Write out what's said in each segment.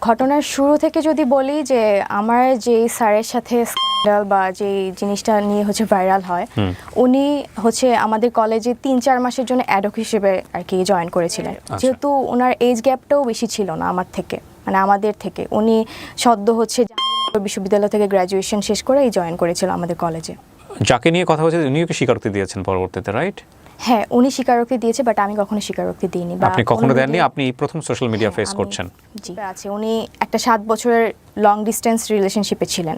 ঘটনার শুরু থেকে যদি বলি যে আমার যে স্যারের সাথে স্ক্যান্ডাল বা যে জিনিসটা নিয়ে ভাইরাল হয়, উনি আমাদের কলেজে ৩-৪ মাসের জন্য অ্যাডহক হিসেবে আর কি জয়েন করেছিলেন। যেহেতু ওনার এজ গ্যাপটাও বেশি ছিল না আমার থেকে, মানে আমাদের থেকে। উনি সদ্য বিশ্ববিদ্যালয় থেকে গ্র্যাজুয়েশন শেষ করেই জয়েন করেছিল আমাদের কলেজে। যাকে নিয়ে কথা হচ্ছে উনিও কি স্বীকারোক্তি দিয়েছেন পরবর্তীতে, রাইট? হ্যাঁ, উনি স্বীকারোক্তি দিয়েছে, বাট আমি কখনো স্বীকারোক্তি দিইনি। আপনি কখনো দেননি? আপনি প্রথম সোশ্যাল মিডিয়া ফেস করছেন। জি আছে। উনি একটা 7 বছরের লং ডিস্টেন্স রিলেশনশিপে ছিলেন।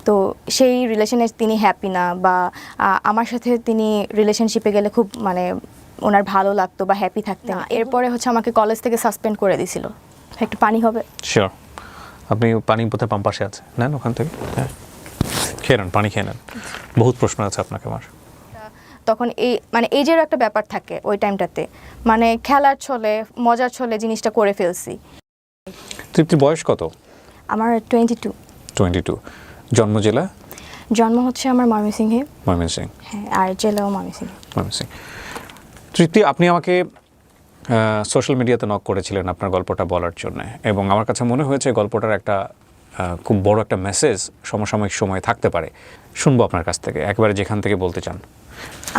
তো সেই রিলেশনে তিনি হ্যাপি না, বা আমার সাথে তিনি রিলেশনশিপে গেলে খুব মানে ওনার ভালো লাগতো বা হ্যাপি থাকতেন। এরপরে আমাকে কলেজ থেকে সাসপেন্ড করে দিয়েছিল। একটু পানি হবে? শিওর। আপনি পানি বোধহয় পাম্পাসে আছে, নেন ওখান থেকে। হ্যাঁ, খেয়ে নেন, পানি খেয়ে নেন। বহুত প্রশ্ন আছে আপনাকে আমার। তখন মানে এজের একটা ব্যাপার থাকে ওই টাইমটাতে, মানে খেলার ছলে মজার ছলে জিনিসটা করে ফেলছি। তৃপ্তির বয়স কত? আমার 22। জন্ম জেলা? জন্ম আমার ময়মনসিংহে। ময়মনসিংহ। হ্যাঁ, আর জেলাও ময়মনসিংহ। তৃপ্তি, আপনি আমাকে সোশ্যাল মিডিয়াতে নক করেছিলেন আপনার গল্পটা বলার জন্য, এবং আমার কাছে মনে হয়েছে গল্পটার একটা খুব বড় একটা মেসেজ সমসাময়িক সময়ে থাকতে পারে। শুনবো আপনার কাছ থেকে, একবারে যেখান থেকে বলতে চান।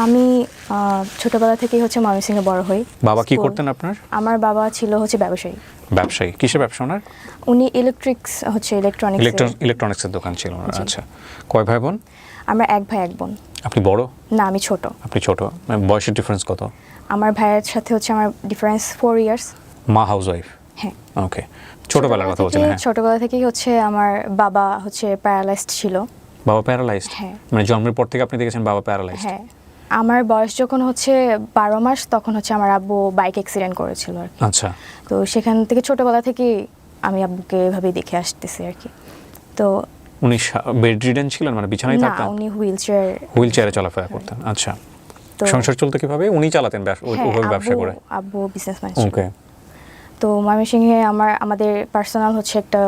আমি ছোটবেলা থেকেই ময়মনসিংহে বড় হই। বাবা কি করতেন আপনার? আমার বাবা ছিল ব্যবসায়ী। ব্যবসায়ী? কিসের ব্যবসা ওনার? উনি ইলেকট্রনিক্সের দোকান ছিল। আচ্ছা, কয় ভাই বোন? আমরা এক ভাই এক বোন। আপনি বড়? না, আমি ছোট। আপনি ছোট। বয়সের ডিফারেন্স কত? আমার ভাইয়ের সাথে আমার ডিফারেন্স 4 ইয়ার্স। মা হাউসওয়াইফ? হ্যাঁ। ওকে, ছোটবেলার কথা বলছেন? হ্যাঁ, ছোটবেলা থেকেই আমার বাবা প্যারালাইজড ছিল। বাবা প্যারালাইজড? হ্যাঁ। মানে জন্মের পর থেকে আপনি দেখেছেন বাবা প্যারালাইজড? হ্যাঁ। আমার বয়স যখন 12 মাস, তখন আমার আব্বু বাইক অ্যাক্সিডেন্ট করেছিল আর কি। আচ্ছা। তো সেখান থেকে ছোটবেলা থেকে আমি আব্বুকে এভাবে দেখে আসতেছি আর কি। তো উনি বেডরিডেন ছিলেন, মানে বিছানায় থাকতেন? না, উনি হুইলচেয়ারে চলাফেরা করতেন। আচ্ছা। সংসার চলতে কিভাবে? উনি চালাতেন ওইভাবে ব্যবসা করে? আব্বু বিজনেসম্যান ছিল। ওকে। তো ময়মনসিংহে আমাদের পার্সোনাল একটা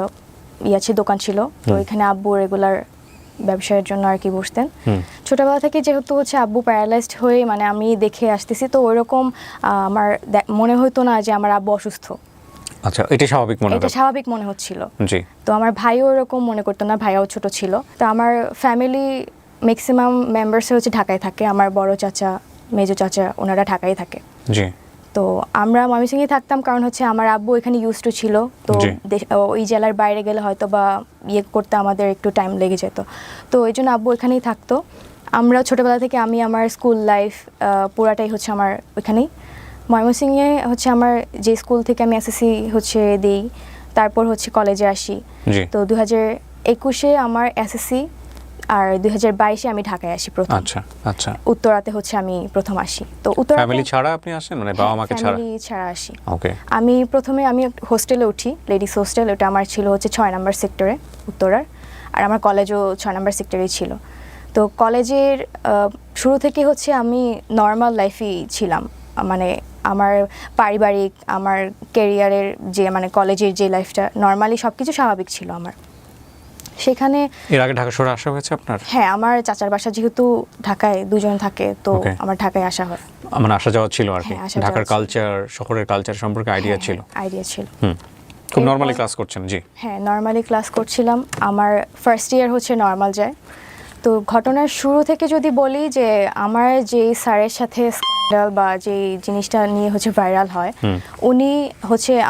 দোকান ছিল। তো এখানে আব্বু রেগুলার ব্যবসায়ের জন্য আর কি বসতেন। ছোটবেলা থেকে যেহেতু আব্বু প্যারালাইজড হয়ে মানে আমি দেখে আসতেছি, তো ওইরকম আমার মনে হতো না যে আমার আব্বু অসুস্থ। আচ্ছা, এটা স্বাভাবিক মনে হচ্ছিল। জি। তো আমার ভাইও এরকম মনে করতো না, ভাইয়াও ছোট ছিল। তো আমার ফ্যামিলি ম্যাক্সিমাম মেম্বার্স ঢাকায় থাকে। আমার বড় চাচা, মেজো চাচা, ওনারা ঢাকায় থাকে। জি। তো আমরা ময়মনসিংহে থাকতাম, কারণ আমার আব্বু এখানে ইউজড ছিল। তো ওই জেলার বাইরে গেলে হয়তো বা করতে আমাদের একটু টাইম লেগে যেত। তো ওই জন্য আব্বু এখানেই থাকতো। আমরা ছোটবেলা থেকে আমি আমার স্কুল লাইফ পুরাটাই আমার ওইখানেই। ময়মনসিংহে আমার যে স্কুল থেকে আমি এসএসসি দিই, তারপর কলেজে আসি। তো 2021-এ আমার এসএসসি, আর 2022-এ আমি ঢাকায় আসি প্রথম। আচ্ছা আচ্ছা। উত্তরাতে আমি প্রথম আসি। তো উত্তরা ফ্যামিলি ছাড়া আপনি আসেন, মানে বাবা মাকে ছাড়া? ফ্যামিলি ছাড়া আসি। ওকে। আমি প্রথমে হোস্টেলে উঠি, লেডিস হোস্টেল। ওটা আমার ছিল 6 নম্বর সেক্টরে, উত্তরার। আর আমার কলেজও 6 নম্বর সেক্টরেই ছিল। তো কলেজের শুরু থেকে আমি নর্মাল লাইফই ছিলাম। মানে আমার পারিবারিক, আমার ক্যারিয়ারের যে মানে কলেজের যে লাইফটা, নর্মালি সবকিছু স্বাভাবিক ছিল আমার সেখানে। এর আগে ঢাকা শহরে আসা হয়েছে আপনার? হ্যাঁ, আমার চাচার বাসা যেহেতু ঢাকায়, দুজন থাকে, তো আমার ঢাকায় আসা হয়। মানে আসা যাওয়া ছিল আর কি। ঢাকার কালচার, শহরের কালচার সম্পর্কে আইডিয়া ছিল? খুব নরমালি ক্লাস করছেন? জি। হ্যাঁ, নরমালি ক্লাস করছিলাম। আমার ফার্স্ট ইয়ার নরমাল যায়। তো ঘটনার শুরু থেকে যদি বলি যে আমার যে স্যারের সাথে স্ক্যান্ডাল বা যে জিনিসটা নিয়ে ভাইরাল হয়, উনি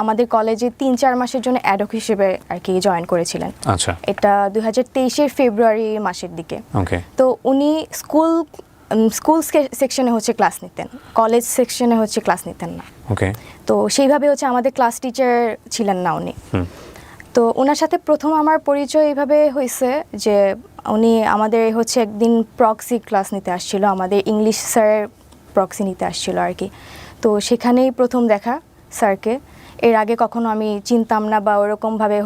আমাদের কলেজে 3-4 মাসের জন্য অ্যাডহক হিসেবে আর কি জয়েন করেছিলেন। আচ্ছা। এটা 2023-এর ফেব্রুয়ারি মাসের দিকে। ওকে। তো উনি স্কুল সেকশনে ক্লাস নিতেন, কলেজ সেকশনে ক্লাস নিতেন না। ওকে। তো সেইভাবে আমাদের ক্লাস টিচার ছিলেন না উনি। তো ওনার সাথে প্রথম আমার পরিচয় এইভাবে হয়েছে যে উনি আমাদের একদিন প্রক্সি ক্লাস নিতে আসছিল, আমাদের ইংলিশ স্যারের প্রক্সি নিতে আসছিল আর কি। তো সেখানেই প্রথম দেখা স্যারকে। এর আগে কখনো আমি চিনতাম না, বা ওরকমভাবে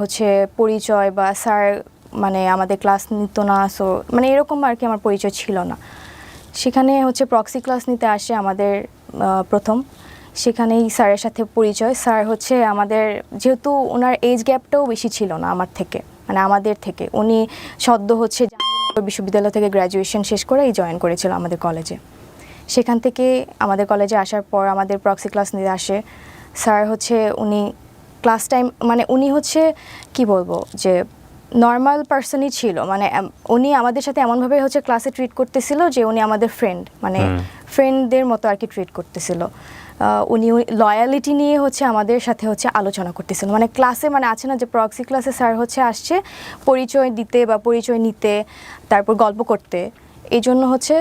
পরিচয় বা স্যার মানে আমাদের ক্লাস নিত না, সো মানে এরকম আর কি আমার পরিচয় ছিল না। সেখানে প্রক্সি ক্লাস নিতে আসে আমাদের প্রথম। সেখানেই স্যারের সাথে পরিচয়। স্যার আমাদের, যেহেতু ওনার এজ গ্যাপটাও বেশি ছিল না আমার থেকে, মানে আমাদের থেকে। উনি সদ্য বিশ্ববিদ্যালয় থেকে গ্র্যাজুয়েশন শেষ করেই জয়েন করেছিল আমাদের কলেজে। সেখান থেকে আমাদের কলেজে আসার পর আমাদের প্রক্সি ক্লাস নিতে আসে স্যার। উনি ক্লাস টাইম মানে উনি হচ্ছে কি বলবো যে নর্মাল পার্সনই ছিল, মানে উনি আমাদের সাথে এমনভাবে হচ্ছে ক্লাসে ট্রিট করতেছিল যে উনি আমাদের ফ্রেন্ড, মানে ফ্রেন্ডদের মতো আর কি ট্রিট করতেছিল। উনি লয়ালিটি নিয়ে হচ্ছে আমাদের সাথে হচ্ছে আলোচনা করতেছিল, মানে ক্লাসে মানে আছে না যে প্রক্সি ক্লাসে স্যার হচ্ছে আসছে পরিচয় দিতে বা পরিচয় নিতে, তারপর গল্প করতে। এই জন্য হচ্ছে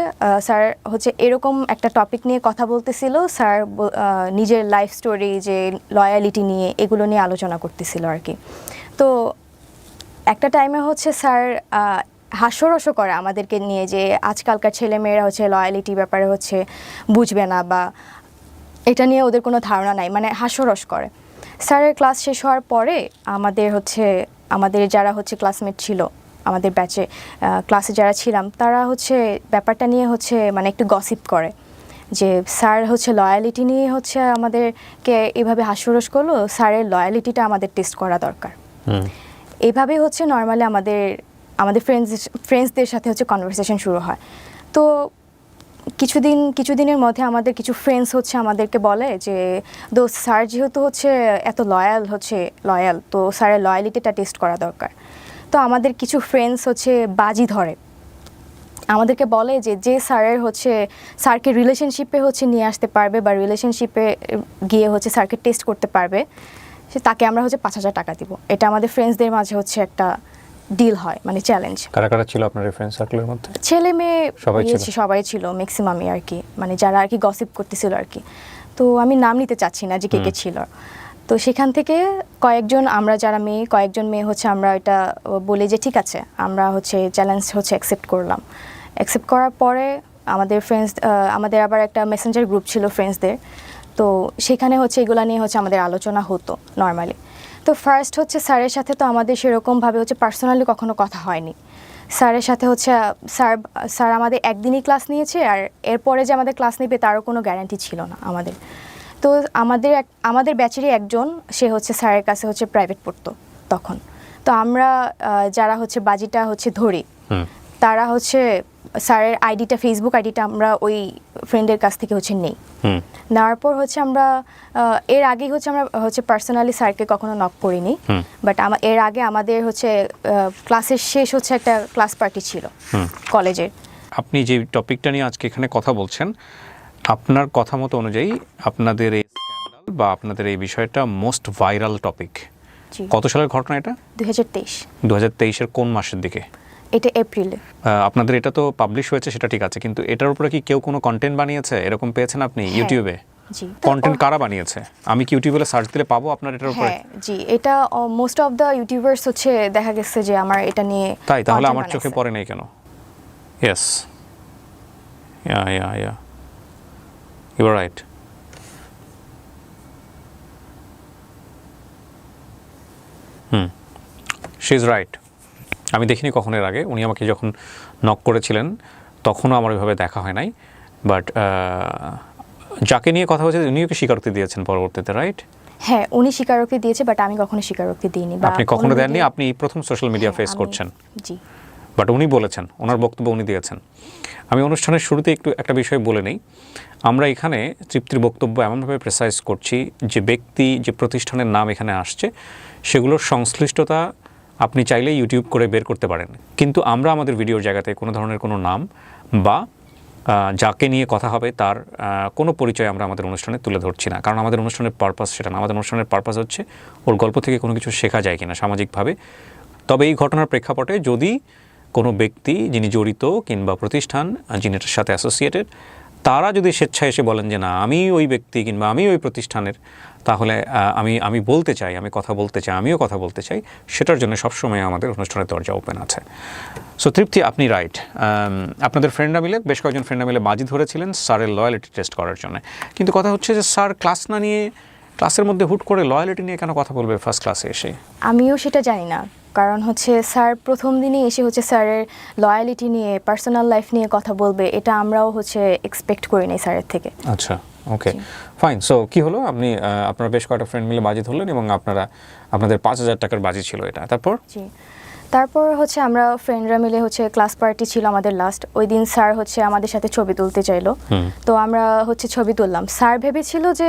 স্যার হচ্ছে এরকম একটা টপিক নিয়ে কথা বলতেছিল। স্যার নিজের লাইফ স্টোরি, যে লয়ালিটি নিয়ে, এগুলো নিয়ে আলোচনা করতেছিল আর কি। তো একটা টাইমে হচ্ছে স্যার হাস্যরসও করে আমাদেরকে নিয়ে, যে আজকালকার ছেলেমেয়েরা হচ্ছে লয়ালিটি ব্যাপারে হচ্ছে বুঝবে না বা এটা নিয়ে ওদের কোনো ধারণা নাই, মানে হাস্যরস করে। স্যারের ক্লাস শেষ হওয়ার পরে আমাদের যারা হচ্ছে ক্লাসমেট ছিল, আমাদের ব্যাচে ক্লাসে যারা ছিলাম, তারা হচ্ছে ব্যাপারটা নিয়ে হচ্ছে মানে একটু গসিপ করে যে স্যার হচ্ছে লয়ালিটি নিয়ে হচ্ছে আমাদেরকে এভাবে হাস্যরস করলো, স্যারের লয়ালিটিটা আমাদের টেস্ট করা দরকার। এইভাবে হচ্ছে নর্মালি আমাদের ফ্রেন্ডসদের সাথে হচ্ছে কনভারসেশন শুরু হয়। তো কিছুদিনের মধ্যে আমাদের কিছু ফ্রেন্ডস হচ্ছে আমাদেরকে বলে যে দোস্ত, স্যার যেহেতু হচ্ছে এত লয়াল, তো স্যারের লয়ালিটিটা টেস্ট করা দরকার। তো আমাদের কিছু ফ্রেন্ডস হচ্ছে বাজি ধরে, আমাদেরকে বলে যে স্যারকে রিলেশনশিপে হচ্ছে নিয়ে আসতে পারবে বা রিলেশনশিপে গিয়ে হচ্ছে স্যারকে টেস্ট করতে পারবে, তাকে আমরা হচ্ছে 5,000 টাকা দিব। এটা আমাদের ফ্রেন্ডসদের মাঝে হচ্ছে একটা ডিল হয়, মানে চ্যালেঞ্জ। কারা কারা ছিল আপনার ফ্রেন্ড সার্কেলের মধ্যে? ছেলে মেয়ে সবাই ছিল, ম্যাক্সিমামই আর কি, মানে যারা আর কি গসিপ করতেছিল আর কি। তো আমি নাম নিতে চাচ্ছি না যে কে ছিল। তো সেখান থেকে কয়েকজন মেয়ে হচ্ছে আমরা এটা বলে যে ঠিক আছে, আমরা হচ্ছে চ্যালেঞ্জ হচ্ছে অ্যাকসেপ্ট করলাম। অ্যাকসেপ্ট করার পরে আমাদের আবার একটা মেসেঞ্জার গ্রুপ ছিল ফ্রেন্ডসদের। তো সেখানে হচ্ছে এগুলো নিয়ে হচ্ছে আমাদের আলোচনা হতো নর্মালি। তো ফার্স্ট হচ্ছে স্যারের সাথে তো আমাদের সেরকমভাবে হচ্ছে পার্সোনালি কখনো কথা হয়নি। স্যারের সাথে হচ্ছে স্যার আমাদের একদিনই ক্লাস নিয়েছে, আর এরপরে যে আমাদের ক্লাস নেবে তারও কোনো গ্যারান্টি ছিল না আমাদের। তো আমাদের ব্যাচেরই একজন, সে হচ্ছে স্যারের কাছে হচ্ছে প্রাইভেট পড়তো তখন। তো আমরা যারা হচ্ছে বাজিটা হচ্ছে ধরি, তারা হচ্ছে স্যারের ফেসবুক আইডিটা আমরা ওই ফ্রেন্ডের কাছ থেকে হচ্ছে নেই। নেওয়ার পর হচ্ছে আমরা এর আগেই হচ্ছে আমরা হচ্ছে পার্সোনালি স্যারকে কখনো নক করিনি, বাট এর আগে আমাদের হচ্ছে ক্লাসের শেষ হচ্ছে একটা ক্লাস পার্টি ছিল কলেজের। আপনি যে টপিকটা নিয়ে আজকে এখানে কথা বলছেন, আপনার কথা মতো অনুযায়ী আপনাদের এই স্ক্যান্ডাল বা আপনাদের এই বিষয়টা মোস্ট ভাইরাল টপিক। কত সালের ঘটনা এটা? 2023। 2023-এর কোন মাসের দিকে? এটা এপ্রিলে। আপনাদের এটা তো পাবলিশ হয়েছে, সেটা ঠিক আছে, কিন্তু এটার উপরে কি কেউ কোনো কন্টেন্ট বানিয়েছে? এরকম পেয়েছেন আপনি ইউটিউবে? জি। কন্টেন্ট কারা বানিয়েছে? আমি কি ইউটিউবে সার্চ দিলে পাবো আপনার এটার উপরে? হ্যাঁ জি, এটা মোস্ট অফ দ্য ইউটিউবার্স হচ্ছে দেখা গেছে যে আমার এটা নিয়ে। তাই? তাহলে আমার চোখে পড়ে নাই কেন? Yes, ya you are right. She is right. আমি দেখিনি কখন এর আগে। উনি আমাকে যখন নক করেছিলেন তখনও আমার ওইভাবে দেখা হয় নাই, বাট যাকে নিয়ে কথা হচ্ছে উনিও কি স্বীকারোক্তি দিয়েছেন পরবর্তীতে, রাইট? হ্যাঁ, উনি স্বীকারোক্তি দিয়েছে, বাট আমি কখনো স্বীকারোক্তি দিইনি। আপনি কখনো দেননি? আপনি প্রথম সোশ্যাল মিডিয়া ফেস করছেন। জি। বাট উনি বলেছেন, ওনার বক্তব্য উনি দিয়েছেন। আমি অনুষ্ঠানের শুরুতে একটা বিষয় বলে নেই। আমরা এখানে তৃপ্তির বক্তব্য এমনভাবে প্রেসাইজ করছি যে ব্যক্তি, যে প্রতিষ্ঠানের নাম এখানে আসছে, সেগুলোর সংশ্লিষ্টতা আপনি চাইলে ইউটিউব করে বের করতে পারেন, কিন্তু আমরা আমাদের ভিডিওর জায়গাতে কোনো ধরনের কোনো নাম বা যাকে নিয়ে কথা হবে তার কোনো পরিচয় আমরা আমাদের অনুষ্ঠানে তুলে ধরছি না, কারণ আমাদের অনুষ্ঠানের পারপাস সেটা না। আমাদের অনুষ্ঠানের পারপাস হচ্ছে ওর গল্প থেকে কোনো কিছু শেখা যায় কিনা সামাজিকভাবে। তবে এই ঘটনার প্রেক্ষাপটে যদি কোনো ব্যক্তি যিনি জড়িত কিংবা প্রতিষ্ঠান যিনি এটার সাথে অ্যাসোসিয়েটেড, তারা যদি স্বেচ্ছায় এসে বলেন যে না আমি ওই ব্যক্তি কিংবা আমি ওই প্রতিষ্ঠানের, তাহলে আমি বলতে চাই, আমি কথা বলতে চাই, আমিও কথা বলতে চাই, সেটার জন্য সবসময় আমাদের অনুষ্ঠানের দরজা ওপেন আছে। সো তৃপ্তি, আপনি রাইট। আপনাদের ফ্রেন্ডরা মিলে, বেশ কয়েকজন ফ্রেন্ডরা মিলে বাজি ধরেছিলেন স্যারের লয়ালিটি টেস্ট করার জন্য, কিন্তু কথা হচ্ছে যে স্যার ক্লাস না নিয়ে, ক্লাসের মধ্যে হুট করে লয়ালিটি নিয়ে কেন কথা বলবে ফার্স্ট ক্লাসে এসে? আমিও সেটা জানি না, কারণ হচ্ছে স্যার প্রথম দিনই এসে হচ্ছে স্যারের লয়ালিটি নিয়ে, পার্সোনাল লাইফ নিয়ে কথা বলবে, এটা আমরাও হচ্ছে এক্সপেক্ট করিনি স্যারের থেকে। আচ্ছা, ওকে, ফাইন। সো কি হলো? আপনারা বেশ কয়েকটা ফ্রেন্ড মিলে বাজি ধরলেন এবং আপনাদের 5,000 টাকার বাজি ছিল এটা, তারপর? জি, তারপর হচ্ছে আমরা ফ্রেন্ডরা মিলে হচ্ছে ক্লাস পার্টি ছিল আমাদের লাস্ট, ওই দিন স্যার হচ্ছে আমাদের সাথে ছবি তুলতে চাইলো। তো আমরা হচ্ছে ছবি তুললাম। স্যার ভেবেছিল যে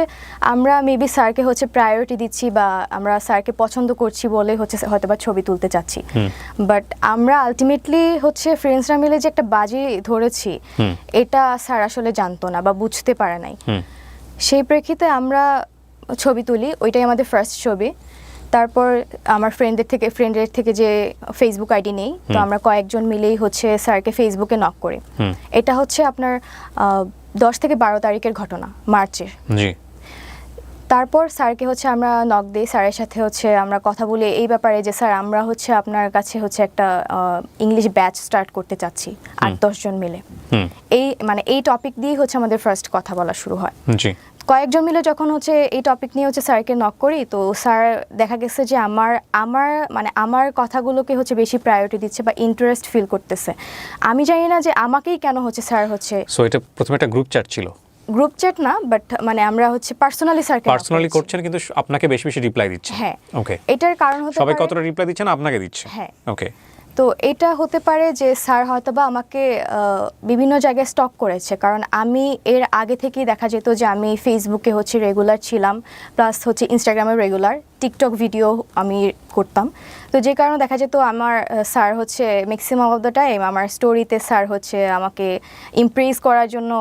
আমরা মেবি স্যারকে হচ্ছে প্রায়োরিটি দিচ্ছি বা আমরা স্যারকে পছন্দ করছি বলে হচ্ছে হয়তো বা ছবি তুলতে চাচ্ছি, বাট আমরা আলটিমেটলি হচ্ছে ফ্রেন্ডসরা মিলে যে একটা বাজি ধরেছি এটা স্যার আসলে জানতো না বা বুঝতে পারে নাই। সেই প্রেক্ষিতে আমরা ছবি তুলি, ওইটাই আমাদের ফার্স্ট ছবি। তারপর আমার ফ্রেন্ডের থেকে যে ফেসবুক আইডি নেই, তো আমরা কয়েকজন মিলেই হচ্ছে স্যারকে ফেসবুকে নক করি। এটা হচ্ছে আপনার 10 থেকে 12 তারিখের ঘটনা, মার্চের। জি। তারপর স্যারকে হচ্ছে আমরা নক দিই, স্যারের সাথে হচ্ছে আমরা কথা বলি এই ব্যাপারে যে স্যার আমরা হচ্ছে আপনার কাছে হচ্ছে একটা ইংলিশ ব্যাচ স্টার্ট করতে চাচ্ছি 8-10 জন মিলে। এই টপিক দিয়ে হচ্ছে আমাদের ফার্স্ট কথা বলা শুরু হয়। জি। কয়েকজন মিলে যখন হচ্ছে এই টপিক নিয়ে হচ্ছে স্যারকে নক করি, তো স্যার দেখা গেছে যে আমার কথাগুলোকে হচ্ছে বেশি প্রায়োরিটি দিচ্ছে বা ইন্টারেস্ট ফিল করতেছে। আমি জানি না যে আমাকেই কেন হচ্ছে স্যার হচ্ছে। সো এটা প্রথমে একটা গ্রুপ চ্যাট ছিল? গ্রুপ চ্যাট না, বাট আমরা হচ্ছে পার্সোনালি করছেন, কিন্তু আপনাকে বেশি বেশি রিপ্লাই দিচ্ছে। হ্যাঁ, ওকে। এটার কারণ হতে পারে সবাই কতটা রিপ্লাই দিচ্ছে না আপনাকে দিচ্ছে? হ্যাঁ, ওকে। তো এটা হতে পারে যে স্যার হয়তোবা আমাকে বিভিন্ন জায়গায় স্টক করেছে, কারণ আমি এর আগে থেকেই দেখা যেত যে আমি ফেসবুকে হচ্ছে রেগুলার ছিলাম, প্লাস হচ্ছে ইনস্টাগ্রামে রেগুলার, টিকটক ভিডিও আমি করতাম। তো যে কারণে দেখা যেত আমার স্যার হচ্ছে ম্যাক্সিমাম অফ দ্য টাইম আমার স্টোরিতে স্যার হচ্ছে আমাকে ইমপ্রেস করার জন্য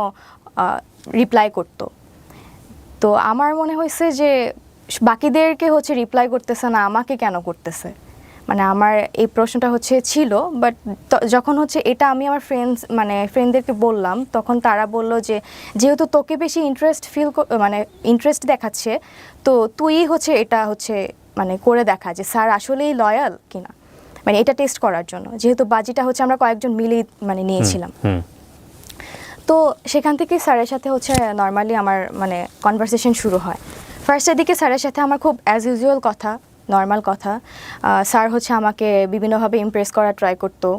রিপ্লাই করতো। তো আমার মনে হয়েছে যে বাকিদেরকে হচ্ছে রিপ্লাই করতেছে না, আমাকে কেন করতেছে, আমার এই প্রশ্নটা হচ্ছে ছিল। বাট যখন হচ্ছে এটা আমি আমার ফ্রেন্ডদেরকে বললাম, তখন তারা বলল যে যেহেতু তোকে বেশি ইন্টারেস্ট দেখাচ্ছে, তো তুই হচ্ছে এটা হচ্ছে করে দেখা যে স্যার আসলেই লয়াল কিনা, এটা টেস্ট করার জন্য, যেহেতু বাজিটা হচ্ছে আমরা কয়েকজন মিলেই নিয়েছিলাম। তো সেখান থেকে স্যারের সাথে হচ্ছে নর্মালি আমার কনভারসেশন শুরু হয়। ফার্স্টের দিকে স্যারের সাথে আমার খুব অ্যাজ ইউজুয়াল কথা, নর্মাল কথা। স্যার হচ্ছে আমাকে বিভিন্নভাবে ইমপ্রেস করার ট্রাই করতো,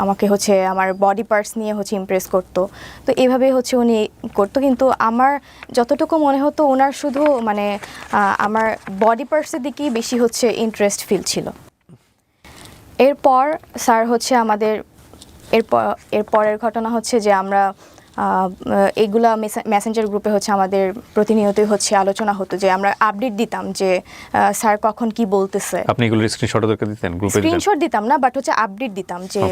আমাকে হচ্ছে আমার বডি পার্টস নিয়ে হচ্ছে ইমপ্রেস করতো। তো এইভাবেই হচ্ছে উনি করতো, কিন্তু আমার যতটুকু মনে হতো ওনার শুধু আমার বডি পার্টসের দিকেই বেশি হচ্ছে ইন্টারেস্ট ফিল ছিল। এরপর স্যার হচ্ছে আমাদের এরপরের ঘটনা হচ্ছে যে আমরা এইগুলা মেসেঞ্জার গ্রুপে হচ্ছে আমাদের প্রতিনিয়তই হচ্ছে আলোচনা হতো, যে আমরা আপডেট দিতাম যে স্যার কখন কি বলতেছে। আপনি এগুলো স্ক্রিনশট ওদেরকে দিতেন? গ্রুপে স্ক্রিনশট দিতাম না, বাট হচ্ছে আপডেট দিতাম যে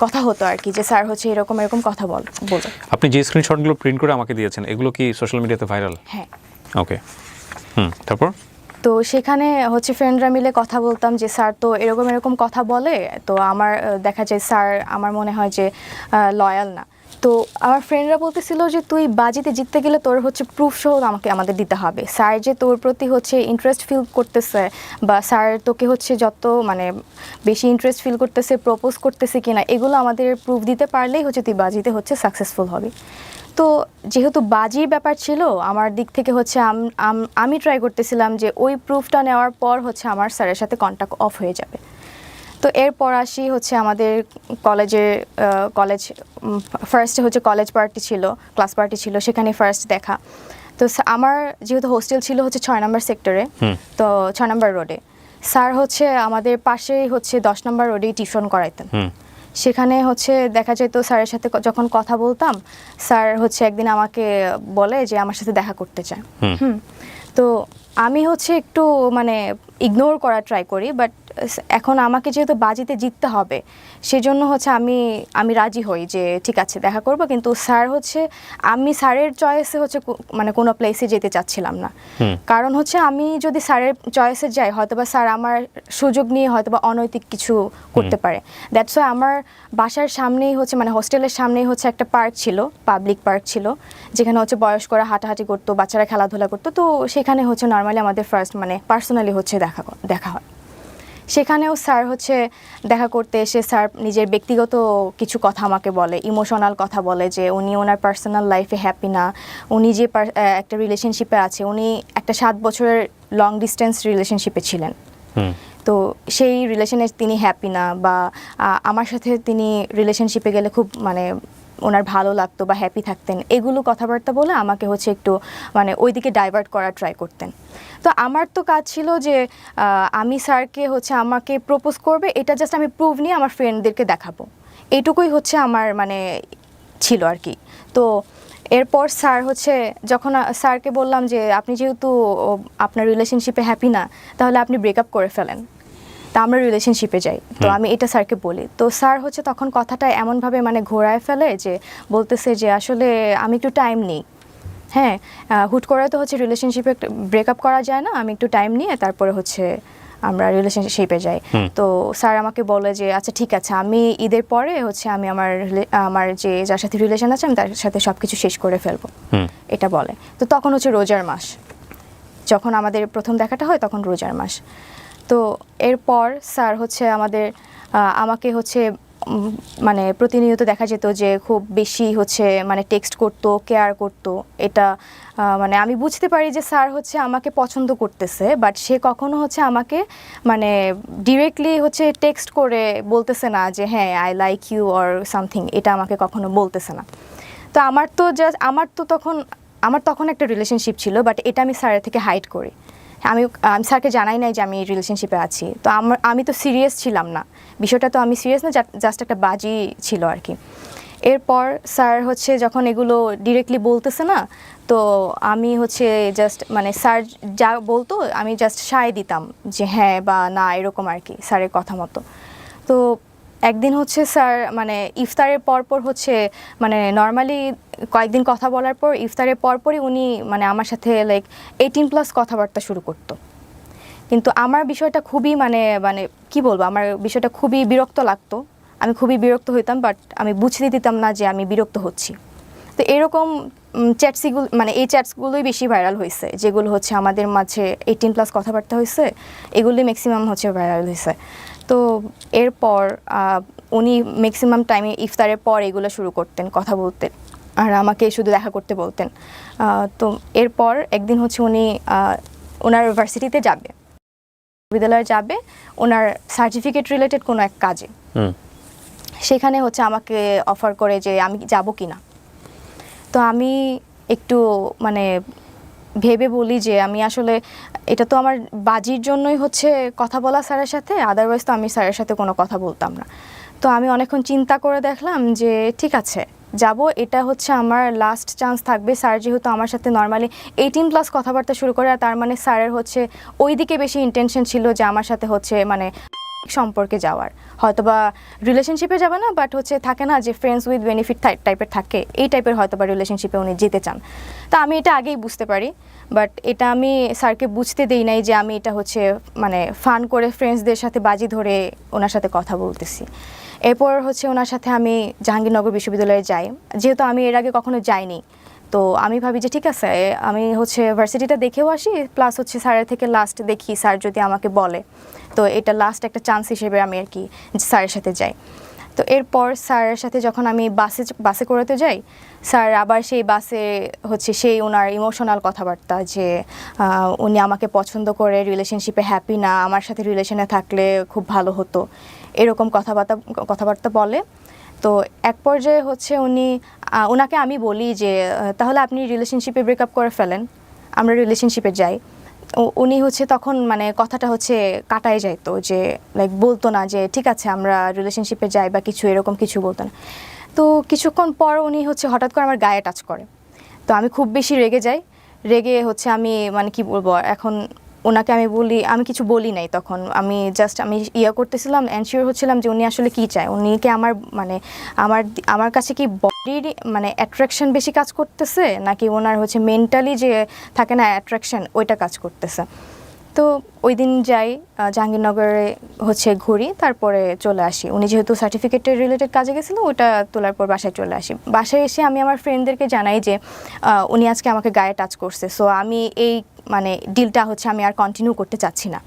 কথা হতো আর কি, যে স্যার হচ্ছে এরকম কথা বলে। আপনি যে স্ক্রিনশটগুলো প্রিন্ট করে আমাকে দিয়েছেন, এগুলো কি সোশ্যাল মিডিয়াতে ভাইরাল? হ্যাঁ। ওকে। তারপর তো সেখানে হচ্ছে ফ্রেন্ডরা মিলে কথা বলতাম যে স্যার তো এরকম কথা বলে, তো আমার দেখা যায় স্যার আমার মনে হয় যে লয়াল না। তো আমার ফ্রেন্ডরা বলতেছিল যে তুই বাজিতে জিততে গেলে তোর হচ্ছে প্রুফ সহ আমাদের দিতে হবে, স্যার যে তোর প্রতি হচ্ছে ইন্টারেস্ট ফিল করতেছে বা স্যার তোকে হচ্ছে যত বেশি ইন্টারেস্ট ফিল করতেছে, প্রপোজ করতেছে কিনা, এগুলো আমাদের প্রুফ দিতে পারলেই হচ্ছে তুই বাজিতে হচ্ছে সাকসেসফুল হবি। তো যেহেতু বাজির ব্যাপার ছিল আমার দিক থেকে হচ্ছে আমি ট্রাই করতেছিলাম যে ওই প্রুফটা নেওয়ার পর হচ্ছে আমার স্যারের সাথে কন্ট্যাক্ট অফ হয়ে যাবে। তো এরপর আসি হচ্ছে আমাদের ফার্স্টে হচ্ছে কলেজ পার্টি ছিল, ক্লাস পার্টি ছিল, সেখানে ফার্স্ট দেখা। তো আমার যেহেতু হোস্টেল ছিল হচ্ছে 6 নম্বর সেক্টরে, তো 6 নম্বর রোডে, স্যার হচ্ছে আমাদের পাশেই হচ্ছে 10 নম্বর রোডেই টিউশন করাইতেন। সেখানে হচ্ছে দেখা যেত স্যারের সাথে যখন কথা বলতাম, স্যার হচ্ছে একদিন আমাকে বলে যে আমার সাথে দেখা করতে চায়। তো আমি হচ্ছে একটু ইগনোর করার ট্রাই করি, বাট এখন আমাকে যেহেতু বাজিতে জিততে হবে সেজন্য হচ্ছে আমি রাজি হই যে ঠিক আছে দেখা করব, কিন্তু স্যার হচ্ছে আমি স্যারের চয়েসে হচ্ছে কোনো প্লেসে যেতে চাচ্ছিলাম না। কারণ হচ্ছে আমি যদি স্যারের চয়েসে যাই হয়তোবা স্যার আমার সুযোগ নিয়ে হয়তোবা অনৈতিক কিছু করতে পারে। দ্যাটস ওয়াই আমার বাসার সামনেই হচ্ছে হোস্টেলের সামনেই হচ্ছে একটা পার্ক ছিল, পাবলিক পার্ক ছিল, যেখানে হচ্ছে বয়স্করা হাঁটাহাঁটি করতো, বাচ্চারা খেলাধুলা করতো। তো সেখানে হচ্ছে নর্মালি আমাদের ফার্স্ট পার্সোনালি হচ্ছে দেখা হয়। সেখানেও স্যার হচ্ছে দেখা করতে এসে স্যার নিজের ব্যক্তিগত কিছু কথা আমাকে বলে, ইমোশনাল কথা বলে, যে উনি ওনার পার্সোনাল লাইফে হ্যাপি না, উনি যে একটা রিলেশনশিপে আছে, উনি একটা 7 বছরের লং ডিস্টেন্স রিলেশনশিপে ছিলেন। তো সেই রিলেশনে তিনি হ্যাপি না, বা আমার সাথে তিনি রিলেশনশিপে গেলে খুব ওনার ভালো লাগতো বা হ্যাপি থাকতেন, এগুলো কথাবার্তা বলে আমাকে হচ্ছে একটু মানে ওইদিকে ডাইভার্ট করার ট্রাই করতেন। তো আমার তো কাজ ছিল যে আমি স্যারকে হচ্ছে আমাকে প্রপোজ করবে, এটা জাস্ট আমি প্রুভ নিয়ে আমার ফ্রেন্ডদেরকে দেখাবো, এইটুকুই হচ্ছে আমার মানে ছিল আর কি। তো এরপর স্যার হচ্ছে যখন স্যারকে বললাম যে আপনি যেহেতু আপনার রিলেশনশিপে হ্যাপি না, তাহলে আপনি ব্রেকআপ করে ফেলেন, তা আমরা রিলেশনশিপে যাই। তো আমি এটা স্যারকে বলি, তো স্যার হচ্ছে তখন কথাটা এমনভাবে মানে ঘোরায় ফেলে যে বলতেছে যে আসলে আমি একটু টাইম নিই, হ্যাঁ হুট করে তো হচ্ছে রিলেশনশিপে ব্রেকআপ করা যায় না, আমি একটু টাইম নিয়ে তারপরে হচ্ছে আমরা রিলেশনশিপে যাই। তো স্যার আমাকে বলে যে আচ্ছা ঠিক আছে, আমি ঈদের পরে হচ্ছে আমি আমার যে যার সাথে রিলেশন আছে আমি তার সাথে সব কিছু শেষ করে ফেলবো, এটা বলে। তো তখন হচ্ছে রোজার মাস, যখন আমাদের প্রথম দেখাটা হয় তখন রোজার মাস। তো এরপর স্যার হচ্ছে আমাকে হচ্ছে মানে প্রতিনিয়ত দেখা যেত যে খুব বেশি হচ্ছে মানে টেক্সট করতো, কেয়ার করতো। এটা মানে আমি বুঝতে পারি যে স্যার হচ্ছে আমাকে পছন্দ করতেছে, বাট সে কখনো হচ্ছে আমাকে মানে ডিরেক্টলি হচ্ছে টেক্সট করে বলতেছে না যে হ্যাঁ I like you or something, এটা আমাকে কখনো বলতেছে না। তো আমার তখন একটা রিলেশনশিপ ছিল, বাট এটা আমি স্যারের থেকে হাইড করি। আমি স্যারকে জানাই নাই যে আমি রিলেশনশিপে আছি। তো আমি তো সিরিয়াস ছিলাম না, বিষয়টা তো আমি সিরিয়াস না, জাস্ট একটা বাজি ছিল আর কি। এরপর স্যার হচ্ছে যখন এগুলো ডিরেক্টলি বলতেছে না, তো আমি হচ্ছে জাস্ট মানে স্যার যা বলতো আমি জাস্ট সায় দিতাম যে হ্যাঁ বা না, এরকম আর কি স্যারের কথা মতো। তো একদিন হচ্ছে স্যার মানে ইফতারের পরপর হচ্ছে মানে নর্মালি কয়েকদিন কথা বলার পর ইফতারের পরপরই উনি মানে আমার সাথে লাইক 18+ কথাবার্তা শুরু করতো। কিন্তু আমার বিষয়টা খুবই মানে মানে কি বলবো, আমার বিষয়টা খুবই বিরক্ত লাগতো, আমি খুবই বিরক্ত হইতাম, বাট আমি বুঝতে দিতাম না যে আমি বিরক্ত হচ্ছি। তো এরকম চ্যাটসগুলো মানে এই চ্যাটসগুলোই বেশি ভাইরাল হয়েছে, যেগুলো হচ্ছে আমাদের মাঝে 18+ কথাবার্তা হয়েছে, এগুলোই ম্যাক্সিমাম হচ্ছে ভাইরাল হয়েছে। তো এরপর উনি ম্যাক্সিমাম টাইমে ইফতারের পর এগুলো শুরু করতেন কথা বলতে, আর আমাকে শুধু দেখা করতে বলতেন। তো এরপর একদিন হচ্ছে উনি ওনার ভার্সিটিতে যাবে, বিদ্যালয়ে যাবে ওনার সার্টিফিকেট রিলেটেড কোনো এক কাজে। সেখানে হচ্ছে আমাকে অফার করে যে আমি যাব কি না। তো আমি একটু মানে ভেবে বলি যে আমি আসলে এটা তো আমার বাজির জন্যই হচ্ছে কথা বলা স্যারের সাথে, আদারওয়াইজ তো আমি স্যারের সাথে কোনো কথা বলতাম না। তো আমি অনেকক্ষণ চিন্তা করে দেখলাম যে ঠিক আছে যাব, এটা হচ্ছে আমার লাস্ট চান্স থাকবে। স্যার যেহেতু আমার সাথে নর্মালি 18+ কথাবার্তা শুরু করে, আর তার মানে স্যারের হচ্ছে ওই দিকে বেশি ইন্টেনশন ছিল যে আমার সাথে হচ্ছে মানে সম্পর্কে যাওয়ার, হয়তোবা রিলেশনশিপে যাবে না, বাট হচ্ছে থাকে না যে ফ্রেন্ডস উইথ বেনিফিট টাইপের থাকে, এই টাইপের হয়তোবা রিলেশনশিপে উনি যেতে চান। তো আমি এটা আগেই বুঝতে পারি, বাট এটা আমি স্যারকে বুঝতে দেই নাই যে আমি এটা হচ্ছে মানে ফান করে ফ্রেন্ডসদের সাথে বাজি ধরে ওনার সাথে কথা বলতেছি। এরপর হচ্ছে ওনার সাথে আমি জাহাঙ্গীরনগর বিশ্ববিদ্যালয়ে যাই, যেহেতু আমি এর আগে কখনো যাইনি। তো আমি ভাবি যে ঠিক আছে আমি হচ্ছে ভার্সিটিটা দেখেও আসি, প্লাস হচ্ছে স্যারের থেকে লাস্ট দেখি স্যার যদি আমাকে বলে, তো এটা লাস্ট একটা চান্স হিসেবে আমি আর কি স্যারের সাথে যাই। তো এরপর স্যারের সাথে যখন আমি বাসে করেতে যাই, স্যার আবার সেই বাসে হচ্ছে সেই ওনার ইমোশনাল কথাবার্তা যে উনি আমাকে পছন্দ করে, রিলেশনশিপে হ্যাপি না, আমার সাথে রিলেশনে থাকলে খুব ভালো হতো, এরকম কথাবার্তা বলে। তো এক পর্যায়ে হচ্ছে ওনাকে আমি বলি যে তাহলে আপনি রিলেশনশিপে ব্রেকআপ করে ফেলেন, আমরা রিলেশনশিপে যাই। উনি হচ্ছে তখন মানে কথাটা হচ্ছে কাটায় যাইতো, যে লাইক বলতো না যে ঠিক আছে আমরা রিলেশনশিপে যাই বা কিছু, এরকম কিছু বলতো না। তো কিছুক্ষণ পর উনি হচ্ছে হঠাৎ করে আমার গায়ে টাচ করে। তো আমি খুব বেশি রেগে যাই, রেগে হচ্ছে আমি মানে কি বলবো, এখন ওনাকে আমি কিছু বলি নাই। তখন আমি জাস্ট করতেছিলাম, এনশিওর হচ্ছিলাম যে উনি আসলে কি চায়, উনিকে আমার কাছে কি বডির মানে অ্যাট্রাকশন বেশি কাজ করতেছে, নাকি ওনার হচ্ছে মেন্টালি যে থাকে না অ্যাট্রাকশন, ওইটা কাজ করতেছে। তো ওই দিন যাই জাহাঙ্গীরনগরে হচ্ছে ঘুরি, তারপরে চলে আসি। উনি যেহেতু সার্টিফিকেটের রিলেটেড কাজে গেছিলো, ওটা তোলার পর বাসায় চলে আসি। বাসায় এসে আমি আমার ফ্রেন্ডদেরকে জানাই যে উনি আজকে আমাকে গায়ে টাচ করছে, সো আমি এই মানে ডিলটা হচ্ছে আমি আর কন্টিনিউ করতে চাচ্ছি না,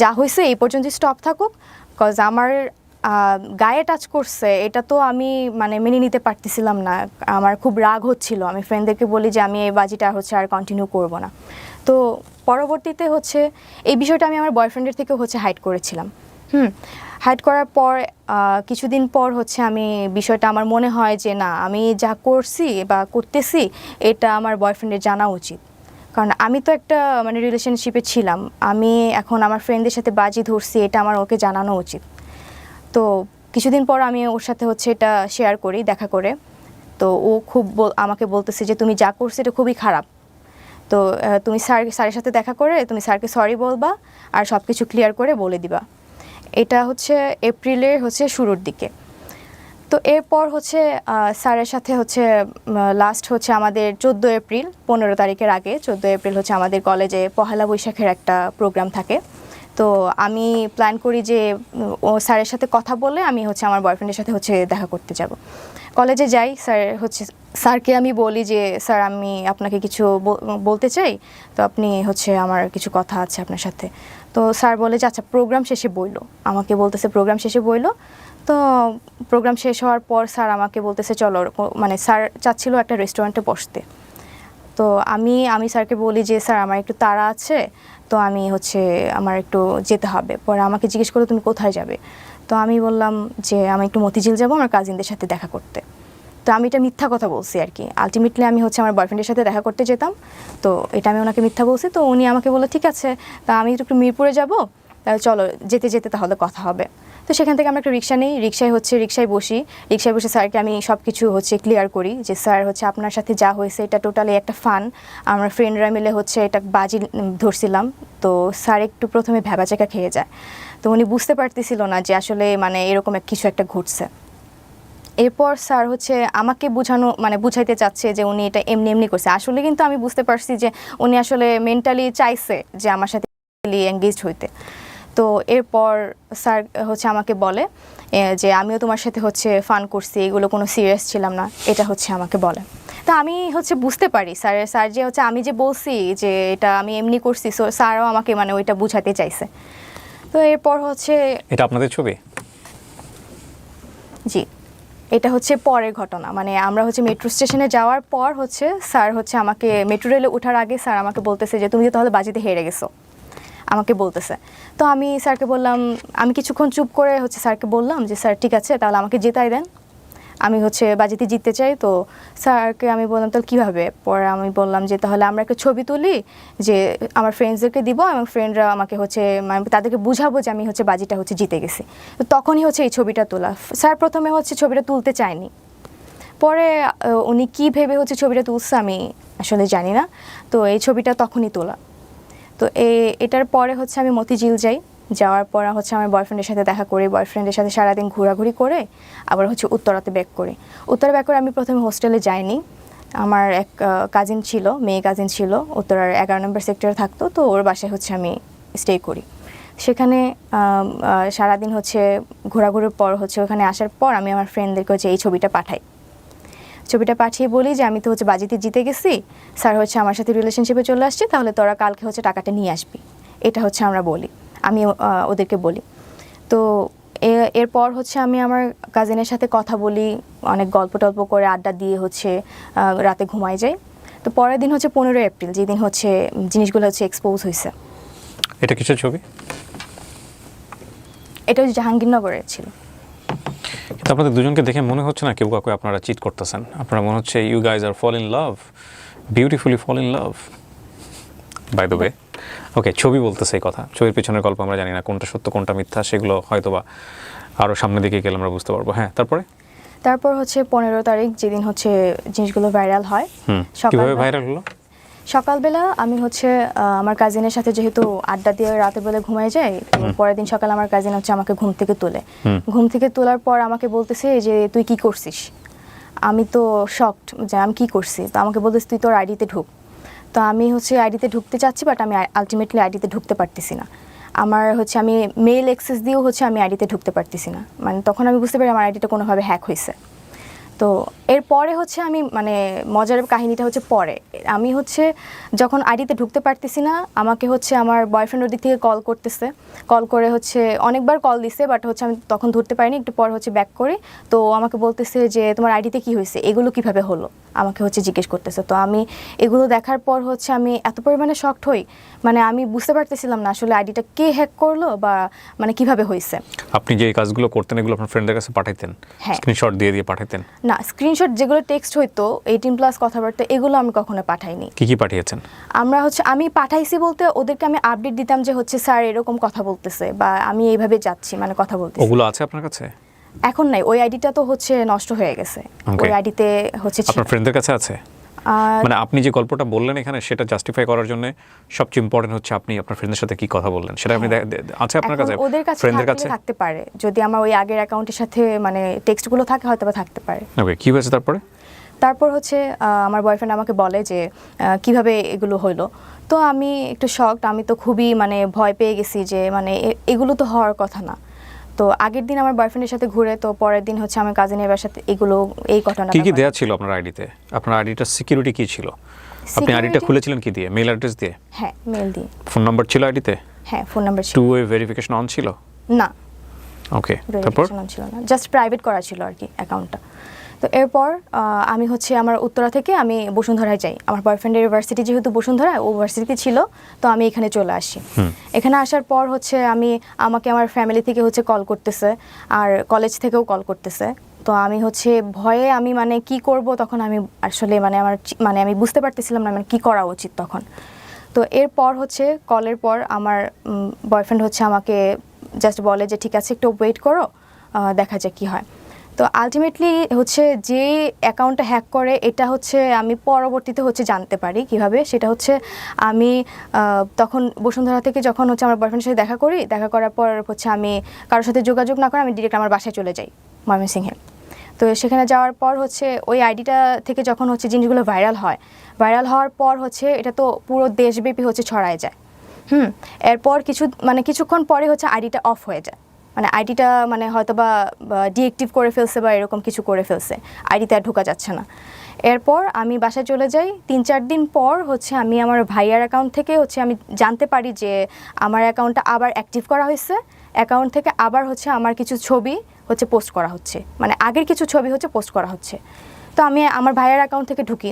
যা হয়েছে এই পর্যন্ত স্টপ থাকুক। কজ আমার গায়ে টাচ করছে, এটা তো আমি মানে মেনে নিতে পারতেছিলাম না, আমার খুব রাগ হচ্ছিল। আমি ফ্রেন্ডদেরকে বলি যে আমি এই বাজিটা হচ্ছে আর কন্টিনিউ করব না। তো পরবর্তীতে হচ্ছে এই বিষয়টা আমি আমার বয়ফ্রেন্ডের থেকেও হচ্ছে হাইড করেছিলাম, হাইড করার পর কিছুদিন পর হচ্ছে আমি বিষয়টা আমার মনে হয় যে না আমি যা করছি বা করতেছি এটা আমার বয়ফ্রেন্ডের জানা উচিত, কারণ আমি তো একটা মানে রিলেশনশিপে ছিলাম, আমি এখন আমার ফ্রেন্ডদের সাথে বাজি ধরছি, এটা আমার ওকে জানানো উচিত। তো কিছুদিন পর আমি ওর সাথে হচ্ছে এটা শেয়ার করি দেখা করে, তো ও খুব আমাকে বলতেছে যে তুমি যা করছো এটা খুবই খারাপ, তো তুমি স্যারের সাথে দেখা করে তুমি স্যারকে সরি বলবা আর সব কিছু ক্লিয়ার করে বলে দিবা। এটা হচ্ছে এপ্রিলের হচ্ছে শুরুর দিকে। তো এরপর হচ্ছে স্যারের সাথে হচ্ছে লাস্ট হচ্ছে আমাদের 14 এপ্রিল, 15 তারিখের আগে 14 এপ্রিল হচ্ছে আমাদের কলেজে পহেলা বৈশাখের একটা প্রোগ্রাম থাকে। তো আমি প্ল্যান করি যে ও স্যারের সাথে কথা বলে আমি হচ্ছে আমার বয়ফ্রেন্ডের সাথে হচ্ছে দেখা করতে যাব। কলেজে যাই, স্যারকে আমি বলি যে স্যার আমি আপনাকে কিছু বলতে চাই, তো আপনি হচ্ছে আমার কিছু কথা আছে আপনার সাথে। তো স্যার বলে যে আচ্ছা প্রোগ্রাম শেষে বইলো, আমাকে বলতেছে প্রোগ্রাম শেষে বইলো। তো প্রোগ্রাম শেষ হওয়ার পর স্যার আমাকে বলতেছে চলো, মানে স্যার চাচ্ছিল একটা রেস্টুরেন্টে বসতে। তো আমি স্যারকে বলি যে স্যার আমার একটু তাড়া আছে, তো আমি হচ্ছে আমার একটু যেতে হবে। পরে আমাকে জিজ্ঞেস করলো তুমি কোথায় যাবে, তো আমি বললাম যে আমি একটু মতিঝিল যাবো আমার কাজিনদের সাথে দেখা করতে। তো আমি এটা মিথ্যা কথা বলছি আর কি, আলটিমেটলি আমি হচ্ছে আমার বয়ফ্রেন্ডের সাথে দেখা করতে যেতাম, তো এটা আমি ওনাকে মিথ্যা বলছি। তো উনি আমাকে বললো ঠিক আছে, তা আমি একটু মিরপুরে যাবো, তাহলে চলো যেতে যেতে তাহলে কথা হবে। তো সেখান থেকে আমরা একটা রিক্সা নিই, রিক্সায় বসে স্যারকে আমি সব কিছু হচ্ছে ক্লিয়ার করি যে স্যার হচ্ছে আপনার সাথে যা হয়েছে এটা টোটালি একটা ফান, আমরা ফ্রেন্ডরা মিলে হচ্ছে এটা বাজি ধরছিলাম। তো স্যার একটু প্রথমে ভ্যাবাচাকা খেয়ে যায়, তো উনি বুঝতে পারতেছিল না যে আসলে মানে এরকম কিছু একটা ঘটছে। এরপর স্যার হচ্ছে আমাকে বুঝাইতে চাচ্ছে যে উনি এটা এমনি এমনি করছে, আসলে কিন্তু আমি বুঝতে পারছি যে উনি আসলে মেন্টালি চাইছে যে আমার সাথে এঙ্গেজড হইতে। তো এরপর স্যার হচ্ছে আমাকে বলে যে আমিও তোমার সাথে হচ্ছে ফান করছি, এগুলো কোনো সিরিয়াস ছিলাম না, এটা হচ্ছে আমাকে বলে। তো আমি হচ্ছে বুঝতে পারি স্যার যে হচ্ছে আমি যে বলছি যে এটা আমি এমনি করছি, সো স্যারও আমাকে মানে ওইটা বুঝাতে চাইছে। তো এরপর হচ্ছে এটা আপনাদের ছবি? জি, এটা হচ্ছে পরের ঘটনা, মানে আমরা হচ্ছে মেট্রো স্টেশনে যাওয়ার পর হচ্ছে স্যার হচ্ছে আমাকে মেট্রো রেলে ওঠার আগে স্যার আমাকে বলতেছে যে তুমি তো তাহলে বাজিতে হেরে গেছো, আমাকে বলতেছে। তো আমি স্যারকে বললাম, আমি কিছুক্ষণ চুপ করে হচ্ছে স্যারকে বললাম যে স্যার ঠিক আছে তাহলে আমাকে জেতাই দেন, আমি হচ্ছে বাজিতে জিততে চাই। তো স্যারকে আমি বললাম তাহলে কীভাবে, পরে আমি বললাম যে তাহলে আমরা একটা ছবি তুলি যে আমার ফ্রেন্ডসদেরকে দিব এবং ফ্রেন্ডরা আমাকে হচ্ছে মানে তাদেরকে বুঝাবো যে আমি হচ্ছে বাজিটা হচ্ছে জিতে গেছি। তো তখনই হচ্ছে এই ছবিটা তোলা। স্যার প্রথমে হচ্ছে ছবিটা তুলতে চায়নি, পরে উনি কী ভেবে হচ্ছে ছবিটা তুলছে আমি আসলে জানি না। তো এই ছবিটা তখনই তোলা। তো এটার পরে হচ্ছে আমি মতিঝিল যাই, যাওয়ার পর হচ্ছে আমার বয়ফ্রেন্ডের সাথে দেখা করি, বয়ফ্রেন্ডের সাথে সারাদিন ঘোরাঘুরি করে আবার হচ্ছে উত্তরাতে ব্যাক করি। উত্তরা ব্যাক করে আমি প্রথমে হোস্টেলে যাইনি, আমার এক কাজিন ছিল, মেয়ে কাজিন ছিল, উত্তরার 11 নম্বর সেক্টরে থাকতো, তো ওর বাসায় হচ্ছে আমি স্টে করি। সেখানে সারাদিন হচ্ছে ঘোরাঘুরির পর হচ্ছে ওখানে আসার পর আমি আমার ফ্রেন্ডদেরকে হচ্ছে এই ছবিটা পাঠিয়ে বলি যে আমি তো হচ্ছে বাজিতে জিতে গেছি, স্যার হচ্ছে আমার সাথে রিলেশনশিপে চলে আসছে, তাহলে তোরা কালকে হচ্ছে টাকাটা নিয়ে আসবি, এটা হচ্ছে আমরা বলি, আমি ওদেরকে বলি। তো এরপর হচ্ছে আমি আমার কাজিনের সাথে কথা বলি, অনেক গল্প টল্প করে আড্ডা দিয়ে হচ্ছে রাতে ঘুমাই যাই। তো পরের দিন হচ্ছে 15 এপ্রিল, যেদিন হচ্ছে জিনিসগুলো হচ্ছে এক্সপোজ হয়েছে। এটা কিসের ছবি? এটা হচ্ছে জাহাঙ্গীরনগরের ছিল। কিন্তু আপনাদের দুজনকে দেখে মনে হচ্ছে না কেউ কাউকে আপনারা চিট করতেছেন, আপনারা মনে হচ্ছে ইউ গাইজ আর fall in love, beautifully fall in love by the way. Okay, ছবি বলতেছে এই কথা, ছবির পিছনের গল্প আমরা জানি না কোনটা সত্য কোনটা মিথ্যা, সেগুলো হয়তোবা আরও সামনের দিকে গেলে আমরা বুঝতে পারবো। হ্যাঁ, তারপর হচ্ছে 15 তারিখ যেদিন হচ্ছে জিনিসগুলো ভাইরাল হয়। কিভাবে ভাইরাল হলো? সকালবেলা আমি হচ্ছে আমার কাজিনের সাথে যেহেতু আড্ডা দিয়ে রাতের বেলা ঘুমাই যাই, পরের দিন সকালে আমার কাজিন হচ্ছে আমাকে ঘুম থেকে তোলার পর আমাকে বলতেছে যে তুই কি করছিস। আমি তো শকড যে আমি কি করছি, তো আমাকে বলতেছে তুই তোর আইডিতে ঢুক। তো আমি হচ্ছে আইডিতে ঢুকতে চাচ্ছি, বাট আমি আলটিমেটলি আইডিতে ঢুকতে পারতেছি না। আমার হচ্ছে আমি মেল অ্যাক্সেস দিয়েও হচ্ছে আমি আইডিতে ঢুকতে পারতেছি না, মানে তখন আমি বুঝতে পারি আমার আইডিটা কোনোভাবে হ্যাক হয়েছে। তো তো এরপরে হচ্ছে আমি মানে মজার কাহিনীটা হচ্ছে পরে আমি হচ্ছে যখন আইডিতে ঢুকতে পারতেছি না, আমাকে হচ্ছে আমার বয়ফ্রেন্ড ওর দিক থেকে কল করতেছে, কল করে হচ্ছে অনেকবার কল দিছে, বাট হচ্ছে আমি তখন ধরতে পারিনি, একটু পর হচ্ছে ব্যাক করি। তো আমাকে বলতেছে যে তোমার আইডিতে কি হয়েছে, এগুলো কিভাবে হলো, আমাকে হচ্ছে জিজ্ঞেস করতেছে। তো আমি এগুলো দেখার পর হচ্ছে আমি এত পরিমাণে শকড হই, মানে আমি বুঝতে পারতেছিলাম না আসলে আইডিটা কে হ্যাক করলো বা মানে কিভাবে হয়েছে। আপনি যে এই কাজগুলো করতেন এগুলো আপনার ফ্রেন্ডদের কাছে পাঠাইতেন, হ্যাঁ। স্ক্রিনশট দিয়ে দিয়ে পাঠাইতেন? না, স্ক্রিনশট যেগুলো টেক্সট হইতো 18+ কথাবার্তা, এগুলো আমি কখনো পাঠাইনি। কি কি পাঠিয়েছেন? আমরা হচ্ছে আমি পাঠাইছি বলতে ওদেরকে আমি আপডেট দিতাম যে হচ্ছে স্যার এরকম কথা বলতেছে বা আমি এইভাবে যাচ্ছি, মানে কথা বলতেছি। ওগুলো আছে আপনার কাছে? এখন নাই, ওই আইডিটা তো হচ্ছে নষ্ট হয়ে গেছে। Okay. ওই আইডিতে হচ্ছে আপনার ফ্রেন্ডদের কাছে আছে? মানে আপনি যে গল্পটা বললেন এখানে সেটা জাস্টিফাই করার জন্য সবচেয়ে ইম্পর্টেন্ট হচ্ছে আপনি আপনার ফ্রেন্ডের সাথে কি কথা বললেন সেটা আপনি আছে আপনার কাছে? ওদের কাছে ফ্রেন্ডদের কাছে থাকতে পারে, যদি আমার ওই আগের অ্যাকাউন্টের সাথে মানে টেক্সটগুলো থাকে হয়তো বা থাকতে পারে। ওকে, কি হয়েছে তারপরে? তারপর হচ্ছে আমার বয়ফ্রেন্ড আমাকে বলে যে কিভাবে এগুলো হলো। তো আমি একটু শকড, আমি তো খুবই মানে ভয় পেয়ে গেছি যে মানে এগুলো তো হওয়ার কথা না। তো আগের দিন আমার বয়ফ্রেন্ডের সাথে ঘুরে, তো পরের দিন হচ্ছে আমার কাজিনের বাসাতে এই ঘটনাটা। কি কি দেয়া ছিল আপনার আইডিতে? আপনার আইডিটার সিকিউরিটি কি ছিল? আপনি আইডিটা খুলেছিলেন কি দিয়ে? মেল অ্যাড্রেস দিয়ে? হ্যাঁ, মেল দিয়ে। ফোন নাম্বার ছিল আইডিতে? হ্যাঁ, ফোন নাম্বার ছিল। টু ওয়ে ভেরিফিকেশন অন ছিল? না, ওকে, তারপর? ভেরিফিকেশন অন ছিল না, জাস্ট প্রাইভেট করা ছিল আর কি অ্যাকাউন্টটা। তো এরপর আমি হচ্ছে আমার উত্তরা থেকে আমি বসুন্ধরায় যাই। আমার বয়ফ্রেন্ডের ইউনিভার্সিটি যেহেতু বসুন্ধরা, ও ইউনিভার্সিটিতে ছিল, তো আমি এখানে চলে আসি। এখানে আসার পর হচ্ছে আমাকে আমার ফ্যামিলি থেকে হচ্ছে কল করতেছে, আর কলেজ থেকেও কল করতেছে। তো আমি হচ্ছে ভয়ে আমি মানে কি করব তখন আমি আসলে মানে আমি বুঝতে পারতেছিলাম না মানে কি করা উচিত তখন। তো এরপর হচ্ছে কলের পর আমার বয়ফ্রেন্ড হচ্ছে আমাকে জাস্ট বলে যে ঠিক আছে একটু ওয়েট করো, দেখা যাক কী হয়। তো আলটিমেটলি হচ্ছে যে অ্যাকাউন্টটা হ্যাক করে এটা হচ্ছে আমি পরবর্তীতে হচ্ছে জানতে পারি কিভাবে। সেটা হচ্ছে আমি তখন বসুন্ধরা থেকে যখন হচ্ছে আমার বয়ফ্রেন্ডের সাথে দেখা করার পর হচ্ছে আমি কারোর সাথে যোগাযোগ না করে আমি ডিরেক্ট আমার বাসায় চলে যাই ময়মনসিংহে। তো সেখানে যাওয়ার পর হচ্ছে ওই আইডিটা থেকে যখন হচ্ছে জিনিসগুলো ভাইরাল হওয়ার পর হচ্ছে এটা তো পুরো দেশব্যাপী হচ্ছে ছড়ায় যায়। এরপর কিছুক্ষণ পরে হচ্ছে আইডিটা অফ হয়ে যায়, মানে আইডিটা মানে হয়তো বা ডিএক্টিভ করে ফেলছে বা এরকম কিছু করে ফেলছে, আইডিতে আর ঢোকা যাচ্ছে না। এরপর আমি বাসায় চলে যাই। 3-4 দিন পর হচ্ছে আমি আমার ভাইয়ার অ্যাকাউন্ট থেকে হচ্ছে আমি জানতে পারি যে আমার অ্যাকাউন্টটা আবার অ্যাক্টিভ করা হয়েছে। অ্যাকাউন্ট থেকে আবার হচ্ছে আমার কিছু ছবি হচ্ছে পোস্ট করা হচ্ছে, মানে আগের কিছু ছবি হচ্ছে পোস্ট করা হচ্ছে। তো আমি আমার ভাইয়ার অ্যাকাউন্ট থেকে ঢুকি,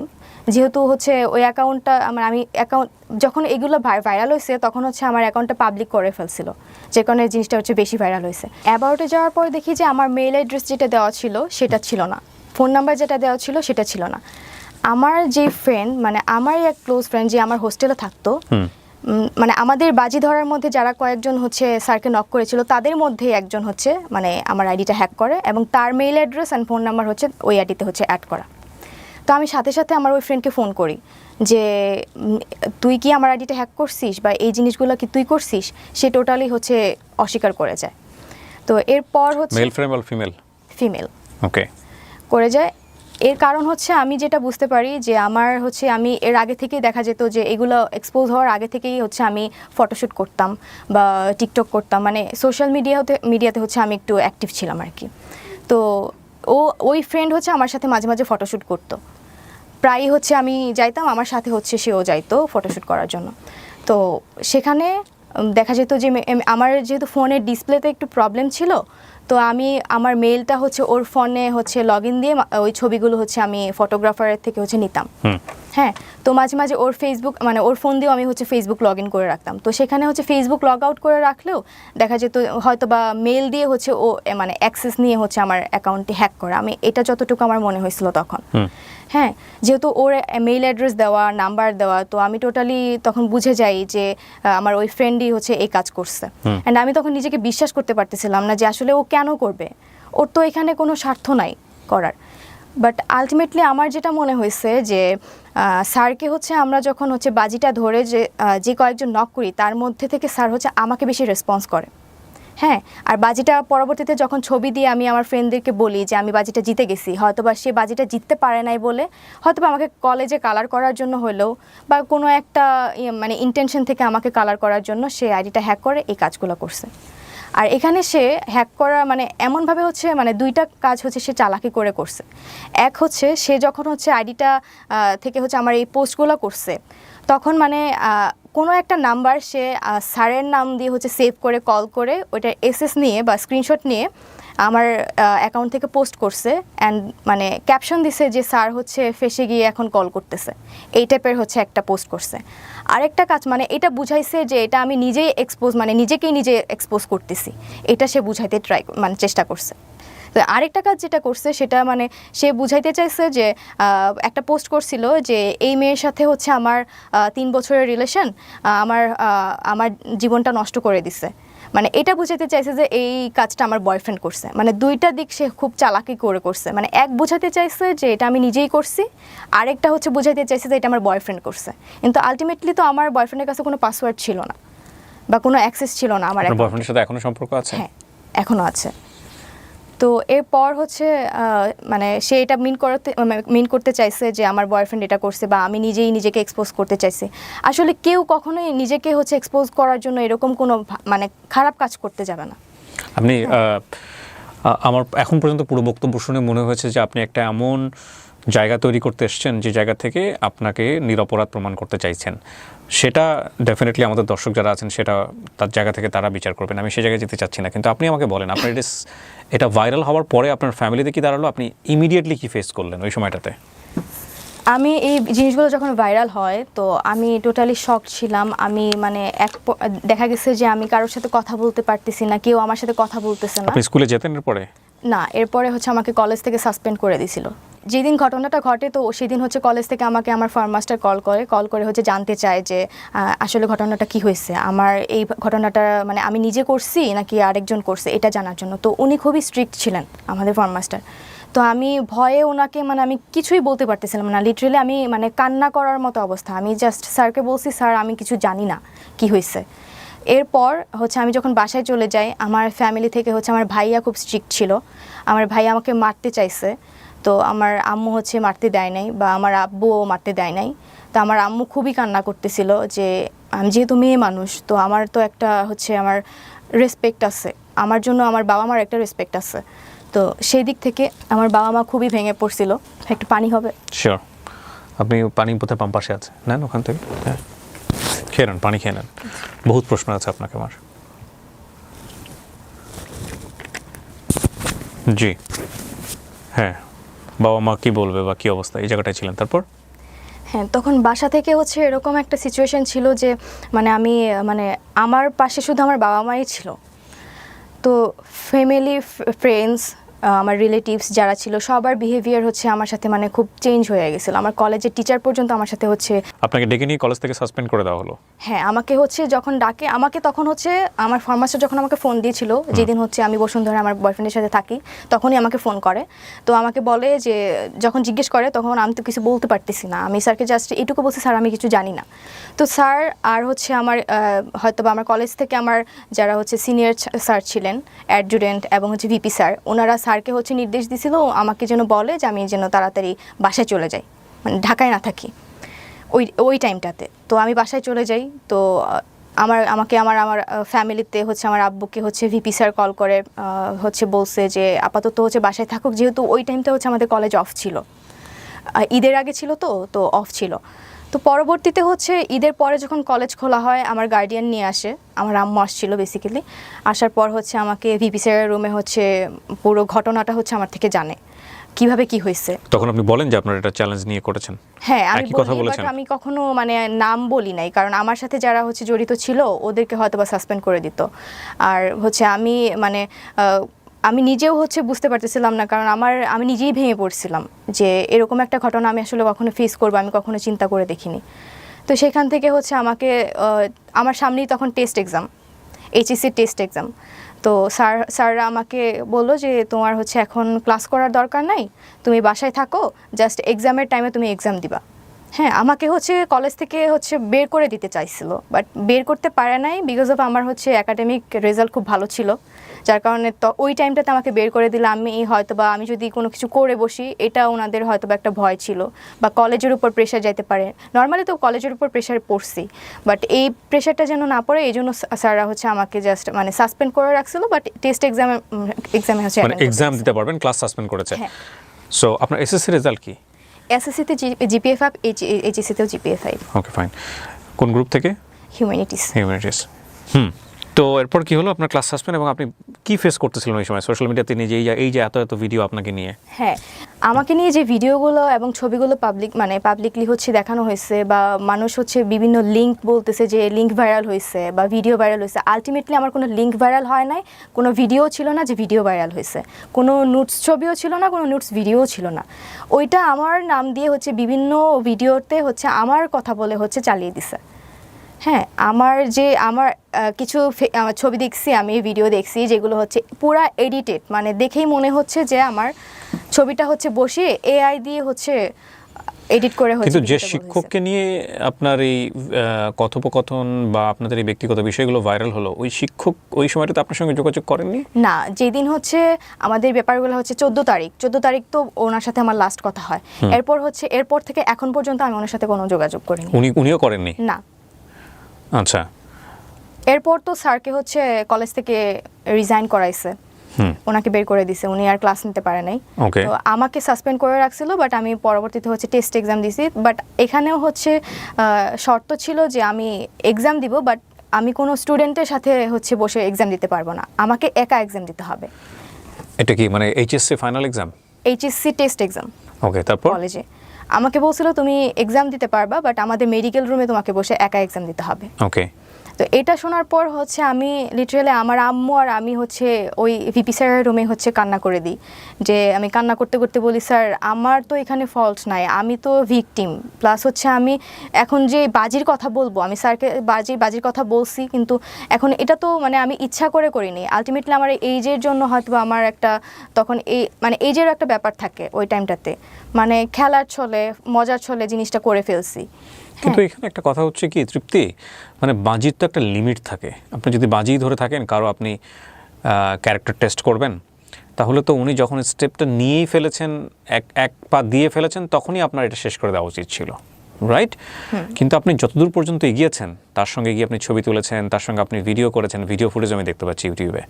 যেহেতু হচ্ছে ওই অ্যাকাউন্টটা আমি অ্যাকাউন্ট যখন এগুলো ভাইরাল হয়েছে তখন হচ্ছে আমার অ্যাকাউন্টটা পাবলিক করে ফেলছিল, যে কারণে জিনিসটা হচ্ছে বেশি ভাইরাল হয়েছে। অ্যাবাউটে যাওয়ার পর দেখি যে আমার মেইল অ্যাড্রেস যেটা দেওয়া ছিল সেটা ছিল না, ফোন নাম্বার যেটা দেওয়া ছিল সেটা ছিল না। আমার যে ফ্রেন্ড মানে আমার এক ক্লোজ ফ্রেন্ড যে আমার হোস্টেলে থাকতো, মানে আমাদের বাজি ধরার মধ্যে যারা কয়েকজন হচ্ছে স্যারকে নক করেছিল তাদের মধ্যে একজন হচ্ছে মানে আমার আইডিটা হ্যাক করে এবং তার mail address and phone number হচ্ছে ওই আইডিতে হচ্ছে অ্যাড করা। তো আমি সাথে সাথে আমার ওই ফ্রেন্ডকে ফোন করি যে তুই কি আমার আইডিটা হ্যাক করছিস বা এই জিনিসগুলো কি তুই করছিস? সে টোটালি হচ্ছে অস্বীকার করে যায়। তো এরপর হচ্ছে মেল ফ্রেন্ড বা ফিমেল? ওকে, করে যায়। এর কারণ হচ্ছে আমি যেটা বুঝতে পারি যে আমার হচ্ছে আমি এর আগে থেকেই দেখা যেত যে এগুলো এক্সপোজ হওয়ার আগে থেকেই হচ্ছে আমি ফটোশ্যুট করতাম বা টিকটক করতাম, মানে সোশ্যাল মিডিয়াতে হচ্ছে আমি একটু অ্যাক্টিভ ছিলাম আর কি। তো ওই ফ্রেন্ড হচ্ছে আমার সাথে মাঝে মাঝে ফটোশ্যুট করতো, প্রায়ই হচ্ছে আমি যাইতাম, আমার সাথে হচ্ছে সেও যাইতো ফটোশ্যুট করার জন্য। তো সেখানে দেখা যেত যে আমার যেহেতু ফোনের ডিসপ্লেতে একটু প্রবলেম ছিল, তো আমি আমার মেইলটা হচ্ছে ওর ফোনে হচ্ছে লগ ইন দিয়ে ওই ছবিগুলো হচ্ছে আমি ফটোগ্রাফারের থেকে হচ্ছে নিতাম। হ্যাঁ, তো মাঝে মাঝে ওর ফেসবুক মানে ওর ফোন দিয়েও আমি হচ্ছে ফেসবুক লগ ইন করে রাখতাম। তো সেখানে হচ্ছে ফেসবুক লগ আউট করে রাখলেও দেখা যেত হয়তো বা মেল দিয়ে হচ্ছে ও মানে অ্যাক্সেস নিয়ে হচ্ছে আমার অ্যাকাউন্টটি হ্যাক করে। আমি এটা যতটুকু আমার মনে হয়েছিল তখন। হ্যাঁ, যেহেতু ওর মেইল অ্যাড্রেস দেওয়া, নাম্বার দেওয়া, তো আমি টোটালি তখন বুঝে যাই যে আমার ওই ফ্রেন্ডই হচ্ছে এই কাজ করছে। অ্যান্ড আমি তখন নিজেকে বিশ্বাস করতে পারতেছিলাম না যে আসলে ও কেন করবে, ওর তো এখানে কোনো স্বার্থ নাই করার। বাট আলটিমেটলি আমার যেটা মনে হয়েছে যে স্যারকে হচ্ছে আমরা যখন হচ্ছে বাজিটা ধরে যে কয়েকজন নক করি তার মধ্যে থেকে স্যার হচ্ছে আমাকে বেশি রেসপন্স করে। হ্যাঁ, আর বাজিটা পরবর্তীতে যখন ছবি দিয়ে আমি আমার ফ্রেন্ডদেরকে বলি যে আমি বাজিটা জিতে গেছি, হয়তোবা সে বাজিটা জিততে পারে নাই বলে হয়তোবা আমাকে কলেজে কালার করার জন্য হলেও বা কোনো একটা মানে ইন্টেনশন থেকে আমাকে কালার করার জন্য সে আইডিটা হ্যাক করে এই কাজগুলো করছে। আর এখানে সে হ্যাক করা মানে এমনভাবে হচ্ছে মানে দুইটা কাজ হচ্ছে সে চালাকি করে করছে। এক হচ্ছে সে যখন হচ্ছে আইডিটা থেকে হচ্ছে আমার এই পোস্টগুলো করছে, তখন মানে কোনো একটা নাম্বার সে স্যারের নাম দিয়ে হচ্ছে সেভ করে কল করে ওইটা এসএস নিয়ে বা স্ক্রিনশট নিয়ে আমার অ্যাকাউন্ট থেকে পোস্ট করছে অ্যান্ড মানে ক্যাপশন দিছে যে স্যার হচ্ছে ফেসে গিয়ে এখন কল করতেছে, এই টাইপের হচ্ছে একটা পোস্ট করছে। আরেকটা কাজ মানে এটা বুঝাইছে যে এটা আমি নিজেই এক্সপোজ মানে নিজেকেই নিজে এক্সপোজ করতেছি, এটা সে বুঝাইতে মানে চেষ্টা করছে। তো আরেকটা কাজ যেটা করছে সেটা মানে সে বুঝাইতে চাইছে যে একটা পোস্ট করছিল যে এই মেয়ের সাথে হচ্ছে আমার 3 বছরের রিলেশন আমার জীবনটা নষ্ট করে দিছে। মানে এটা বুঝাতে চাইছে যে এই কাজটা আমার বয়ফ্রেন্ড করছে। মানে দুইটা দিক সে খুব চালাকি করে করছে। মানে এক বুঝাতে চাইছে যে এটা আমি নিজেই করছি, আরেকটা হচ্ছে বুঝাইতে চাইছে যে এটা আমার বয়ফ্রেন্ড করছে। কিন্তু আলটিমেটলি তো আমার বয়ফ্রেন্ডের কাছে কোনো পাসওয়ার্ড ছিল না বা কোনো অ্যাক্সেস ছিল না আমার অ্যাকাউন্টে। বয়ফ্রেন্ডের সাথে এখনো সম্পর্ক আছে? হ্যাঁ, এখনো আছে। তো এরপর হচ্ছে মানে সে এটা মিন করতে চাইছে যে আমার বয়ফ্রেন্ড এটা করছে বা আমি নিজেই নিজেকে এক্সপোজ করতে চাইছি। আসলে কেউ কখনোই নিজেকে হচ্ছে এক্সপোজ করার জন্য এরকম কোনো মানে খারাপ কাজ করতে যাবে না। আপনি আমার এখন পর্যন্ত পুরো বক্তব্য শুনে মনে হয়েছে যে আপনি একটা এমন জায়গা তৈরি করতে এসেছেন যে জায়গা থেকে আপনাকে নিরপরাধ প্রমাণ করতে চাইছেন। সেটা ডেফিনেটলি আমাদের দর্শক যারা আছেন সেটা তার জায়গা থেকে তারা বিচার করবেন, আমি সেই জায়গায় যেতে চাচ্ছি না। কিন্তু আপনি আমাকে বলেন, আপনার এটা ভাইরাল হওয়ার পরে আপনার ফ্যামিলিতে কি দাঁড়ালো? আপনি ইমিডিয়েটলি কি ফেস করলেন ওই সময়টাতে? আমি এই জিনিসগুলো যখন ভাইরাল হয় তো আমি টোটালি শক ছিলাম। আমি মানে দেখা গেছে যে আমি কারোর সাথে কথা বলতে পারতেছি না, কেউ আমার সাথে কথা বলতেছে না। আপনি স্কুলে যেতেন এরপরে? না, এরপরে হচ্ছে আমাকে কলেজ থেকে সাসপেন্ড করে দিয়েছিল। যেদিন ঘটনাটা ঘটে তো সেদিন হচ্ছে কলেজ থেকে আমাকে আমার ফর্ম মাস্টার কল করে হচ্ছে জানতে চায় যে আসলে ঘটনাটা কি হয়েছে, আমার এই ঘটনাটা মানে আমি নিজে করছি নাকি আরেকজন করছে এটা জানার জন্য। তো উনি খুবই স্ট্রিক্ট ছিলেন আমাদের ফর্ম মাস্টার। তো আমি ভয়ে ওনাকে মানে আমি কিছুই বলতে পারতেছিলাম না, লিটারেলি আমি মানে কান্না করার মতো অবস্থা। আমি জাস্ট স্যারকে বলছি, স্যার আমি কিছু জানি না কি হয়েছে। এরপর হচ্ছে আমি যখন বাসায় চলে যাই, আমার ফ্যামিলি থেকে হচ্ছে আমার ভাইয়া খুব স্ট্রিক্ট ছিল। আমার ভাইয়া আমাকে মারতে চাইছে, তো আমার আম্মু হচ্ছে মারতে দেয় নাই বা আমার আব্বুও মারতে দেয় নাই। তো আমার আম্মু খুবই কান্না করতেছিল যে আমি যেহেতু মেয়ে মানুষ তো আমার তো একটা হচ্ছে আমার রেসপেক্ট আছে, আমার জন্য আমার বাবা মার একটা রেসপেক্ট আছে। তো সেই দিক থেকে আমার বাবা মা খুবই ভেঙে পড়ছিল। একটু পানি হবে? শিওর। আপনি পানি বোধহয় পাম্প পাশে আছে, নেন ওখান থেকে, হ্যাঁ খেয়ে নেন, পানি খেয়ে নেন। বহুত প্রশ্ন আছে আপনাকে আমার। জি হ্যাঁ, বাবা মা কি বলবে বা কি অবস্থা, এই জায়গাটায় ছিলেন? তারপর? হ্যাঁ, তখন বাসা থেকে হচ্ছে এরকম একটা সিচুয়েশন ছিল যে মানে আমি মানে আমার পাশে শুধু আমার বাবা মাই ছিল। তো ফ্যামিলি, ফ্রেন্ডস, আমার রিলেটিভস যারা ছিল সবার বিহেভিয়ার হচ্ছে আমার সাথে মানে খুব চেঞ্জ হয়ে গেছিলো। আমার কলেজের টিচার পর্যন্ত আমার সাথে হচ্ছে। আপনাকে ডেকে নিয়ে কলেজ থেকে সাসপেন্ড করে দেওয়া হলো? হ্যাঁ, আমাকে হচ্ছে যখন ডাকে, আমাকে তখন হচ্ছে আমার ফরমাস্টার যখন আমাকে ফোন দিয়েছিল, যেদিন হচ্ছে আমি বসুন্ধরা আমার বয়ফ্রেন্ডের সাথে থাকি, তখনই আমাকে ফোন করে। তো আমাকে বলে যে যখন জিজ্ঞেস করে তখন আমি তো কিছু বলতে পারতেছি না, আমি স্যারকে জাস্ট এটুকু বলছি, স্যার আমি কিছু জানি না। তো স্যার আর হচ্ছে আমার হয়তো বা আমার কলেজ থেকে আমার যারা হচ্ছে সিনিয়র স্যার ছিলেন, অ্যাডজুডেন্ট এবং হচ্ছে ভিপি স্যার, ওনারা স্যারকে হচ্ছে নির্দেশ দিয়েছিল আমাকে যেন বলে যে আমি যেন তাড়াতাড়ি বাসায় চলে যাই, মানে ঢাকায় না থাকি ওই টাইমটাতে। তো আমি বাসায় চলে যাই। তো আমাকে আমার ফ্যামিলিতে হচ্ছে আমার আব্বুকে হচ্ছে ভিপি স্যার কল করে হচ্ছে বলছে যে আপাতত হচ্ছে বাসায় থাকুক, যেহেতু ওই টাইমটা হচ্ছে আমাদের কলেজ অফ ছিল, ঈদের আগে ছিল তো অফ ছিল। তো পরবর্তীতে হচ্ছে ঈদের পরে যখন কলেজ খোলা হয় আমার গার্ডিয়ান নিয়ে আসে, আমার আম্মু আসছিল বেসিক্যালি। আসার পর হচ্ছে আমাকে ভিপি স্যারের রুমে হচ্ছে পুরো ঘটনাটা হচ্ছে আমার থেকে জানে কিভাবে কি হয়েছে। তখন আপনি বলেন যে আপনারা এটা চ্যালেঞ্জ নিয়ে করেছেন? হ্যাঁ, আমি কথা বলি, বলেছেন? বাট আমি কখনো মানে নাম বলি নাই, কারণ আমার সাথে যারা হচ্ছে জড়িত ছিল ওদেরকে হয়তো বা সাসপেন্ড করে দিত। আর হচ্ছে আমি মানে আমি নিজেও হচ্ছে বুঝতে পারতেছিলাম না, কারণ আমি নিজেই ভেঙে পড়ছিলাম যে এরকম একটা ঘটনা আমি আসলে কখনো ফেস করবো, আমি কখনো চিন্তা করে দেখিনি। তো সেখান থেকে হচ্ছে আমাকে আমার সামনেই তখন test exam, HSC test exam. তো স্যাররা আমাকে বললো যে তোমার হচ্ছে এখন ক্লাস করার দরকার নাই, তুমি বাসায় থাকো, জাস্ট এক্সামের টাইমে তুমি এক্সাম দিবা। হ্যাঁ, আমাকে হচ্ছে কলেজ থেকে হচ্ছে বের করে দিতে চাইছিল, বাট বের করতে পারে নাই বিকজ অফ আমার হচ্ছে একাডেমিক রেজাল্ট খুব ভালো ছিল। যার কারণে তো ওই টাইমটাতে আমাকে বের করে দিলে আমি হয়তো বা আমি যদি কোনো কিছু করে বসি, এটা ওনাদের হয়তো বা একটা ভয় ছিল, বা কলেজের উপর প্রেশার যাইতে পারে। নর্মালি তো কলেজের উপর প্রেশারে পড়ছি, বাট এই প্রেশারটা যেন না পড়ে এই জন্য স্যাররা হচ্ছে আমাকে জাস্ট মানে সাসপেন্ড করে রাখছিল, বাট টেস্ট এক্সামে হচ্ছে মানে এক্সাম দিতে পারবেন, ক্লাস সাসপেন্ড করেছে। হ্যাঁ। সো আপনার এসএসসি রেজাল্ট কি? এসএসসিতে জিপিএ 5, এইচএসসিতেও জিপিএ 5। Okay fine. কোন গ্রুপ থেকে? হিউম্যানিটিস। হিউম্যানিটিস। তো এরপর কি হলো? আপনার ক্লাস সাসপেন্ড, এবং আপনি কি ফেস করতেছিলেন ওই সময় সোশ্যাল মিডিয়াতে নিয়ে, যে এই যে এত এত ভিডিও আপনাকে নিয়ে? হ্যাঁ, আমাকে নিয়ে যে ভিডিওগুলো এবং ছবিগুলো পাবলিকলি হচ্ছে দেখানো হয়েছে, বা মানুষ হচ্ছে বিভিন্ন লিঙ্ক বলতেছে যে লিঙ্ক ভাইরাল হয়েছে বা ভিডিও ভাইরাল হয়েছে। আলটিমেটলি আমার কোনো লিঙ্ক ভাইরাল হয় নাই, কোনো ভিডিও ছিল না যে ভিডিও ভাইরাল হয়েছে, কোনো নোটস ছবিও ছিল না, কোনো নোটস ভিডিওও ছিল না। ওইটা আমার নাম দিয়ে হচ্ছে বিভিন্ন ভিডিওতে হচ্ছে আমার কথা বলে হচ্ছে চালিয়ে দিছে। হ্যাঁ, আমার কিছু আমার ছবি দেখছি, আমি ভিডিও দেখছি যেগুলো হচ্ছে পুরা এডিটেড, মানে দেখেই মনে হচ্ছে যে আমার ছবিটা হচ্ছে বসিয়ে এআই দিয়ে হচ্ছে এডিট করে হচ্ছে। কিন্তু যে শিক্ষককে নিয়ে আপনার এই কথোপকথন বা আপনাদের এই ব্যক্তিগত বিষয়গুলো ভাইরাল হলো, ওই শিক্ষক ওই সময়টাতে আপনার সঙ্গে যোগাযোগ করেননি? না, যেদিন হচ্ছে আমাদের ব্যাপারগুলো হচ্ছে 14 তারিখ তো ওনার সাথে আমার লাস্ট কথা হয়। এরপর থেকে এখন পর্যন্ত আমি ওনার সাথে কোনো যোগাযোগ করিনি। উনিও করেননি? না। আচ্ছা। এরপর তো স্যারকে হচ্ছে কলেজ থেকে রিজাইন করাইছে, ওনাকে বের করে দিছে, উনি আর ক্লাস নিতে পারে নাই। তো আমাকে সাসপেন্ড করে রাখছিল, বাট আমি পরবর্তীতে হচ্ছে টেস্ট এক্সাম দিছি। বাট এখানেও হচ্ছে শর্ত ছিল যে আমি এক্সাম দিব, বাট আমি কোনো স্টুডেন্টের সাথে হচ্ছে বসে এক্সাম দিতে পারবো না, আমাকে একা এক্সাম দিতে হবে। এটা কি মানে HSC final exam? HSC test exam. Okay, তারপর কলেজে আমাকে বলছিল তুমি এক্সাম দিতে পারবা, বাট আমাদের মেডিকেল রুমে তোমাকে বসে একা এক্সাম দিতে হবে। ওকে। তো এটা শোনার পর হচ্ছে আমি লিটারালি আমার আম্মু আর আমি হচ্ছে ওই ভিপি স্যারের রুমে হচ্ছে কান্না করে দিই, যে আমি কান্না করতে করতে বলি, স্যার আমার তো এখানে ফল্ট নাই, আমি তো ভিকটিম, প্লাস হচ্ছে আমি এখন যে বাজির কথা বলবো, আমি স্যারকে বাজির কথা বলছি, কিন্তু এখন এটা তো মানে আমি ইচ্ছা করে করিনি, আলটিমেটলি আমার এইজের জন্য হয়তো আমার একটা তখন মানে এইজেরও একটা ব্যাপার থাকে ওই টাইমটাতে, মানে খেলার ছলে মজার ছলে জিনিসটা করে ফেলছি। কিন্তু এখানে একটা কথা হচ্ছে কি তৃপ্তি, মানে বাজির তো একটা লিমিট থাকে। আপনি যদি বাজি ধরে থাকেন কারো আপনি ক্যারেক্টার টেস্ট করবেন, তাহলে তো উনি যখন স্টেপটা নিয়েই ফেলেছেন, এক পা দিয়ে ফেলেছেন, তখনই আপনার এটা শেষ করে দেওয়া উচিত ছিল, রাইট? কিন্তু আপনি যতদূর পর্যন্ত এগিয়েছেন, তার সঙ্গে গিয়ে আপনি ছবি তুলেছেন, তার সঙ্গে আপনি ভিডিও করেছেন, ভিডিও ফুটেজ আমি দেখতে পাচ্ছি ইউটিউবে,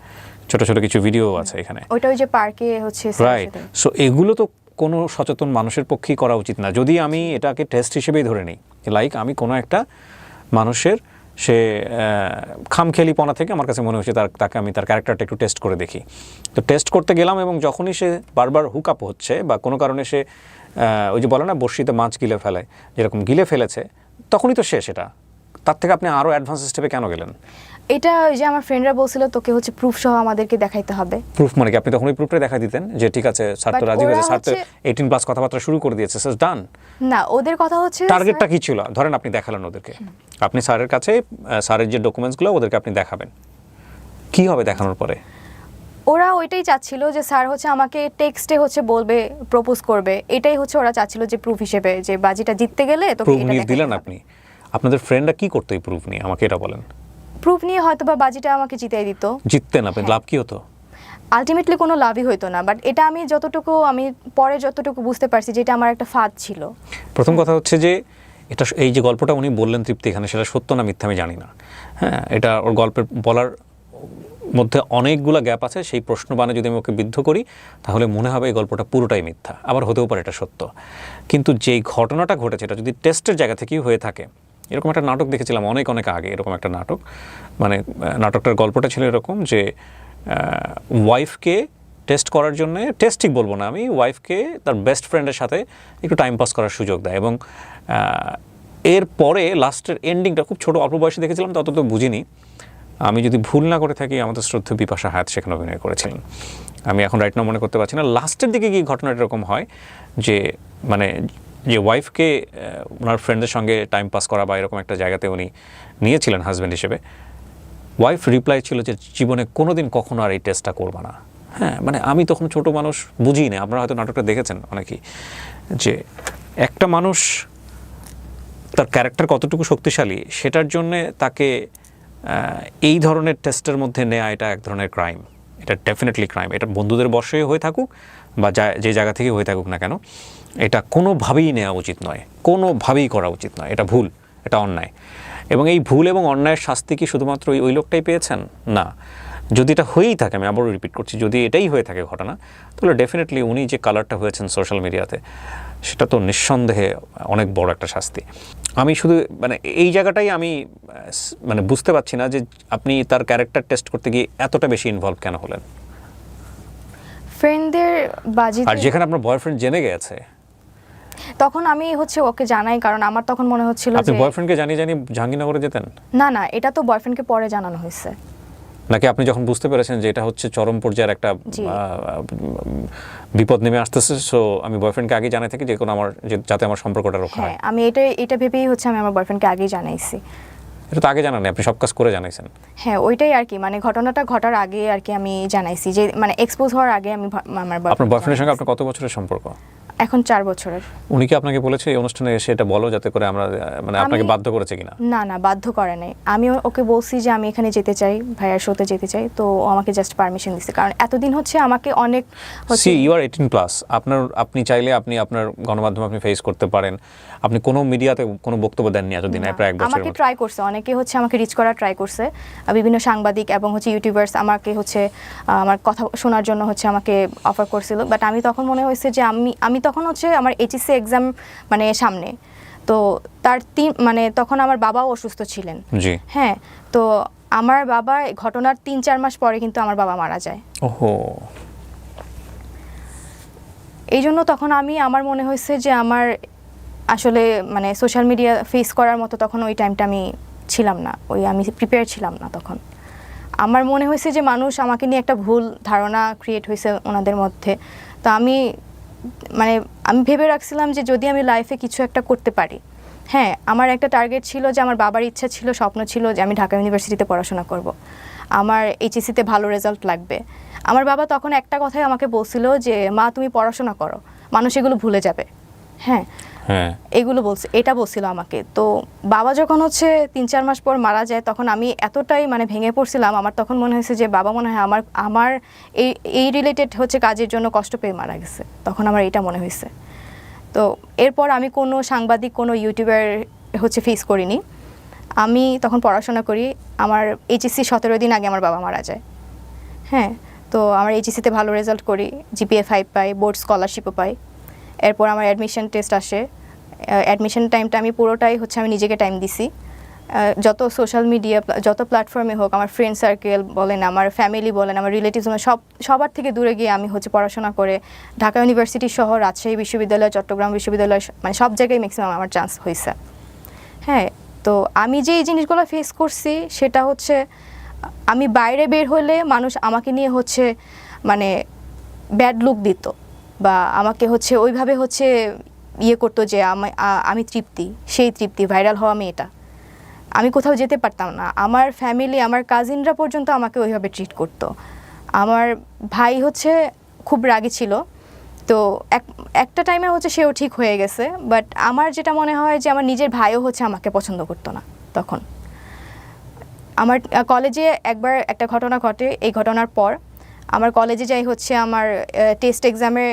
ছোট ছোট কিছু ভিডিও আছে এখানে, ওইটা ওই যে পার্কে হচ্ছে, রাইট? সো এগুলো তো কোনো সচেতন মানুষের পক্ষেই করা উচিত না, যদি আমি এটাকে টেস্ট হিসেবেই ধরে নিই। লাইক আমি কোনো একটা মানুষের সে খামখেয়ালিপনা থেকে আমার কাছে মনে হচ্ছে তাকে আমি তার ক্যারেক্টারটা একটু টেস্ট করে দেখি। তো টেস্ট করতে গেলাম, এবং যখনই সে বারবার হুক আপ হচ্ছে বা কোনো কারণে সে ওই যে বলে না বড়শিতে মাছ গিলে ফেলে, যেরকম গিলে ফেলেছে, তখনই তো শেষ। এটা তার থেকে আপনি আরও অ্যাডভান্স স্টেপে কেন গেলেন? এটা ওই যে আমার ফ্রেন্ডরা বলছিল তোকে হচ্ছে প্রুফ সহ আমাদেরকে দেখাইতে হবে। প্রুফ মানে কি? আপনি তখন ওই প্রুফটা দেখা দিতেন যে ঠিক আছে স্যার তো রাজি হয়েছে, স্যার তো 18+ কথাবার্তা শুরু করে দিয়েছে, স্যার ডান। না, ওদের কথা হচ্ছে টার্গেটটা কি ছিল? ধরেন আপনি দেখালেন ওদেরকে, আপনি স্যারের কাছে স্যারের যে ডকুমেন্টসগুলো ওদেরকে আপনি দেখাবেন, কি হবে দেখানোর পরে? ওরা ওইটাই চাচ্ছিল যে স্যার হচ্ছে আমাকে টেক্সটে হচ্ছে বলবে, প্রপোজ করবে, এটাই হচ্ছে ওরা চাচ্ছিল যে প্রুফ হিসেবে, যে বাজিটা জিততে গেলে তোকে প্রুফ এটা নিয়ে দিলেন আপনি। আপনাদের ফ্রেন্ডরা কি করতো এই প্রুফ নিয়ে, আমাকে এটা বলেন। প্রুফ নিয়ে হয়তো বা বাজিটা আমাকে জিতাই দিত। জিততেন আপনি, লাভ কি হতো? আলটিমেটলি কোনো লাভই হতো না, বাট এটা আমি পরে যতটুকু বুঝতে পারছি যে এটা আমার একটা ফাঁদ ছিল। প্রথম কথা হচ্ছে যে এটা, এই যে গল্পটা উনি বললেন তৃপ্তি এখানে, সেটা সত্য না মিথ্যা আমি জানি না। হ্যাঁ, এটা ওর গল্পের বলার মধ্যে অনেকগুলো গ্যাপ আছে। সেই প্রশ্নবাণে যদি আমি ওকে বিদ্ধ করি তাহলে মনে হবে এই গল্পটা পুরোটাই মিথ্যা, আবার হতেও পারে এটা সত্য। কিন্তু যেই ঘটনাটা ঘটেছে এটা যদি টেস্টের জায়গা থেকেই হয়ে থাকে, এরকম একটা নাটক দেখেছিলাম অনেক আগে, এরকম একটা নাটক, মানে নাটকটার গল্পটা ছিল এরকম যে ওয়াইফকে টেস্ট করার জন্য, টেস্ট ঠিক বলবো না আমি, ওয়াইফকে তার বেস্ট ফ্রেন্ডের সাথে একটু টাইম পাস করার সুযোগ দেয়, এবং এরপরে লাস্টের এন্ডিংটা খুব ছোট অল্প বয়সে দেখেছিলাম, তত তো বুঝিনি। আমি যদি ভুল না করে থাকি আমাদের শ্রদ্ধেয় বিপাশা হায়াত সেখানে অভিনয় করেছিলেন, আমি এখন রাইট নাও মনে করতে পারছি না। লাস্টের দিকে গিয়ে ঘটনাটা এরকম হয় যে মানে যে ওয়াইফকে ওনার ফ্রেন্ডের সঙ্গে টাইম পাস করা বা এরকম একটা জায়গাতে উনি নিয়েছিলেন হাজব্যান্ড হিসেবে, ওয়াইফ রিপ্লাই ছিল যে জীবনে কোনোদিন কখনো আর এই টেস্টটা করবা না। হ্যাঁ, মানে আমি তখন ছোট মানুষ, বুঝি না, আপনারা হয়তো নাটকটা দেখেছেন অনেকেই, যে একটা মানুষ তার ক্যারেক্টার কতটুকু শক্তিশালী সেটার জন্যে তাকে এই ধরনের টেস্টের মধ্যে নেওয়া এটা এক ধরনের ক্রাইম। এটা ডেফিনেটলি ক্রাইম। এটা বন্ধুদের বশে হয়ে থাকুক বা যে জায়গা থেকে হয়ে থাকুক না কেন, এটা কোনোভাবেই নেওয়া উচিত নয়, কোনোভাবেই করা উচিত নয়। এটা ভুল, এটা অন্যায়। এবং এই ভুল এবং অন্যায়ের শাস্তি কি শুধুমাত্র ওই লোকটাই পেয়েছেন? না, যদি এটা হয়েই থাকে, আমি আবারও রিপিট করছি, যদি এটাই হয়ে থাকে ঘটনা, তাহলে ডেফিনেটলি উনি যে কালারটা হয়েছেন সোশ্যাল মিডিয়াতে, সেটা তো নিঃসন্দেহে অনেক বড় একটা শাস্তি। আমি শুধু মানে এই জায়গাটাই আমি মানে বুঝতে পারছি না যে আপনি তার ক্যারেক্টার টেস্ট করতে গিয়ে এতটা বেশি ইনভলভ কেন হলেন। ফ্রেন্ডদের বাজি, আর যেখানে আপনার বয়ফ্রেন্ড জেনে গেছে, তখন আমি হচ্ছে ওকে জানাই, কারণ আমার তখন মনে হচ্ছিল আপনি যে বয়ফ্রেন্ডকে জানিয়ে জাহাঙ্গীরনগরে যেতেন? না, এটা তো বয়ফ্রেন্ডকে পরে জানানো হয়েছে। নাকি আপনি যখন বুঝতে পেরেছেন যে এটা হচ্ছে চরম পর্যায়ের একটা জি। বিপদ নেমে আসতেছে, সো আমি বয়ফ্রেন্ডকে আগে জানাই থাকি যে কোনো যাতে আমার সম্পর্কটা রক্ষা হ্যাঁ, হয়? আমি এটা ভেবেই হচ্ছে আমি আমার বয়ফ্রেন্ডকে আগেই জানাইছি। এটা তো আগে জানান, আপনি সব কাজ করে জানাইছেন। হ্যাঁ, ওইটাই আর কি, মানে ঘটনাটা ঘটার আগে আর কি আমি জানাইছি, যে মানে এক্সপোজ হওয়ার আগে আমি আমার আপনার বয়ফ্রেন্ডের সঙ্গে আপনার কত বছরের সম্পর্ক? এখন 4 বছরের। উনি কি আপনাকে বলেছে এই অনুষ্ঠানে এসে এটা বলো, যাতে করে আমরা মানে আপনাকে বাধ্য করেছে কিনা? না, বাধ্য করে নাই। আমি ওকে বলছি যে আমি এখানে যেতে চাই, ভাইয়ার শোতে যেতে চাই, তো ও আমাকে জাস্ট পারমিশন দিছে, কারণ এতদিন হচ্ছে আমাকে অনেক সি ইউ আর 18+, আপনি চাইলে আপনি আপনার গণমাধ্যমে আপনি ফেস করতে পারেন। আপনি কোনো মিডিয়াতে কোনো বক্তব্য দেননি এতদিন, প্রায় 1 বছরের আমাকে মতো। ট্রাই করছে, অনেকে হচ্ছে আমাকে রিচ করার ট্রাই করছে, বিভিন্ন সাংবাদিক এবং হচ্ছে ইউটিউবার্স আমাকে হচ্ছে আমার কথা শোনার জন্য হচ্ছে আমাকে অফার করছিল, বাট আমি তখন মনে হয়েছে যে আমি তখন হচ্ছে আমার এইচএসসি এক্সাম মানে সামনে, তো তার মানে তখন আমার বাবাও অসুস্থ ছিলেন। জি। হ্যাঁ, তো আমার বাবা ঘটনার 3-4 মাস পরে কিন্তু আমার বাবা মারা যায়। ওহো। এই জন্য তখন আমার মনে হয়েছে যে আমার আসলে মানে সোশ্যাল মিডিয়া ফেস করার মতো তখন ওই টাইমটা আমি ছিলাম না, আমি প্রিপেয়ার ছিলাম না তখন। আমার মনে হয়েছে যে মানুষ আমাকে নিয়ে একটা ভুল ধারণা ক্রিয়েট হয়েছে ওনাদের মধ্যে। তো আমি ভেবে রাখছিলাম যে যদি আমি লাইফে কিছু একটা করতে পারি, হ্যাঁ, আমার একটা টার্গেট ছিল, যে আমার বাবার ইচ্ছা ছিল, স্বপ্ন ছিল যে আমি ঢাকা ইউনিভার্সিটিতে পড়াশোনা করব, আমার এইচএসসিতে ভালো রেজাল্ট লাগবে। আমার বাবা তখন একটা কথাই আমাকে বলছিল যে মা, তুমি পড়াশোনা করো, মানুষ এগুলো ভুলে যাবে। হ্যাঁ, এগুলো এটা বলছিল আমাকে। তো বাবা যখন হচ্ছে 3-4 মাস পর মারা যায়, তখন আমি এতটাই মানে ভেঙে পড়ছিলাম। আমার তখন মনে হয়েছে যে বাবা মনে হয় আমার এই রিলেটেড হচ্ছে কাজের জন্য কষ্ট পেয়ে মারা গেছে, তখন আমার এটা মনে হয়েছে। তো এরপর আমি কোনো সাংবাদিক, কোনো ইউটিউবার হচ্ছে ফেস করিনি। আমি তখন পড়াশোনা করি। আমার এইচএসসি 17 দিন আগে আমার বাবা মারা যায়। হ্যাঁ, তো আমার এইচএসসিতে ভালো রেজাল্ট করি, জিপিএ 5 পাই, বোর্ড স্কলারশিপও পাই। এরপর আমার অ্যাডমিশন টেস্ট আসে। অ্যাডমিশন টাইমটা আমি পুরোটাই হচ্ছে আমি নিজেকে টাইম দিছি। যত সোশ্যাল মিডিয়া, যত প্ল্যাটফর্মে হোক, আমার ফ্রেন্ড সার্কেল বলেন, আমার ফ্যামিলি বলেন, আমার রিলেটিভস, সবার থেকে দূরে গিয়ে আমি হচ্ছে পড়াশোনা করে ঢাকা ইউনিভার্সিটি সহ রাজশাহী বিশ্ববিদ্যালয়, চট্টগ্রাম বিশ্ববিদ্যালয়, মানে সব জায়গায় ম্যাক্সিমাম আমার চান্স হয়েছে। হ্যাঁ, তো আমি যে এই জিনিসগুলো ফেস করছি, সেটা হচ্ছে আমি বাইরে বের হলে মানুষ আমাকে নিয়ে হচ্ছে মানে ব্যাড লুক দিত, বা আমাকে হচ্ছে ওইভাবে হচ্ছে করতো যে আমি তৃপ্তি, সেই তৃপ্তি, ভাইরাল হওয়া মেয়েটা। আমি কোথাও যেতে পারতাম না। আমার ফ্যামিলি, আমার কাজিনরা পর্যন্ত আমাকে ওইভাবে ট্রিট করতো। আমার ভাই হচ্ছে খুব রাগী ছিল, তো একটা টাইমে হচ্ছে সেও ঠিক হয়ে গেছে, বাট আমার যেটা মনে হয় যে আমার নিজের ভাইও হচ্ছে আমাকে পছন্দ করতো না তখন। আমার কলেজে একবার একটা ঘটনা ঘটে। এই ঘটনার পর আমার কলেজে যাই, হচ্ছে আমার টেস্ট এক্সামের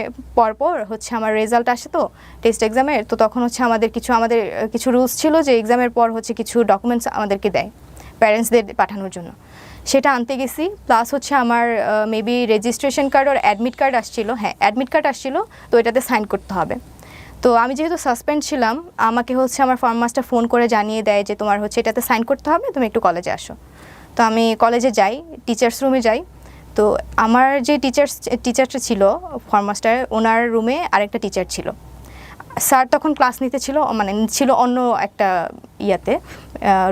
পর হচ্ছে আমার রেজাল্ট আসে, তো টেস্ট এক্সামের, তো তখন হচ্ছে আমাদের কিছু রুলস ছিল যে এক্সামের পর হচ্ছে কিছু ডকুমেন্টস আমাদেরকে দেয় প্যারেন্টসদের পাঠানোর জন্য। সেটা আনতে গেছি, প্লাস হচ্ছে আমার মেবি রেজিস্ট্রেশন কার্ড আর অ্যাডমিট কার্ড আসছিল। হ্যাঁ, অ্যাডমিট কার্ড আসছিল, তো এটাতে সাইন করতে হবে। তো আমি যেহেতু সাসপেন্ড ছিলাম, আমাকে হচ্ছে আমার ফর্ম মাস্টার ফোন করে জানিয়ে দেয় যে তোমার হচ্ছে এটাতে সাইন করতে হবে, তুমি একটু কলেজে আসো। তো আমি কলেজে যাই, টিচার্স রুমে যাই। তো আমার যে টিচারটা ছিল ফর্ম মাস্টার, ওনার রুমে আরেকটা টিচার ছিল। স্যার তখন ক্লাস নিতে ছিল, মানে ছিল অন্য একটা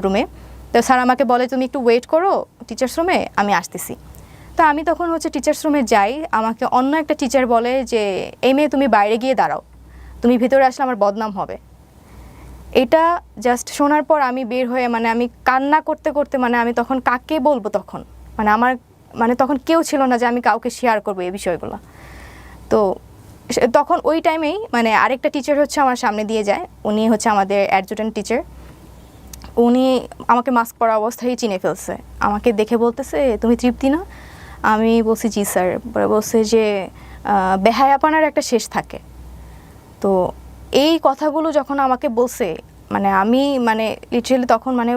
রুমে। তো স্যার আমাকে বলে তুমি একটু ওয়েট করো টিচার্স রুমে, আমি আসতেছি। তো আমি তখন হচ্ছে টিচার্স রুমে যাই, আমাকে অন্য একটা টিচার বলে যে এই মেয়ে তুমি বাইরে গিয়ে দাঁড়াও, তুমি ভিতরে আসলে আমার বদনাম হবে। এটা জাস্ট শোনার পর আমি বের হয়ে আমি কান্না করতে করতে, আমি তখন কাকে বলবো, তখন আমার তখন কেউ ছিল না যে আমি কাউকে শেয়ার করবো এই বিষয়গুলো। তো তখন ওই টাইমেই আরেকটা টিচার হচ্ছে আমার সামনে দিয়ে যায়, উনি হচ্ছে আমাদের অ্যাডজুটেন্ট টিচার। উনি আমাকে মাস্ক পরা অবস্থায় চিনে ফেলছে, আমাকে দেখে বলতেছে তুমি তৃপ্তি না? আমি বলছি জি স্যার। পরে বলছে যে বেহায়াপনার একটা শেষ থাকে। তো এই কথাগুলো যখন আমাকে বলছে, মানে আমি মানে লিটারেলি তখন মানে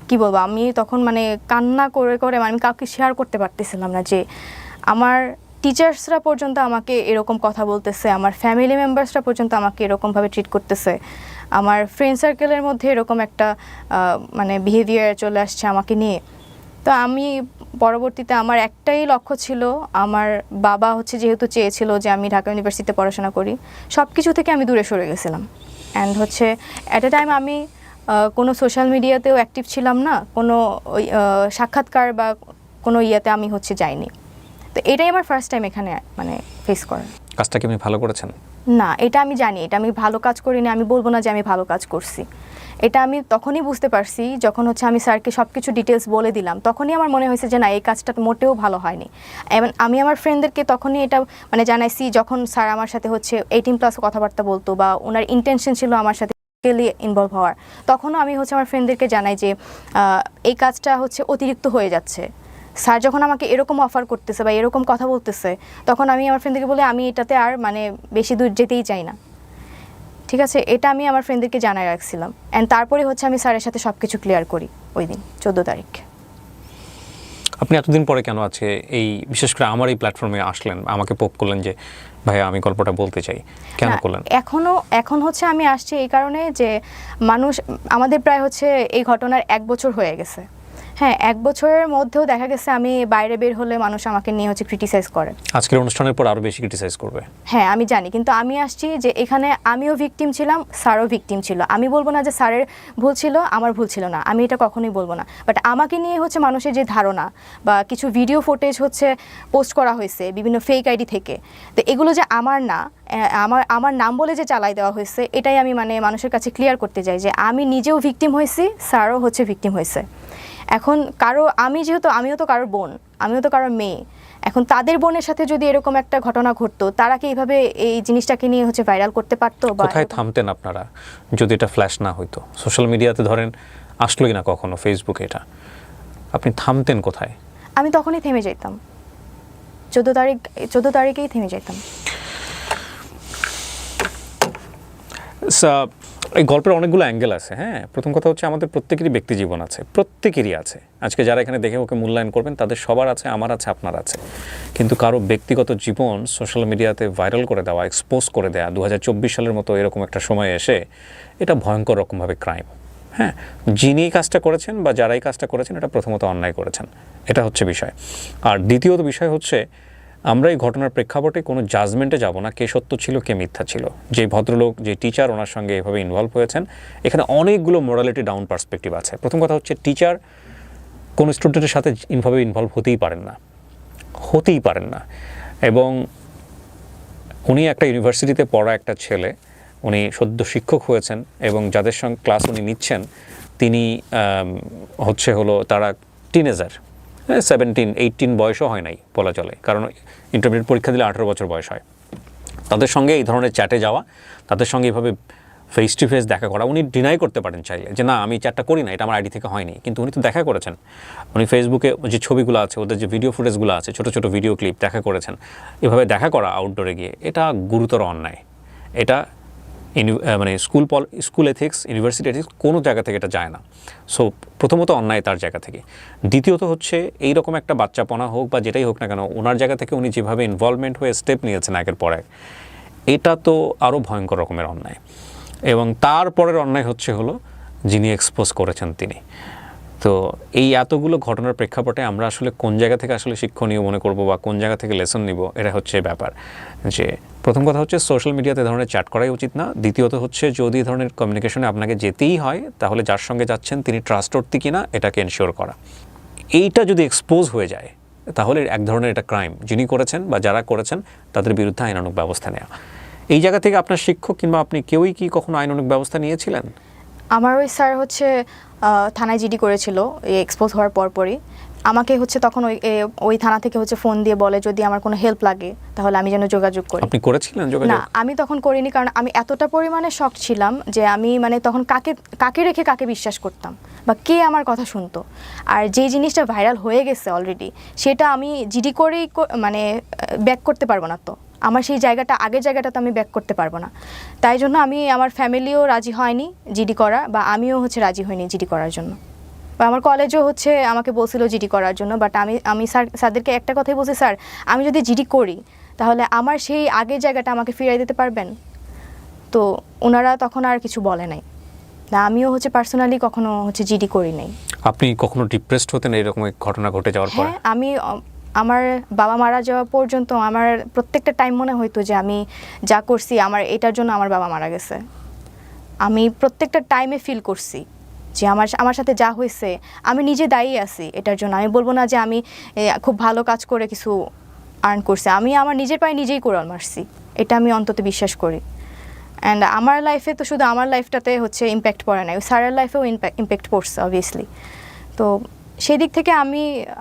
কি বলবো, আমি তখন মানে কান্না করে করে আমি কাউকে শেয়ার করতে পারতেছিলাম না যে আমার টিচার্সরা পর্যন্ত আমাকে এরকম কথা বলতেছে, আমার ফ্যামিলি মেম্বার্সরা পর্যন্ত আমাকে এরকমভাবে ট্রিট করতেছে, আমার ফ্রেন্ড সার্কেলের মধ্যে এরকম একটা মানে বিহেভিয়ার চলে আসছে আমাকে নিয়ে। তো আমি পরবর্তীতে আমার একটাই লক্ষ্য ছিল, আমার বাবা হচ্ছে যেহেতু চেয়েছিল যে আমি ঢাকা ইউনিভার্সিটিতে পড়াশোনা করি, সব কিছু থেকে আমি দূরে সরে গেছিলাম। অ্যান্ড হচ্ছে অ্যাট এ টাইম আমি কোনো সোশ্যাল মিডিয়াতেও অ্যাক্টিভ ছিলাম না, কোনো সাক্ষাৎকার বা কোনো ইয়েতে আমি হচ্ছে যাইনি। তো এটাই আমার ফার্স্ট টাইম এখানে মানে ফেস করার। কাজটা কি আপনি ভালো করেছেন? না, এটা আমি জানি এটা আমি ভালো কাজ করিনি, আমি বলবো না যে আমি ভালো কাজ করছি। এটা আমি তখনই বুঝতে পারছি যখন হচ্ছে আমি স্যারকে সব কিছু ডিটেলস বলে দিলাম, তখনই আমার মনে হয়েছে যে না, এই কাজটা মোটেও ভালো হয়নি। এবং আমি আমার ফ্রেন্ডদেরকে তখনই এটা মানে জানাইছি যখন স্যার আমার সাথে হচ্ছে 18+ কথাবার্তা বলতো বা ওনার ইন্টেনশন ছিল আমার সাথে ইনভলভ হওয়ার, তখনও আমি হচ্ছে আমার ফ্রেন্ডদেরকে জানাই যে এই কাজটা হচ্ছে অতিরিক্ত হয়ে যাচ্ছে। স্যার যখন আমাকে এরকম অফার করতেছে বা এরকম কথা বলতেছে, তখন আমি আমার ফ্রেন্ডদেরকে বলে আমি এটাতে আর মানে বেশি দূর যেতেই চাই না। ঠিক আছে, এটা আমি আমার ফ্রেন্ডদেরকে জানাই রাখছিলাম। অ্যান্ড তারপরে হচ্ছে আমি স্যারের সাথে সব কিছু ক্লিয়ার করি ওই দিন 14 তারিখ। আপনি এতদিন পরে কেন আছে এই বিশেষ করে আমার এই প্ল্যাটফর্মে আসলেন, আমাকে পোক করলেন যে ভাইয়া আমি গল্পটা বলতে চাই, কেন করলেন? এখন হচ্ছে আমি আসছি এই কারণে যে মানুষ আমাদের প্রায় হচ্ছে এই ঘটনার 1 বছর হয়ে গেছে। হ্যাঁ, 1 বছরের মধ্যেও দেখা গেছে আমি বাইরে বের হলে মানুষ আমাকে নিয়ে হচ্ছে ক্রিটিসাইজ করে। আজকের অনুষ্ঠানের পর আরো বেশি ক্রিটিসাইজ করবে। হ্যাঁ আমি জানি, কিন্তু আমি আসছি যে এখানে আমিও ভিকটিম ছিলাম, স্যারও ভিকটিম ছিল। আমি বলবো না যে স্যারের ভুল ছিল, আমার ভুল ছিল না, আমি এটা কখনোই বলবো না। বাট আমাকে নিয়ে হচ্ছে মানুষের যে ধারণা বা কিছু ভিডিও ফুটেজ হচ্ছে পোস্ট করা হয়েছে বিভিন্ন ফেক আইডি থেকে, তো এগুলো যে আমার না, আমার নাম বলে যে চালাই দেওয়া হয়েছে, এটাই আমি মানে মানুষের কাছে ক্লিয়ার করতে চাই যে আমি নিজেও ভিকটিম হয়েছি, স্যারও হচ্ছে ভিকটিম হয়েছে। এখন আমিও তো কারোর বোন, আমিও তো কারোর মেয়ে। এখন তাদের বোনের সাথে যদি এরকম একটা ঘটনা ঘটতো, তারা কি এইভাবে এই জিনিসটাকে নিয়ে হচ্ছে ভাইরাল করতে পারতো? বা কোথায় থামতেন আপনারা যদি এটা ফ্ল্যাশ না হইতো? সোশ্যাল মিডিয়াতে ধরেন আসলোই না কখনো, ফেসবুকে এটা, আপনি থামতেন কোথায়? আমি তখনই থেমে যেতাম, 14 তারিখেই থেমে যেতাম। এই গল্পের অনেকগুলো অ্যাঙ্গেল আছে। হ্যাঁ, প্রথম কথা হচ্ছে আমাদের প্রত্যেকেরই ব্যক্তি জীবন আছে, প্রত্যেকেরই আছে। আজকে যারা এখানে দেখে ওকে মূল্যায়ন করবেন তাদের সবার আছে, আমার আছে, আপনার আছে। কিন্তু কারো ব্যক্তিগত জীবন সোশ্যাল মিডিয়াতে ভাইরাল করে দেওয়া, এক্সপোজ করে দেওয়া 2024 সালের মতো এরকম একটা সময় এসে, এটা ভয়ঙ্কর রকমভাবে ক্রাইম। হ্যাঁ, যিনি কাজটা করেছেন বা যারাই কাজটা করেছেন, এটা প্রথমত অন্যায় করেছেন, এটা হচ্ছে বিষয়। আর দ্বিতীয়ত বিষয় হচ্ছে আমরা এই ঘটনার প্রেক্ষাপটে কোনো জাজমেন্টে যাব না কে সত্য ছিল কে মিথ্যা ছিল। যে ভদ্রলোক, যে টিচার ওনার সঙ্গে এভাবে ইনভলভ হয়েছেন, এখানে অনেকগুলো মোরালিটি ডাউন পার্সপেক্টিভ আছে। প্রথম কথা হচ্ছে টিচার কোনো স্টুডেন্টের সাথে ইনভলভ হতেই পারেন না। এবং উনি একটা ইউনিভার্সিটিতে পড়া একটা ছেলে, উনি সদ্য শিক্ষক হয়েছেন এবং যাদের সঙ্গে ক্লাস উনি নিচ্ছেন তিনি তারা টিনেজার, 17-18 বয়সও হয় নাই বলা চলে, কারণ ইন্টারমিডিয়েট পরীক্ষা দিলে 18 বছর বয়স হয়। তাদের সঙ্গে এই ধরনের চ্যাটে যাওয়া, তাদের সঙ্গে এইভাবে ফেস টু ফেস দেখা করা, উনি ডিনাই করতে পারেন চাইলে যে না আমি চ্যাটটা করি না, এটা আমার আইডি থেকে হয়নি, কিন্তু উনি তো দেখা করেছেন। উনি ফেসবুকে যে ছবিগুলো আছে, ওদের যে ভিডিও ফুটেজগুলো আছে, ছোটো ছোটো ভিডিও ক্লিপ দেখা করেছেন। এভাবে দেখা করা আউটডোরে গিয়ে, এটা গুরুতর অন্যায়। এটা মানে স্কুল এথিক্স, ইউনিভার্সিটি এথিক্স কোনো জায়গা থেকে এটা যায় না। সো প্রথমত অন্যায় তার জায়গা থেকে। দ্বিতীয়ত হচ্ছে এইরকম একটা বাচ্চাপনা হোক বা যেটাই হোক না কেন, ওনার জায়গা থেকে উনি যেভাবে ইনভলভমেন্ট হয়ে স্টেপ নিয়েছেন একের পর এক, এটা তো আরও ভয়ঙ্কর রকমের অন্যায়। এবং তারপরের অন্যায় হলো যিনি এক্সপোজ করেছেন তিনি। তো এই এতগুলো ঘটনার প্রেক্ষাপটে আমরা আসলে কোন জায়গা থেকে আসলে শিক্ষণীয় মনে করব বা কোন জায়গা থেকে লেসন নিব, এটা হচ্ছে ব্যাপার। যে প্রথম কথা হচ্ছে সোশ্যাল মিডিয়াতে ধরনের চ্যাট করাই উচিত না। দ্বিতীয়ত হচ্ছে যদি ধরনের কমিউনিকেশনে আপনাকে যেতেই হয়, তাহলে যার সঙ্গে যাচ্ছেন তিনি ট্রাস্টওয়ার্থি কিনা এটাকে এনশিওর করা। এইটা যদি এক্সপোজ হয়ে যায় তাহলে এক ধরনের এটা ক্রাইম। যিনি করেছেন বা যারা করেছেন তাদের বিরুদ্ধে আইনানুগ ব্যবস্থা নেওয়া। এই জায়গা থেকে আপনার শিক্ষক কিংবা আপনি কেউই কি কখনো আইনানুগ ব্যবস্থা নিয়েছিলেন? আমার ওই স্যার হচ্ছে থানায় জিডি করেছিল এই এক্সপোজ হওয়ার পরপরই। আমাকে হচ্ছে তখন ওই থানা থেকে হচ্ছে ফোন দিয়ে বলে যদি আমার কোনো হেল্প লাগে তাহলে আমি যেন যোগাযোগ করি। আপনি করেছিলেন যোগাযোগ? না, আমি তখন করিনি, কারণ আমি এতটা পরিমাণে শক ছিলাম যে আমি মানে তখন কাকে রেখে কাকে বিশ্বাস করতাম বা কে আমার কথা শুনতো। আর যে জিনিসটা ভাইরাল হয়ে গেছে অলরেডি, সেটা আমি জিডি করেই মানে ব্যাক করতে পারবো না। তো আমার সেই জায়গাটা, আগের জায়গাটা তো আমি ব্যাক করতে পারবো না। তাই জন্য আমার ফ্যামিলিও রাজি হয়নি জিডি করা, বা আমিও হচ্ছে রাজি হইনি জিডি করার জন্য। বা আমার কলেজও হচ্ছে আমাকে বলছিল জিডি করার জন্য, বাট আমি স্যারদেরকে একটা কথাই বলছি, স্যার আমি যদি জিডি করি তাহলে আমার সেই আগের জায়গাটা আমাকে ফিরিয়ে দিতে পারবেন? তো ওনারা তখন আর কিছু বলে নাই। না, আমিও হচ্ছে পার্সোনালি কখনো হচ্ছে জিডি করি নাই। আপনি কখনো ডিপ্রেসড হতেন এরকম ঘটনা ঘটে যাওয়ার পর? হ্যাঁ, আমি আমার বাবা মারা যাওয়া পর্যন্ত আমার প্রত্যেকটা টাইম মনে হইতো যে আমি যা করছি আমার এটার জন্য আমার বাবা মারা গেছে। আমি প্রত্যেকটা টাইমে ফিল করছি যে আমার সাথে যা হয়েছে আমি নিজে দায়ী আছি এটার জন্য। আমি বলবো না যে আমি খুব ভালো কাজ করে কিছু আর্ন করছি, আমি আমার নিজের পায়ে নিজেই কোড়াল মারছি, এটা আমি অন্তত বিশ্বাস করি। অ্যান্ড আমার লাইফে তো শুধু আমার লাইফটাতে হচ্ছে ইম্প্যাক্ট পড়ে নাই, স্যারের লাইফেও ইম্প্যাক্ট পড়ছে অবভিয়াসলি। তো সেই দিক থেকে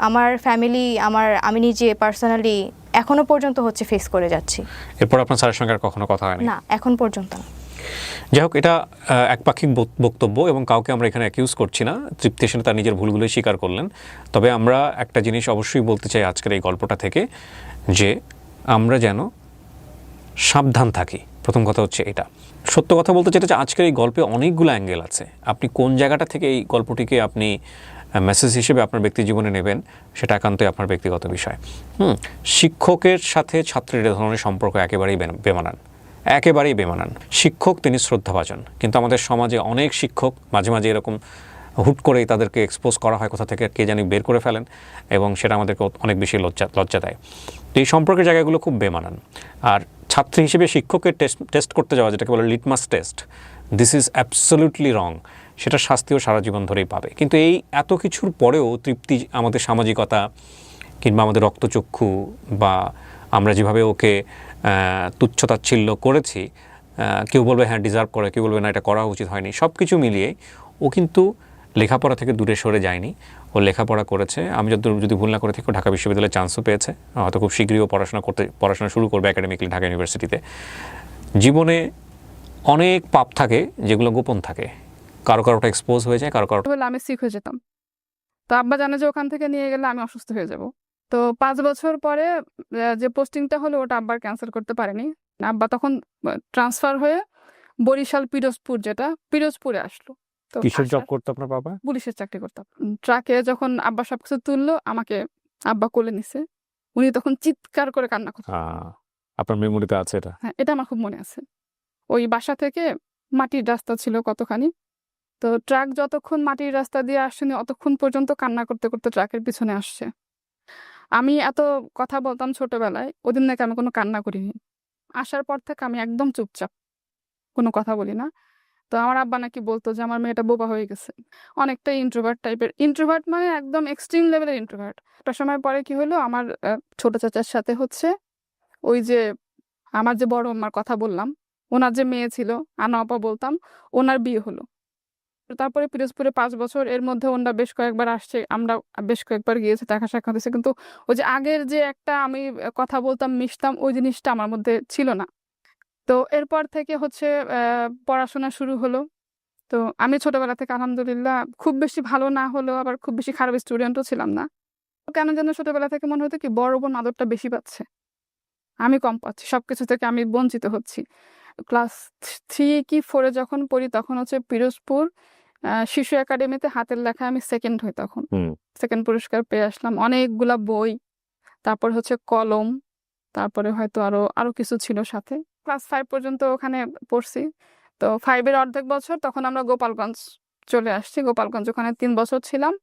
আমার ফ্যামিলি, আমি নিজে পার্সোনালি এখনো পর্যন্ত হচ্ছে ফেস করে যাচ্ছি। এরপর আপনার স্যারের সঙ্গে আর কখনো কথা হয়নি? না, এখন পর্যন্ত না। যাই হোক, এটা একপাক্ষিক বক্তব্য এবং কাউকে আমরা এখানে অ্যাকিউজ করছি না। তৃপ্তি এসে তার নিজের ভুলগুলোই স্বীকার করলেন। তবে আমরা একটা জিনিস অবশ্যই বলতে চাই আজকের এই গল্পটা থেকে, যে আমরা যেন সাবধান থাকি। প্রথম কথা হচ্ছে এটা। সত্য কথা বলতে চাই যে আজকের এই গল্পে অনেকগুলো অ্যাঙ্গেল আছে। আপনি কোন জায়গাটা থেকে এই গল্পটিকে আপনি মেসেজ হিসেবে আপনার ব্যক্তি জীবনে নেবেন সেটা একান্তই আপনার ব্যক্তিগত বিষয়। শিক্ষকের সাথে ছাত্রের এ ধরনের সম্পর্ক একেবারেই বেমানান। শিক্ষক তিনি শ্রদ্ধাভাজন, কিন্তু আমাদের সমাজে অনেক শিক্ষক মাঝে মাঝে এরকম হুট করেই তাদেরকে এক্সপোজ করা হয় কোথা থেকে কে জানি বের করে ফেলেন, এবং সেটা আমাদেরকে অনেক বেশি লজ্জা দেয়। তো এই সম্পর্কের জায়গাগুলো খুব বেমানান। আর ছাত্রী হিসেবে শিক্ষকের টেস্ট করতে যাওয়া, যেটাকে বলে litmus test, this is absolutely রং। সেটা শাস্তিও সারা জীবন ধরেই পাবে। কিন্তু এই এত কিছুর পরেও তৃপ্তি আমাদের সামাজিকতা কিংবা আমাদের রক্তচক্ষু বা আমরা যেভাবে ওকে তুচ্ছতাচ্ছিল্য করেছি, কেউ বলবে হ্যাঁ ডিজার্ভ করে, কেউ বলবে না এটা করা উচিত হয়নি, সব কিছু মিলিয়ে ও কিন্তু লেখাপড়া থেকে দূরে সরে যায়নি। ও লেখাপড়া করেছে। আমি যদি ভুল না করে থাকি, ঢাকা বিশ্ববিদ্যালয়ে চান্সও পেয়েছে। হয়তো খুব শীঘ্রই ও পড়াশোনা শুরু করবে একাডেমিক্যালি ঢাকা ইউনিভার্সিটিতে। জীবনে অনেক পাপ থাকে যেগুলো গোপন থাকে, কারোটা এক্সপোজ হয়ে যায়, কারো হলে আমি সিক হয়ে যেতাম। তো আব্বা জানে যে ওখান থেকে নিয়ে গেলে আমি অসুস্থ হয়ে যাব। তো 5 বছর পরে যে পোস্টিংটা হলো ওটা আব্বার ক্যান্সেল করতে পারেনি। আব্বা তখন ট্রান্সফার হয়ে বরিশাল পিরোজপুরে আসলো। তো কিসের জব করতো আপনার বাবা? পুলিশের চাকরি করতাম। ট্রাকে যখন আব্বা সবকিছু তুললো, আমাকে আব্বা কোলে নিছে। উনি তখন চিৎকার করে কান্না করতেন। আপনার মেমোরিতে আছে এটা? হ্যাঁ, এটা আমার খুব মনে আছে। ওই বাসা থেকে মাটির রাস্তা ছিল কতখানি, তো ট্রাক যতক্ষণ মাটির রাস্তা দিয়ে আসেনি অতক্ষণ পর্যন্ত কান্না করতে করতে ট্রাকের পিছনে আসছে। আমি এত কথা বলতাম ছোটবেলায়, ওদিন নাকি আমি কোনো কান্না করিনি। আসার পর থেকে আমি একদম চুপচাপ, কোনো কথা বলি না। তো আমার আব্বা নাকি বলতো যে আমার মেয়েটা বোবা হয়ে গেছে, অনেকটা ইন্ট্রোভার্ট টাইপের। ইন্ট্রোভার্ট মানে একদম এক্সট্রিম লেভেলের ইন্ট্রোভার্ট। একটা সময় পরে কি হলো, আমার ছোট চাচার সাথে হচ্ছে ওই যে আমার যে বড় আম্মার কথা বললাম, ওনার যে মেয়ে ছিল, আনা আপা বলতাম, ওনার বিয়ে হলো। তারপরে পিরোজপুরে 5 বছর, এর মধ্যে ওনারা বেশ কয়েকবার আসছে, আমরা বেশ কয়েকবার গিয়েছি, দেখা সাক্ষাৎ হয়েছে, কিন্তু ওই যে আগের যে একটা আমি কথা বলতাম, মিশতাম, ওই জিনিসটা আমার মধ্যে ছিল না। তো এরপর থেকে হচ্ছে পড়াশোনা শুরু হলো। তো আমি ছোটবেলা থেকে আলহামদুলিল্লাহ খুব বেশি ভালো না হলেও আবার খুব বেশি খারাপ স্টুডেন্টও ছিলাম না। কেন যেন ছোটবেলা থেকে মনে হতো কি বড় বোন আদরটা বেশি পাচ্ছে, আমি কম পাচ্ছি, সবকিছু থেকে আমি বঞ্চিত হচ্ছি। ক্লাস 3 কি 4 যখন পড়ি তখন হচ্ছে পিরোজপুর শিশু একাডেমিতে হাতের লেখায় আমি সেকেন্ড হই। তখন সেকেন্ড পুরস্কার পেয়ে আসলাম, অনেকগুলা বই, তারপর হচ্ছে কলম, তারপরে হয়তো আরো কিছু ছিল সাথে। ক্লাস 5 পর্যন্ত ওখানে পড়ছি। তো 5 এর অর্ধেক বছর তখন আমরা গোপালগঞ্জ চলে আসছি। গোপালগঞ্জ ওখানে 3 বছর ছিলাম।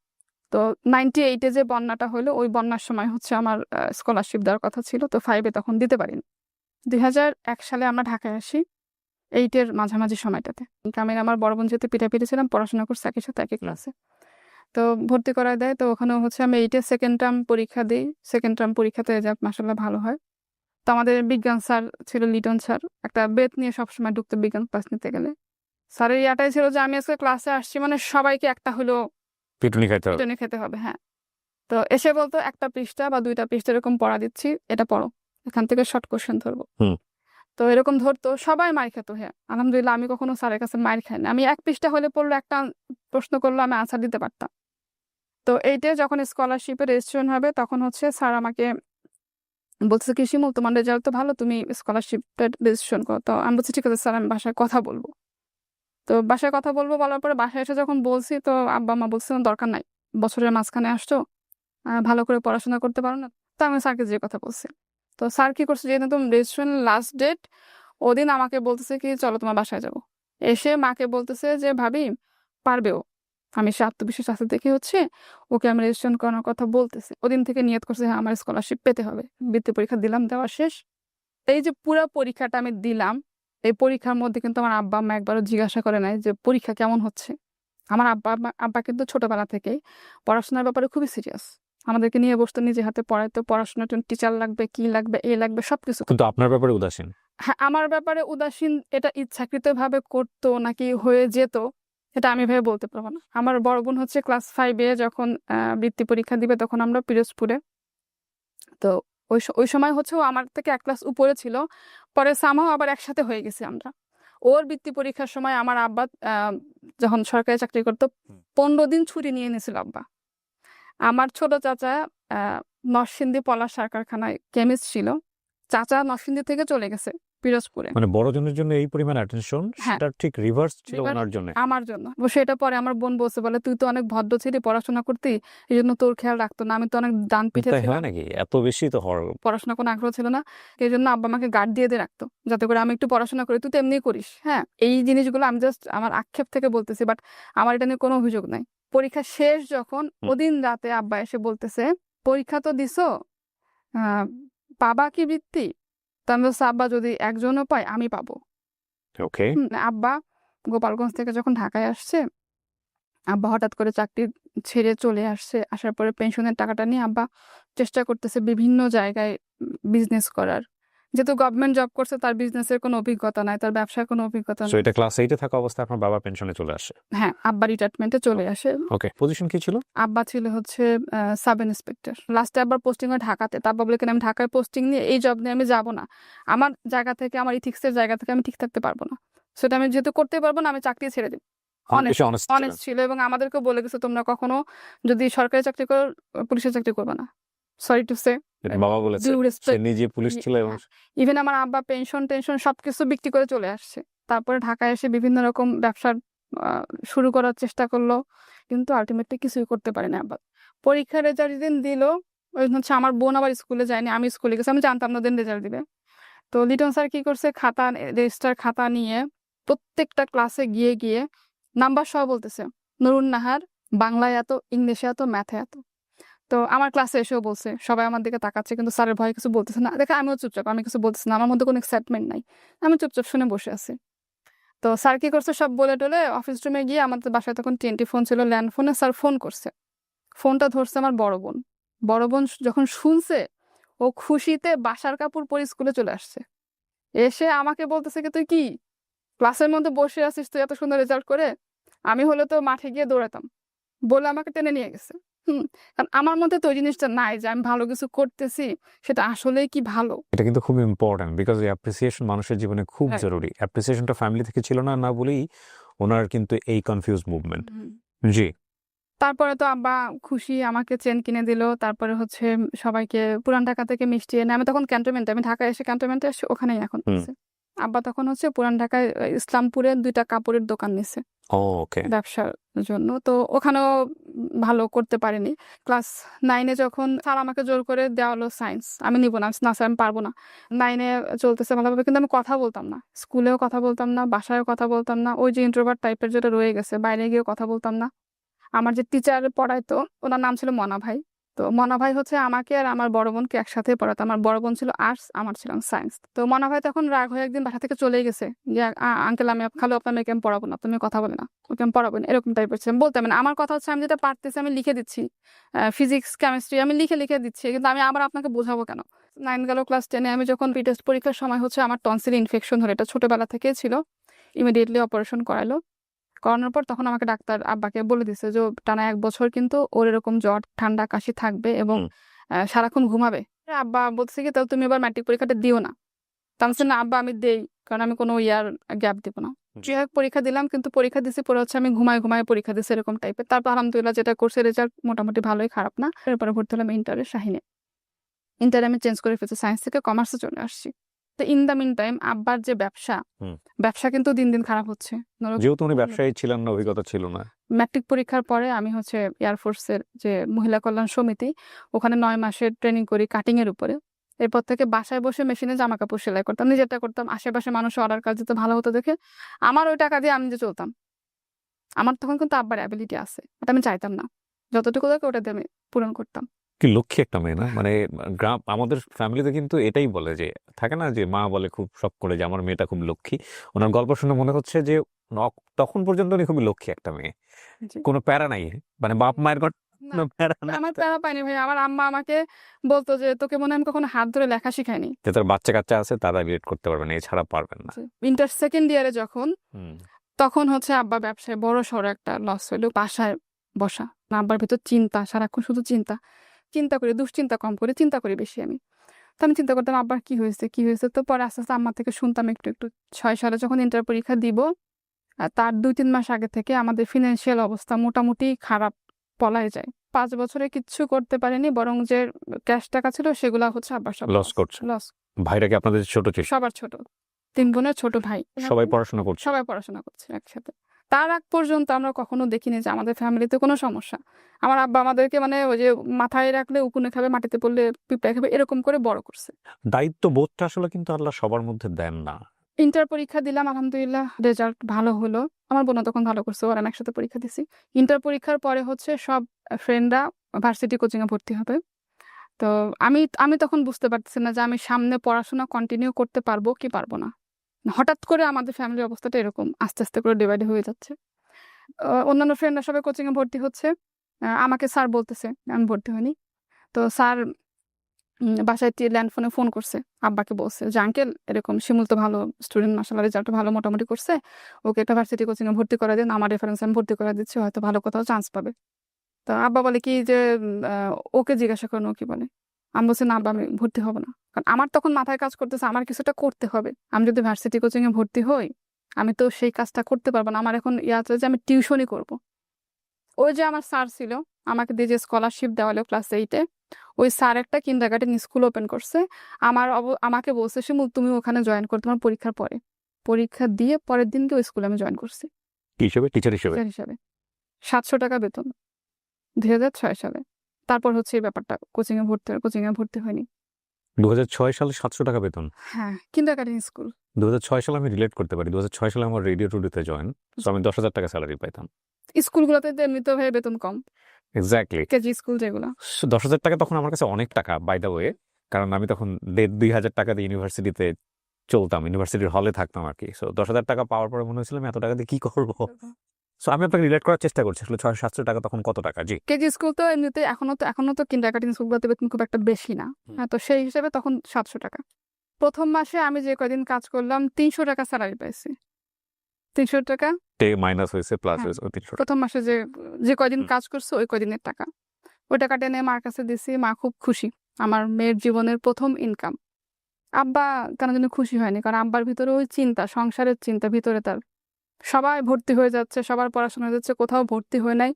তো 98-এ যে বন্যাটা হলো, ওই বন্যার সময় হচ্ছে আমার স্কলারশিপ দেওয়ার কথা ছিল, তো 5-এ তখন দিতে পারিনি। 2001 সালে আমরা ঢাকায় আসি, 8-এর মাঝামাঝি সময়টাতে। আমি আমার বড় বোন যেহেতু পিঠাপিঠি ছিলাম, পড়াশোনা করছি একই সাথে একই ক্লাসে, তো ভর্তি করায় দেয়। তো ওখানে হচ্ছে আমি 8-এ সেকেন্ড টার্ম পরীক্ষা দিই। সেকেন্ড টার্ম পরীক্ষাতে রেজাল্ট মাশাআল্লাহ ভালো হয়। তো আমাদের বিজ্ঞান স্যার ছিল লিটন স্যার, একটা বেত নিয়ে সবসময় ঢুকতো বিজ্ঞান ক্লাস নিতে গেলে। স্যারের ইয়াটাই ছিল যে আমি আজকে ক্লাসে আসছি মানে সবাইকে একটা হলো পিটুনি খেতে হবে। পিটুনি খেতে হবে। হ্যাঁ, তো এসে বলতো একটা পৃষ্ঠা বা 2টা পৃষ্ঠা এরকম পড়া দিচ্ছি, এটা পড়ো, এখান থেকে শর্ট কোশ্চেন ধরবো। হুম। তো এরকম ধরতো, সবাই মার খেত। হ্যাঁ, আলহামদুলিল্লাহ আমি কখনো স্যারের কাছে মার খাইনি। আমি 1 পৃষ্ঠা হলে পড়লো, একটা প্রশ্ন করলো, আমি আনসার দিতে পারতাম। তো এইটা যখন স্কলারশিপে রেজিস্ট্রেশন হবে তখন হচ্ছে স্যার আমাকে বলছে কি, শিমুল তোমার রেজাল্ট তো ভালো, তুমি স্কলারশিপে রেজিস্ট্রেশন করো। তো আমি বলছি ঠিক আছে স্যার, আমি বাসায় কথা বলবো। তো বাসায় কথা বলবো বলার পরে বাসায় এসে যখন বলছি, তো আব্বা মা বলছে দরকার নাই, বছরের মাঝখানে আসছো, ভালো করে পড়াশোনা করতে পারো না। তো আমি স্যারকে যে কথা বলছি, তো স্যার কি করছে, যেদিন তুমি রেজিস্ট্রেশন লাস্ট ডেট, ওদিন আমাকে বলতেছে কি চলো তোমার বাসায় যাবো। এসে মাকে বলতেছে যে ভাবি পারবেও, আমি সে আত্মবিশ্বাস আছে দেখে হচ্ছে ওকে আমি রেজিস্ট্রেশন করানোর কথা বলতেছি। ওদিন থেকে নিয়ত করছে হ্যাঁ আমার স্কলারশিপ পেতে হবে। বৃত্তি পরীক্ষা দিলাম, দেওয়া শেষ। এই যে পুরো পরীক্ষাটা আমি দিলাম, এই পরীক্ষার মধ্যে কিন্তু আমার আব্বা আম্মা একবারও জিজ্ঞাসা করে নাই যে পরীক্ষা কেমন হচ্ছে। আমার আব্বা কিন্তু ছোটবেলা থেকেই পড়াশোনার ব্যাপারে খুবই সিরিয়াস। আমাদেরকে নিয়ে বসতো, নিজে হাতে পড়াইতো, পড়াশোনার জন্য টিচার লাগবে, কি লাগবে, এ লাগবে, সবকিছু। কিন্তু আপনার ব্যাপারে উদাসীন। হ্যাঁ, আমার ব্যাপারে উদাসীন, এটা ইচ্ছাকৃতভাবে করতো নাকি হয়ে যেত এটা আমি ভেবে বলতে পারবো না। আমার বড় বোন হচ্ছে ক্লাস 5-এ যখন বৃত্তি পরীক্ষা দিবে, তখন আমরা পিরোজপুরে। তো ওই সময় হচ্ছে ও আমার থেকে 1 ক্লাস উপরে ছিল, পরে সামহাও আবার একসাথে হয়ে গেছি আমরা। ওর বৃত্তি পরীক্ষার সময় আমার আব্বা যখন সরকারি চাকরি করতো, 15 দিন ছুটি নিয়ে নিয়েছিল আব্বা। আমার ছোট চাচা নরসিংদী পলাশ সার কারখানায় কেমিস্ট ছিল, চাচা নরসিংদী থেকে চলে গেছে পিরোজপুরে। মানে বড়জনের জন্য এই পরিমাণ অ্যাটেনশন, হ্যাঁ। সেটা ঠিক রিভার্স ছিল Reverse ওনার জন্য। আমার জন্য। সেটা পরে আমার বোন বলছে, বলে তুই তো অনেক ভদ্র ছিলি, পড়াশোনা করতি, এই জন্য তোর খেয়াল রাখতো না। আমি তো অনেক ডান পিঠে তাই ছিলাম, হয় নাকি? এত বেশি তো হওয়ার। পড়াশোনা কোনো আগ্রহ ছিল না, এই জন্য আব্বা আমাকে গার্ড দিয়ে দিয়ে রাখতো যাতে করে আমি একটু পড়াশোনা করি, তুই তো এমনি করিস। হ্যাঁ, এই জিনিসগুলো আমি জাস্ট আমার আক্ষেপ থেকে বলতেছি, বাট আমার এটা নিয়ে কোনো অভিযোগ নাই। পরীক্ষা শেষ যখন, ওদিন রাতে আব্বা এসে বলতেছে পরীক্ষা তো দিছো, পাবা কি বৃত্তি? তো আমি বলছি আব্বা যদি একজনও পাই আমি পাবো। ওকে। আব্বা গোপালগঞ্জ থেকে যখন ঢাকায় আসছে, আব্বা হঠাৎ করে চাকরি ছেড়ে চলে আসছে, আসার পরে পেনশনের টাকাটা নিয়ে আব্বা চেষ্টা করতেছে বিভিন্ন জায়গায় বিজনেস করার। যেহেতু গভর্নমেন্ট জব করছে, তার বিজনেসের কোনো অভিজ্ঞতা নাই, তার ব্যবসার কোনো অভিজ্ঞতা সো নাই। এটা ক্লাস 8-এ থাকা অবস্থায় আপনার বাবা পেনশনে চলে আসে। হ্যাঁ, আব্বা রিটায়ারমেন্টে চলে আসে। ওকে, পজিশন কি ছিল? আব্বা ছিল হচ্ছে সাব ইন্সপেক্টর। লাস্টে আবার পোস্টিং হয় ঢাকাতে। তা আব্বা বলে কেন আমি ঢাকায় পোস্টিং নিয়ে এই জব নিয়ে আমি যাব না, আমার জায়গা থেকে, আমার ইথিক্সের জায়গা থেকে আমি ঠিক থাকতে পারবো না, সেটা আমি যেহেতু করতে পারবো না, আমি চাকরি ছেড়ে দিব। অনেস্ট ছিল, এবং আমাদেরকে বলে গেছে তোমরা কখনো যদি সরকারি চাকরি করো, পুলিশের চাকরি করবে না। সরি টু সে, বাবা বলেছে সে নিজে পুলিশ ছিল এবং ইভেন আমার আব্বা পেনশন টেনশন সবকিছু বিক্রি করে চলে আসছে। তারপরে ঢাকায় এসে বিভিন্ন রকম ব্যবসার শুরু করার চেষ্টা করলো, কিন্তু আলটিমেটলি কিছুই করতে পারে না আব্বা। পরীক্ষার রেজাল্ট যেদিন দিল, ওই হচ্ছে আমার বোন আবার স্কুলে যায়নি, আমি স্কুলে গেছি, আমি জানতাম না দিন রেজাল্ট দিবে। তো লিটন স্যার কি করছে, খাতা রেজিস্টার খাতা নিয়ে প্রত্যেকটা ক্লাসে গিয়ে গিয়ে নাম্বার সহ বলতেছে নুরুন নাহার বাংলায় এত, ইংলিশে এত, ম্যাথে এত। তো আমার ক্লাসে এসেও বলছে, সবাই আমার দিকে তাকাচ্ছে, কিন্তু স্যারের ভয়ে কিছু বলতেছে না। দেখে আমিও চুপচাপ, আমি কিছু বলতেছি না, আমার মধ্যে কোনো এক্সাইটমেন্ট নাই, আমি চুপচাপ শুনে বসে আছি। তো স্যার কি করছে, সব বলে টলে অফিস রুমে গিয়ে, আমাদের বাসায় তখন TNT ফোন ছিল, ল্যান্ড ফোনে, স্যার ফোন করছে। ফোনটা ধরছে আমার বড় বোন। বড় বোন যখন শুনছে, ও খুশিতে বাসার কাপড় পরে স্কুলে চলে আসছে। এসে আমাকে বলতেছে কি তুই কি ক্লাসের মধ্যে বসে আছিস, তুই এত সুন্দর রেজাল্ট করে, আমি হলে তো মাঠে গিয়ে দৌড়াতাম, বলে আমাকে টেনে নিয়ে গেছে। কারণ আমার মধ্যে তো ওই জিনিসটা নাই যে আমি ভালো কিছু করতেছি সেটা আসলেই কি ভালো। এটা কিন্তু খুব ইম্পর্টেন্ট, বিকজ এই অ্যাপ্রিসিয়েশন মানুষের জীবনে খুব Right. জরুরি। অ্যাপ্রিসিয়েশনটা ফ্যামিলি থেকে ছিল না বলেই ওনার কিন্তু এই কনফিউজ মুভমেন্ট। জি। তারপরে তো আব্বা খুশি, আমাকে চেন কিনে দিল। তারপরে হচ্ছে সবাইকে পুরান ঢাকা থেকে মিষ্টি এনে, আমি তখন ক্যান্টনমেন্টে, আমি ঢাকায় এসে ক্যান্টনমেন্টে এসে ওখানেই এখন আছে। আব্বা তখন হচ্ছে পুরান ঢাকায় ইসলামপুরে 2টা কাপড়ের দোকান নিছে ওকে। ব্যবসার জন্য। তো ওখানেও ভালো করতে পারিনি। ক্লাস 9-এ যখন স্যার আমাকে জোর করে দেওয়া হলো সায়েন্স, আমি নিব না, না স্যার আমি পারবো না। 9-এ চলতেছে ভালোভাবে, কিন্তু আমি কথা বলতাম না, স্কুলেও কথা বলতাম না, বাসায়ও কথা বলতাম না, ওই যে ইন্ট্রোভার্ট টাইপের যেটা রয়ে গেছে, বাইরে গিয়েও কথা বলতাম না। আমার যে টিচার পড়াইতো, ওনার নাম ছিল মনা ভাই। তো মনা ভাই হচ্ছে আমাকে আর আমার বড় বোনকে একসাথে পড়াতো। আমার বড় বোন ছিল আর্টস, আমার ছিলাম সায়েন্স। তো মনা ভাই তখন রাগ হয়ে একদিন বাসা থেকে চলে গেছে, যে আঙ্কেল আমি খালি আপনার মেয়েকে আমি পড়াবো না, তুমি কথা বলে না, ওকে আমি পড়াবো না, এরকম টাইপের ছিলাম। বলতাম না, আমার কথা হচ্ছে আমি যেটা পারতেছি আমি লিখে দিচ্ছি, ফিজিক্স কেমিস্ট্রি আমি লিখে লিখে দিচ্ছি, কিন্তু আমি আবার আপনাকে বোঝাবো কেন। 9 গেল, ক্লাস 10-এ আমি যখন টেস্ট পরীক্ষার সময় হচ্ছে আমার টনসিল ইনফেকশন হলো, এটা ছোটবেলা থেকেই ছিল, ইমিডিয়েটলি অপারেশন করাইলো। করানোর পর তখন আমাকে ডাক্তার আব্বাকে বলে দিছে যে টানা 1 বছর কিন্তু ওর এরকম জ্বর ঠান্ডা কাশি থাকবে এবং সারাক্ষণ ঘুমাবে। আব্বা বলছে কি তাহলে তুমি এবার ম্যাট্রিক পরীক্ষাটা দিও না। তা আমি বলছি, না আব্বা আমি দেই, কারণ আমি কোনো ইয়ার গ্যাপ দিব না। যাই হোক পরীক্ষা দিলাম, কিন্তু পরীক্ষা দিছি পরে হচ্ছে আমি ঘুমায় পরীক্ষা দিছি এরকম টাইপের। তারপর আলহামদুলিল্লাহ যেটা করছে রেজাল্ট মোটামুটি ভালোই, খারাপ না। এরপরে ভর্তি হলাম ইন্টারে শাহিনে। ইন্টারে আমি চেঞ্জ করে ফেলছি, সায়েন্স থেকে কমার্সে চলে আসছি। তো ইন দ্য মিন টাইম আব্বার যে ব্যবসা কিন্তু দিন দিন খারাপ হচ্ছে। যেহেতু উনি ব্যবসায়ী ছিলেন না, অভিজ্ঞতা ছিল না। ম্যাট্রিক পরীক্ষার পরে আমি হচ্ছে এয়ারফোর্সের যে মহিলা কল্যাণ সমিতি, ওখানে 9 মাসের ট্রেনিং করি কাটিং এর উপরে। এরপর থেকে বাসায় বসে মেশিনে জামা কাপড় সেলাই করতাম, নিজেরটা করতাম। আশেপাশে মানুষ অর্ডার কাজ দিতে ভালো হতো দেখে আমার ওই টাকা দিয়ে আমি যে চলতাম। আমার তখন কিন্তু আব্বার অ্যাবিলিটি আছে, ওটা আমি চাইতাম না, যতটুকু থাকে ওটা দিয়ে আমি পূরণ করতাম। কি লক্ষ্মী একটা মেয়ে না, মানে গ্রাম আমাদের ফ্যামিলিতে কিন্তু এটাই বলে, যে থাকে না যে মা বলে খুব শখ করে যে আমার মেয়েটা খুব লক্ষ্মী। ওনার গল্প শুনে মনে হচ্ছে যে তখন পর্যন্ত উনি খুবই লক্ষ্মী একটা মেয়ে, জি। কোনো প্যারা নাই, মানে বাপ মায়ের না, কোনো প্যারা না। আমার প্যারা পাইনি ভাই। আমার আম্মা আমাকে বলতো যে তোকে মনে হয় আমি কখনো হাত ধরে লেখা শিখাইনি। যে তার বাচ্চা কাচ্চা আছে তারা রিলেট করতে পারবেন, এছাড়া পারবেন না। ইন্টার সেকেন্ড ইয়ারে যখন, হুম। তখন হচ্ছে আব্বা ব্যবসায় বড় সড়ো একটা লস হইলো। বাসায় বসা, আব্বার ভেতর চিন্তা, সারাক্ষণ শুধু চিন্তা করি, দুশ্চিন্তা কম করে চিন্তা করি বেশি আমি। তো আমি চিন্তা করতাম আব্বার কি হয়েছে। তো পরে আস্তে আস্তে আম্মা থেকে শুনতাম একটু। 6 সালে যখন ইন্টার পরীক্ষা দিব, তার 2-3 মাস আগে থেকে আমাদের ফিনান্সিয়াল অবস্থা মোটামুটি খারাপ বলাই যায়। 5 বছরে কিচ্ছু করতে পারিনি, বরং যে ক্যাশ টাকা ছিল সেগুলা হচ্ছে আব্বার সব লস করছে। লস। ভাইরা কি আপনাদের ছোট ছিল? সবার ছোট, 3 বোনের ছোট ভাই। সবাই পড়াশোনা করছে? সবাই পড়াশোনা করছে একসাথে। তার আগ পর্যন্ত আমরা কখনো দেখিনি যে আমাদের ফ্যামিলিতে কোনো সমস্যা। আমার আব্বা আমাদেরকে মানে ওই যে মাথায় রাখলে উকুনে খাবে, মাটিতে পড়লে পিঁপড়ে খাবে, এরকম করে বড় করছে। দায়িত্ব বোধটা আসলে কিন্তু আল্লাহ সবার মধ্যে দেন না। ইন্টার পরীক্ষা দিলাম, আলহামদুলিল্লাহ রেজাল্ট ভালো হলো। আমার বোনও তখন ভালো করছে, ওরা আমি একসাথে পরীক্ষা দিছি। ইন্টার পরীক্ষার পরে হচ্ছে সব ফ্রেন্ডরা ভার্সিটি কোচিংয়ে ভর্তি হবে। তো আমি তখন বুঝতে পারতেছি না যে আমি সামনে পড়াশোনা কন্টিনিউ করতে পারবো কি পারবো না। হঠাৎ করে আমাদের ফ্যামিলির অবস্থাটা এরকম আস্তে করে ডিভাইড হয়ে যাচ্ছে। অন্যান্য ফ্রেন্ডরা সবাই কোচিংয়ে ভর্তি হচ্ছে, আমাকে স্যার বলতেছে, আমি ভর্তি হইনি। তো স্যার বাসায় ল্যান্ড ফোনে ফোন করছে, আব্বাকে বলছে যে আঙ্কেল এরকম শিমুল তো ভালো স্টুডেন্ট, মাশাআল্লাহ রেজাল্ট ভালো মোটামুটি করছে, ওকে একটা ভার্সিটি কোচিংয়ে ভর্তি করে দিন, আমার রেফারেন্স আমি ভর্তি করে দিচ্ছি, হয়তো ভালো কোথাও চান্স পাবে। তো আব্বা বলে কি যে ওকে জিজ্ঞাসা করেন ও কি বলে। আমি বলছি না আব্বা আমি ভর্তি হব না, কারণ আমার তখন মাথায় কাজ করতেছে আমার কিছুটা করতে হবে। আমি যদি ভার্সিটি কোচিংয়ে ভর্তি হই আমি তো সেই কাজটা করতে পারবো না। আমার এখন আছে যে আমি টিউশনই করব। ওই যে আমার স্যার ছিল আমাকে দিয়ে যে স্কলারশিপ দেওয়ালো ক্লাস 8-এ, ওই স্যার একটা কিন্ডারগার্টেন স্কুল ওপেন করছে। আমাকে বলছে শিমুল তুমি ওখানে জয়েন করো তোমার পরীক্ষার পরে। পরীক্ষা দিয়ে পরের দিনকে ওই স্কুলে আমি জয়েন করছি। কি হিসেবে? টিচার হিসেবে? 700 টাকা বেতন 2006 সালে। তারপর হচ্ছে এই ব্যাপারটা কোচিংয়ে ভর্তি হয়নি। 2006 সালে 700 টাকা বেতন? হ্যাঁ, কিন্ডারগার্টেন স্কুল। 2006 সালে আমি রিলেট করতে পারি। 2006 সালে আমার রেডিও টুডেতে জয়েন, সো আমি 10,000 টাকা স্যালারি পাইতাম। স্কুলগুলোতে তো এমনিতে ভাই বেতন কম, এক্স্যাক্টলি। কেজি স্কুল যেগুলো। 10,000 টাকা তখন আমার কাছে অনেক টাকা, বাই দ্য ওয়ে, কারণ আমি তখন 1,500 টাকা দিয়ে ইউনিভার্সিটিতে চলতাম, ইউনিভার্সিটির হলে থাকতাম আর কি। সো 10,000 টাকা পাওয়ার পরে মনে হয়েছিল আমি এত টাকা দিয়ে কি করবো। সো আমি আপনাকে রিলেট করার চেষ্টা করছি আসলে 600-700 টাকা তখন কত টাকা? জি। কেজি স্কুল তো এমনিতে এখনো তো কিন্ডারগার্টেন স্কুলগুলোতে বেতন খুব একটা বেশি না। হ্যাঁ, তো সেই হিসেবে তখন 700 টাকা। প্রথম মাসে আমি যে কয়দিন কাজ করলাম 300 টাকা স্যালারি পাইছি। 300 টাকা মাইনাস হয়েছে প্লাস হ্যাঁ, হয়েছে 300 টাকা। প্রথম মাসে যে কয়দিন কাজ করছে ওই কয়দিনের টাকা, ওই টাকাটা এনে মার কাছে দিছি। মা খুব খুশি, আমার মেয়ের জীবনের প্রথম ইনকাম। আব্বা কেন যেন খুশি হয়নি, কারণ আব্বার ভিতরে ওই চিন্তা, সংসারের চিন্তা ভিতরে তার। সবাই ভর্তি হয়ে যাচ্ছে, সবার পড়াশোনা হয়ে যাচ্ছে, কোথাও ভর্তি হয়ে নাই।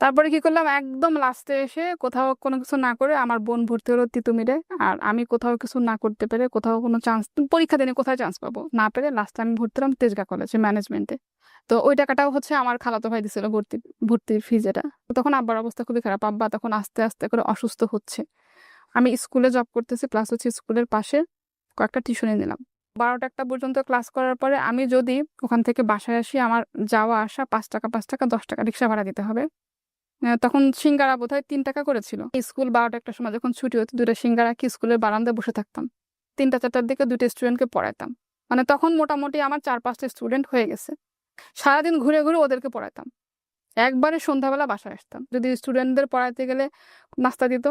তারপরে কি করলাম, একদম লাস্টে এসে কোথাও কোনো কিছু না করে আমার বোন ভর্তি হলো তিতুমিরে, আর আমি কোথাও কিছু না করতে পেরে, কোথাও কোনো চান্স পরীক্ষা দিনে কোথায় চান্স পাবো না পেরে, লাস্টে আমি ভর্তি হলাম তেজগাঁ কলেজে ম্যানেজমেন্টে। তো ওই টাকাটাও হচ্ছে আমার খালাতো ভাই দিছিল ভর্তির ফি যেটা। তখন আব্বার অবস্থা খুবই খারাপ, আব্বা তখন আস্তে আস্তে করে অসুস্থ হচ্ছে। আমি স্কুলে জব করতেছি, প্লাস হচ্ছে স্কুলের পাশে কয়েকটা টিউশনে নিলাম। 12টা-1টা পর্যন্ত ক্লাস করার পরে আমি যদি ওখান থেকে বাসায় আসি, আমার যাওয়া আসা 5 টাকা 10 টাকা রিক্সা ভাড়া দিতে হবে। তখন সিঙ্গারা বোধহয় 3 টাকা করেছিল। স্কুল 12টা-1টার সময় যখন ছুটি হতো 2টা সিঙ্গারা কি স্কুলের বারান্দায় বসে থাকতাম। 3টা-4টার দিকে 2টা স্টুডেন্টকে পড়াইতাম। মানে তখন মোটামুটি আমার 4-5টা স্টুডেন্ট হয়ে গেছে। সারাদিন ঘুরে ওদেরকে পড়াইতাম। একবারে সন্ধ্যাবেলা বাসায় আসতাম। যদি স্টুডেন্টদের পড়াইতে গেলে নাস্তা দিত,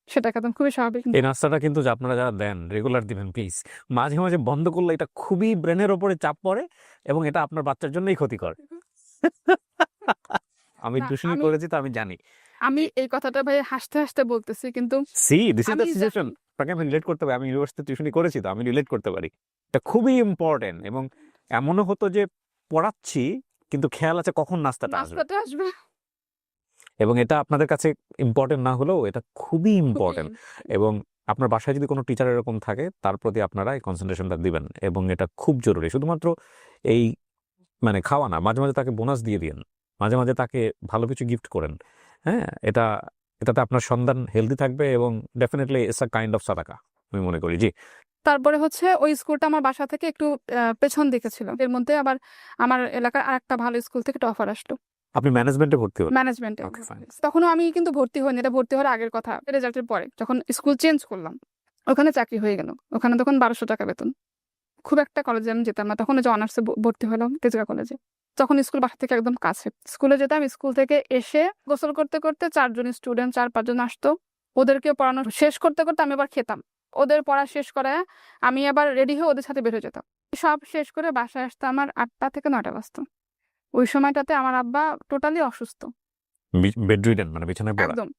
সেটা খেতাম, খুবই স্বাভাবিক। এই নাস্তাটা কিন্তু আপনারা যারা দেন রেগুলার দিবেন প্লিজ। মাঝে মাঝে বন্ধ করলে এটা খুবই ব্রেনের ওপরে চাপ পড়ে এবং এটা আপনার বাচ্চার জন্যই ক্ষতিকর। আমি না, টিউশনি আমি করেছি তো আমি জানি। আমি এই কথাটা ভাই হাসতে হাসতে বলতেছি, কিন্তু সি দিস ইজ আমি দ্য সিচুয়েশন। জানি। আপনাকে আমি রিলেট করতে পারি, আমি ইউনিভার্সিটি টিউশনি করেছি তো আমি রিলেট করতে পারি। এটা খুবই ইম্পর্টেন্ট, এবং এমনও হতো যে পড়াচ্ছি কিন্তু খেয়াল আছে কখন নাস্তাটা আসবে, নাস্তাটা আসবে এবং এটা আপনাদের কাছে ইম্পর্টেন্ট না হলেও এটা খুবই খুবই ইম্পর্টেন্ট। এবং আপনার বাসায় যদি কোনো টিচার এরকম থাকে তার প্রতি আপনারা এই কনসেন্ট্রেশনটা দিবেন, এবং এটা খুব জরুরি। শুধুমাত্র এই মানে খাওয়া না, মাঝে মাঝে তাকে বোনাস দিয়ে দিন, মাঝে মাঝে তাকে ভালো কিছু গিফট করেন। হ্যাঁ, এটাতে আপনার সন্তান হেলদি থাকবে, এবং definitely it's a kind of সাদাকা আমি মনে করি। জি। তারপরে হচ্ছে ওই স্কুলটা আমার বাসা থেকে একটু পেছন দিকে ছিল। এর মধ্যে আবার আমার এলাকার আরেকটা ভালো স্কুল থেকে একটা অফার আসলো আপনি ম্যানেজমেন্টে ভর্তি হন? ম্যানেজমেন্টে। ওকে, ফাইন। তখনও আমি কিন্তু ভর্তি হইনি, এটা ভর্তি হওয়ার আগের কথা, রেজাল্টের পরে যখন স্কুল চেঞ্জ করলাম ওখানে চাকরি হয়ে গেল। ওখানে তখন 1200 টাকা বেতন। খুব একটা কলেজে আমি যেতাম না তখন, যে অনার্সে ভর্তি হলাম তেজগা কলেজে। তখন স্কুল বাসা থেকে একদম কাছে, স্কুলে যেতাম। স্কুল থেকে এসে গোসল করতে করতে 4 জন স্টুডেন্ট 4-5 জন আসতো, ওদেরকে পড়ানো শেষ করতে করতে আমি আবার খেতাম। ওদের পড়া শেষ করায় আমি আবার রেডি হয়ে ওদের সাথে বের হয়ে যেতাম। সব শেষ করে বাসায় আসতে আমার 8টা থেকে 9টা বাজতো। ওই সময়টাতে আমার আব্বা টোটালি অসুস্থ, বেডরিডেন মানে বিছানায় পড়া? একদম।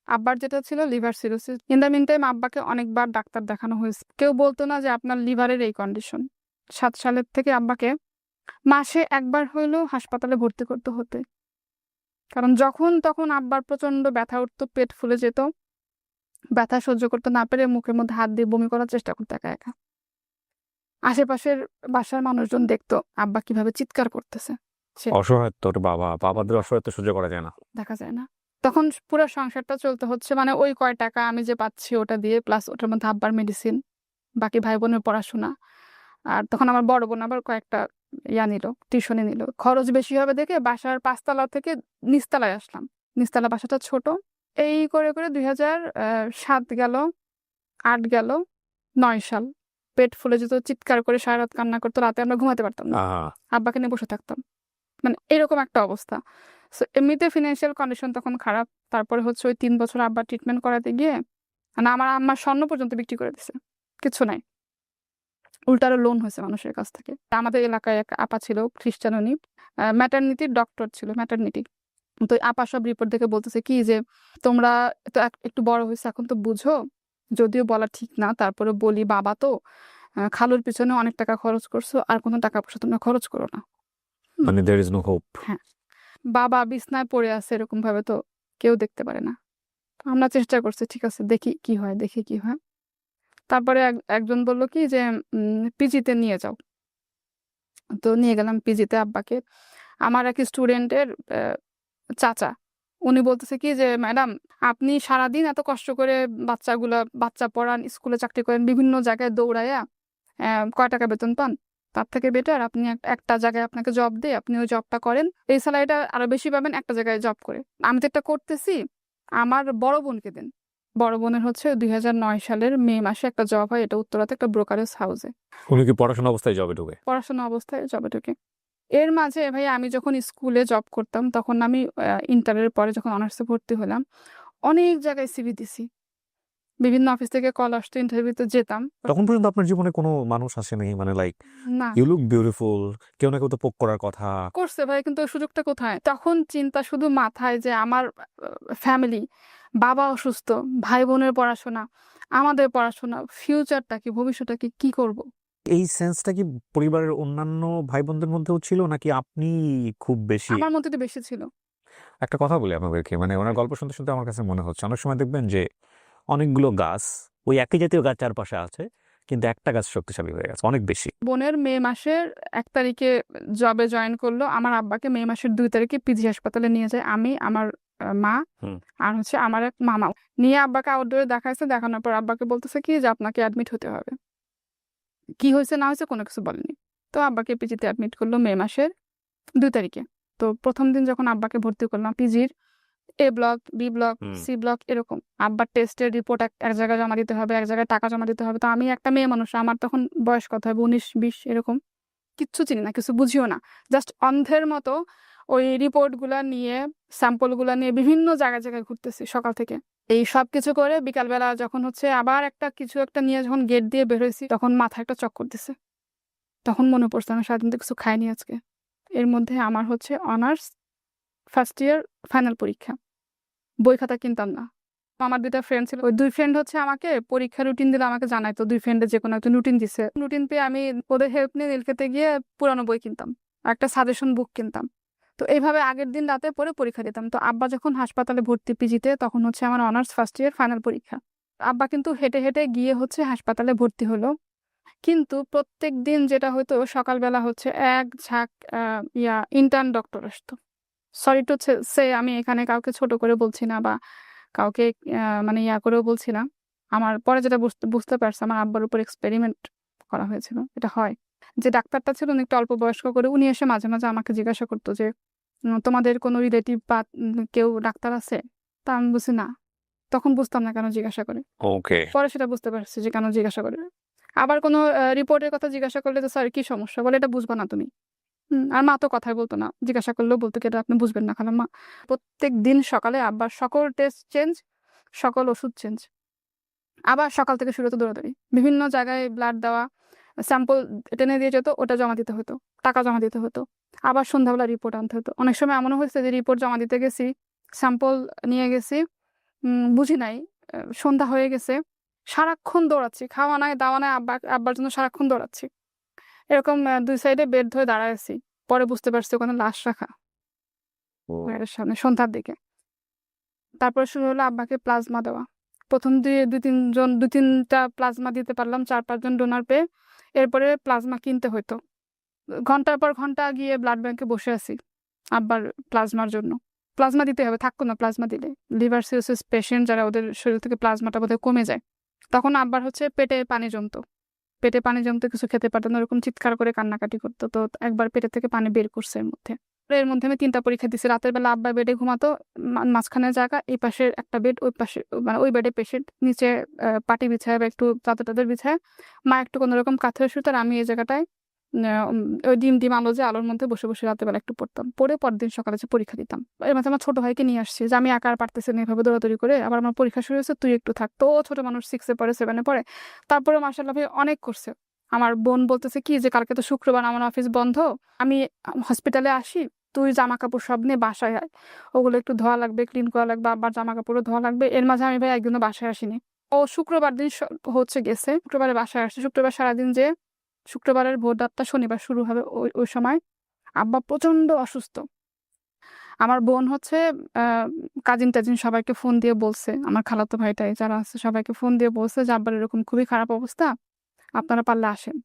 আব্বার যেটা ছিল liver cirrhosis. In the mean time আব্বাকে অনেকবার ডাক্তার দেখানো হয়েছে, কেউ বলতো না যে আপনার লিভারের এই কন্ডিশন। 7 সালের থেকে আব্বাকে মাসে একবার হইলেও হাসপাতালে ভর্তি করতে হতো, কারণ যখন তখন আব্বার প্রচন্ড ব্যথা উঠতো, পেট ফুলে যেত, ব্যথা সহ্য করতে না পেরে মুখের মধ্যে হাত দিয়ে বমি করার চেষ্টা করতো একা একা। আশেপাশের বাসার মানুষজন দেখতো আব্বা কিভাবে চিৎকার করতেছে, অসহায়ত্ব, ওরে বাবা, বাবাদের অসহায়ত্ব সহ্য করা যায় না। দেখা যায় না। তখন পুরো সংসারটা চলতে হচ্ছে, মানে ওই কয় টাকা আমি যে পাচ্ছি ওটা দিয়ে, প্লাস ওটার মধ্যে আব্বার মেডিসিন, বাকি ভাই বোনের পড়াশোনা। আর তখন আমার বড় বোন আবার কয়েকটা নিল, টিউশনি নিল। খরচ বেশি হবে দেখে বাসার 5 তলা থেকে নিচতলায় আসলাম। নিচতলা বাসাটা ছোট। এই করে করে 2007 গেল, 8 গেল, 9 সাল। পেট ফুলে যেত, চিৎকার করে সারা রাত কান্না করতো, রাতে আমরা ঘুমাতে পারতাম না, আব্বাকে নিয়ে বসে থাকতাম। মানে এরকম একটা অবস্থা। সো এমনিতে ফিনান্সিয়াল কন্ডিশন তখন খারাপ। তারপরে হচ্ছে ওই 3 বছর আব্বার ট্রিটমেন্ট করাতে গিয়ে মানে আমার আম্মার স্বর্ণ পর্যন্ত বিক্রি করে দিছে, কিছু নাই, উল্টারও লোন হয়েছে মানুষের কাছ থেকে। আমাদের এলাকায় এক আপা ছিল, খ্রিস্টান, উনি ম্যাটারনিটির ডক্টর ছিল, ম্যাটারনিটি। তো ওই আপা সব রিপোর্ট দেখে বলতেছে কি যে তোমরা তো একটু বড় হয়েছে, এখন তো বুঝো, যদিও বলা ঠিক না, তারপরে বলি বাবা তো খালুর পিছনে অনেক টাকা খরচ করছো, আর কোনো টাকা পয়সা তোমরা খরচ করো না। মানে দেয়ার ইজ নো হোপ। হ্যাঁ, বাবা বিছনায় পড়ে আছে এরকম ভাবে তো কেউ দেখতে পারে না। আমরা চেষ্টা করছি, ঠিক আছে দেখি কি হয়, দেখি কি হয়। তারপরে একজন বলল কি যে পিজিতে নিয়ে যাও। তো নিয়ে গেলাম পিজিতে আব্বাকে। আমার এক স্টুডেন্টের চাচা, উনি বলতেছে কি যে ম্যাডাম আপনি সারাদিন এত কষ্ট করে বাচ্চা পড়ান, স্কুলে চাকরি করেন, বিভিন্ন জায়গায় দৌড়াইয়া কয় টাকা বেতন পান, তার থেকে বেটার আপনি একটা জায়গায় আপনাকে জব দেয়, আপনি ওই জবটা করেন, এই স্যালারিটা আরো বেশি পাবেন একটা জায়গায় জব করে। আমি তো এটা করতেছি, আমার বড় বোনকে দেন। বড় বোনের হচ্ছে 2009 সালের মে মাসে একটা জব হয়, এটা উত্তরাতে একটা ব্রোকারেজ হাউসে। উনি কি পড়াশোনা অবস্থায় জবে ঢুকে? পড়াশোনা অবস্থায় জবে ঢুকে। এর মাঝে ভাই আমি যখন স্কুলে জব করতাম, তখন আমি ইন্টারের পরে যখন অনার্সে ভর্তি হলাম, অনেক জায়গায় সিভি দিছি, বিভিন্ন অফিস থেকে কল আসতো, ইন্টারভিউতে যেতাম। তখন পর্যন্ত আপনার জীবনে কোনো মানুষ আসেনি মানে লাইক না, ইউ লুক বিউটিফুল, কেউ না কেউ তো পোক করার কথা? করছে ভাই, কিন্তু ওই সুযোগটা কোথায়? তখন চিন্তা শুধু মাথায় যে আমার ফ্যামিলি, বাবা অসুস্থ, ভাই বোনের পড়াশোনা, আমাদের পড়াশোনা, ফিউচারটা কি, ভবিষ্যৎটা কি, কি করব। এই সেন্সটা কি পরিবারের অন্যান্য ভাই বোনদের মধ্যেও ছিল, নাকি আপনি খুব বেশি? আমার মধ্যে তো বেশি ছিল। একটা কথা বলি আপনাদেরকে, মানে ওনার গল্প শুনতে শুনতে আমার কাছে মনে হচ্ছে অনেক সময় দেখবেন যে অনেকগুলো গাছ, ওই একই জাতীয় গাছ চারপাশে আছে, কিন্তু একটা গাছ শক্তিশালী হয়ে গেছে অনেক বেশি। বোনের মে মাসের 1 তারিখে জবে জয়েন করলো, আমার আব্বাকে মে মাসের 2 তারিখে পিজি হাসপাতালে নিয়ে যায় আমি, আমার মা, আর হচ্ছে আমার এক মামা নিয়ে আব্বাকে আউটডোরে দেখাইছে। দেখানোর পর আব্বাকে বলতেছে কি যে আপনাকে অ্যাডমিট হতে হবে। কি হয়েছে না হয়েছে কোনো কিছু বলেনি। তো আব্বাকে পিজিতে অ্যাডমিট করলো মে মাসের 2 তারিখে। তো প্রথম দিন যখন আব্বাকে ভর্তি করলাম, পিজির A block, B block, C block, এরকম আব্বার টেস্টের রিপোর্ট এক জায়গায় জমা দিতে হবে, এক জায়গায় টাকা জমা দিতে হবে। তো আমি একটা মেয়ে মানুষ, আমার তখন বয়স কত হবে, 19-20 এরকম, কিচ্ছু চিনি না, কিছু বুঝিও না, জাস্ট অন্ধের মতো ওই রিপোর্টগুলা নিয়ে, স্যাম্পলগুলা নিয়ে বিভিন্ন জায়গায় জায়গায় ঘুরতেছি সকাল থেকে। এই সব কিছু করে বিকালবেলা যখন হচ্ছে আবার কিছু একটা নিয়ে যখন গেট দিয়ে বের হয়েছি, তখন মাথায় একটা চক্কর দিছে। তখন মনে পড়ছে আমি সারাদিন তো কিছু খাইনি আজকে, এর মধ্যে আমার হচ্ছে অনার্স ফার্স্ট ইয়ার ফাইনাল পরীক্ষা। বই খাতা কিনতাম না। আমার 2টা ফ্রেন্ড ছিল, ওই 2 ফ্রেন্ড হচ্ছে আমাকে পরীক্ষা রুটিন দিলে আমাকে জানাইতো। 2 ফ্রেন্ডে যে কোনো একটা রুটিন দিছে, রুটিন পেয়ে আমি ওদের হেল্প নিয়ে নীলক্ষেতে গিয়ে পুরানো বই কিনতাম, একটা সাজেশন বুক কিনতাম। তো এইভাবে আগের দিন রাতে পরে পরীক্ষা দিতাম। তো আব্বা যখন হাসপাতালে ভর্তি পিজিতে, তখন হচ্ছে আমার অনার্স ফার্স্ট ইয়ার ফাইনাল পরীক্ষা। আব্বা কিন্তু হেঁটে হেঁটে গিয়ে হচ্ছে হাসপাতালে ভর্তি হলো। কিন্তু প্রত্যেক দিন যেটা হতো, সকালবেলা হচ্ছে এক ঝাঁক ইন্টার্ন ডক্টর আসতো। সরি টু সে, আমি এখানে কাউকে ছোট করে বলছি না বা কাউকে মানে করেও বলছি না। আমার পরে যেটা বুঝতে পারছি, আমার আব্বার উপর এক্সপেরিমেন্ট করা হয়েছিল। এটা হয় যে ডাক্তারটা ছিল উনি একটু অল্প বয়স্ক করে, উনি এসে মাঝে মাঝে আমাকে জিজ্ঞাসা করতো যে তোমাদের কোনো রিলেটিভ বা কেউ ডাক্তার আছে? তা আমি বুঝি না, তখন বুঝতাম না কেন জিজ্ঞাসা করে। ওকে। পরে সেটা বুঝতে পারছি যে কেন জিজ্ঞাসা করে। আবার কোনো রিপোর্টের কথা জিজ্ঞাসা করলে তো স্যার কি সমস্যা বলে, এটা বুঝবা না তুমি। আর মা তো কথাই বলতো না, জিজ্ঞাসা করলেও বলতো কি এটা আপনি বুঝবেন না খালাম্মা। প্রত্যেক দিন সকালে আব্বার সকল টেস্ট চেঞ্জ, সকল ওষুধ চেঞ্জ। আবার সকাল থেকে শুরু হতো দৌড়াদৌড়ি, বিভিন্ন জায়গায় ব্লাড দেওয়া, স্যাম্পল টেনে দিয়ে যেত, ওটা জমা দিতে হতো, টাকা জমা দিতে হতো। আবার সন্ধ্যাবেলা রিপোর্ট আনতে হতো। অনেক সময় এমনও হয়েছে যে রিপোর্ট জমা দিতে গেছি, স্যাম্পল নিয়ে গেছি, বুঝি নাই, সন্ধ্যা হয়ে গেছে, সারাক্ষণ দৌড়াচ্ছি, খাওয়া নাই দাওয়া নাই, আব্বার জন্য সারাক্ষণ দৌড়াচ্ছি। এরকম 2 সাইডে বেড ধরে দাঁড়ায় আছি। পরে বুঝতে পারছি ওখানে লাশ রাখা বেডের সামনে, সন্ধ্যার দিকে। তারপরে শুরু হলো আব্বাকে প্লাজমা দেওয়া। প্রথম 2-3টা প্লাজমা দিতে পারলাম, 4-5 জন ডোনার পেয়ে। এরপরে প্লাজমা কিনতে হতো, ঘন্টার পর ঘন্টা গিয়ে ব্লাড ব্যাংকে বসে আছি আব্বার প্লাজমার জন্য। প্লাজমা দিতে হবে, থাকতো না প্লাজমা দিলে। লিভার সিরোসিস পেশেন্ট যারা, ওদের শরীর থেকে প্লাজমাটা বোধহয় কমে যায়। তখন আব্বার হচ্ছে পেটে পানি জমতো, কিছু খেতে পারতো না, ওরকম চিৎকার করে কান্নাকাটি করতো। তো একবার পেটে থেকে পানি বের করছে এর মধ্যে আমি 3টা পরীক্ষা দিছি। রাতের বেলা আব্বা বেডে ঘুমাতো, মাঝখানে জায়গা, এই পাশে একটা বেড, ওই পাশে মানে ওই বেডে পেশেন্ট, নিচে পাটি বিছায় বা একটু চাদর টাদর বিছায়, মা একটু কোনো রকম কাঁথরে শুতো, আর আমি এই জায়গাটায় ওই ডিম আলো, যে আলোর মধ্যে বসে বসে রাতের বেলা একটু পড়তাম, পরে পরদিন সকালে যে পরীক্ষা দিতাম। এর মধ্যে আমার ছোট ভাইকে নিয়ে আসছি যে আমি একা আর পারতেছি না এভাবে দৌড়াদৌড়ি করে, আবার আমার পরীক্ষা শুরু হয়েছে, তুই একটু থাক। তো ছোট মানুষ 6-এ পড়ে, 7-এ পড়ে। তারপরে মাশাআল্লাহ ভাই অনেক করছে। আমার বোন বলতেছে কি যে কালকে তো শুক্রবার, আমার অফিস বন্ধ, আমি হসপিটালে আসি, তুই জামা কাপড় সব নিয়ে বাসায় আয়, ওগুলো একটু ধোয়া লাগবে, ক্লিন করা লাগবে, আবার জামা কাপড়ও ধোয়া লাগবে। এর মাঝে আমি ভাই একদিনও বাসায় আসিনি। ও শুক্রবার দিন হচ্ছে গেছে, শুক্রবারে বাসায় আসছে, শুক্রবার সারাদিন, যে শুক্রবারের ভোর রাতটা শনিবার শুরু হবে, ওই সময় আব্বা প্রচন্ড অসুস্থ। আমার বোন হচ্ছে কাজিন টাজিন সবাইকে ফোন দিয়ে বলছে, আমার খালাতো ভাইটাই যারা আছে সবাইকে ফোন দিয়ে বলছে যে আব্বার এরকম খুবই খারাপ অবস্থা, আপনারা পারলে আসেন।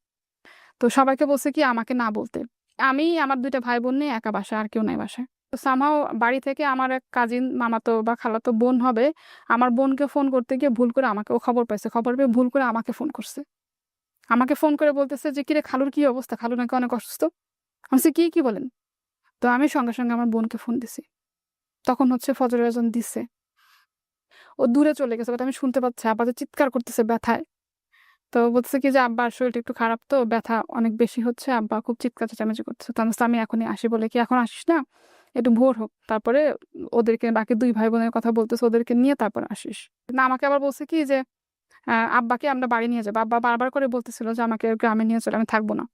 তো সবাইকে বলছে কি আমাকে না বলতে। আমি আমার 2টা ভাই বোন নিয়ে একা বাসায়, আর কেউ নাই বাসায়। তো সামহাও বাড়ি থেকে আমার এক কাজিন, মামাতো বা খালাতো বোন হবে, আমার বোনকে ফোন করতে গিয়ে ভুল করে আমাকে, ও খবর পাইছে, খবর পেয়ে ভুল করে আমাকে ফোন করছে। আমাকে ফোন করে বলতেছে যে কিরে খালুর কি অবস্থা, খালু নাকি অনেক অসুস্থ। আমি বলছি কি বলেন? তো আমি সঙ্গে সঙ্গে আমার বোনকে ফোন দিছি। তখন হচ্ছে ফজরের আজান দিচ্ছে, ও দূরে চলে গেছে, বাট আমি শুনতে পাচ্ছি আব্বা যে চিৎকার করতেছে ব্যথায়। তো বলছে কি যে আব্বার শরীরটা একটু খারাপ, তো ব্যথা অনেক বেশি হচ্ছে, আব্বা খুব চিৎকার চেঁচামেচি করতেছে। তো আমি এখনই আসি, বলে কি এখন আসিস না, একটু ভোর হোক, তারপরে ওদেরকে, বাকি 2 ভাই বোনের কথা বলতেছে, ওদেরকে নিয়ে তারপর আসিস না। আমাকে আবার বলছে কি যে আব্বাকে আমরা বাড়ি নিয়ে যাবো। আব্বা বারবার করে বলতেছিল যে আমাকে গ্রামে নিয়ে চলে, আমি থাকবো না।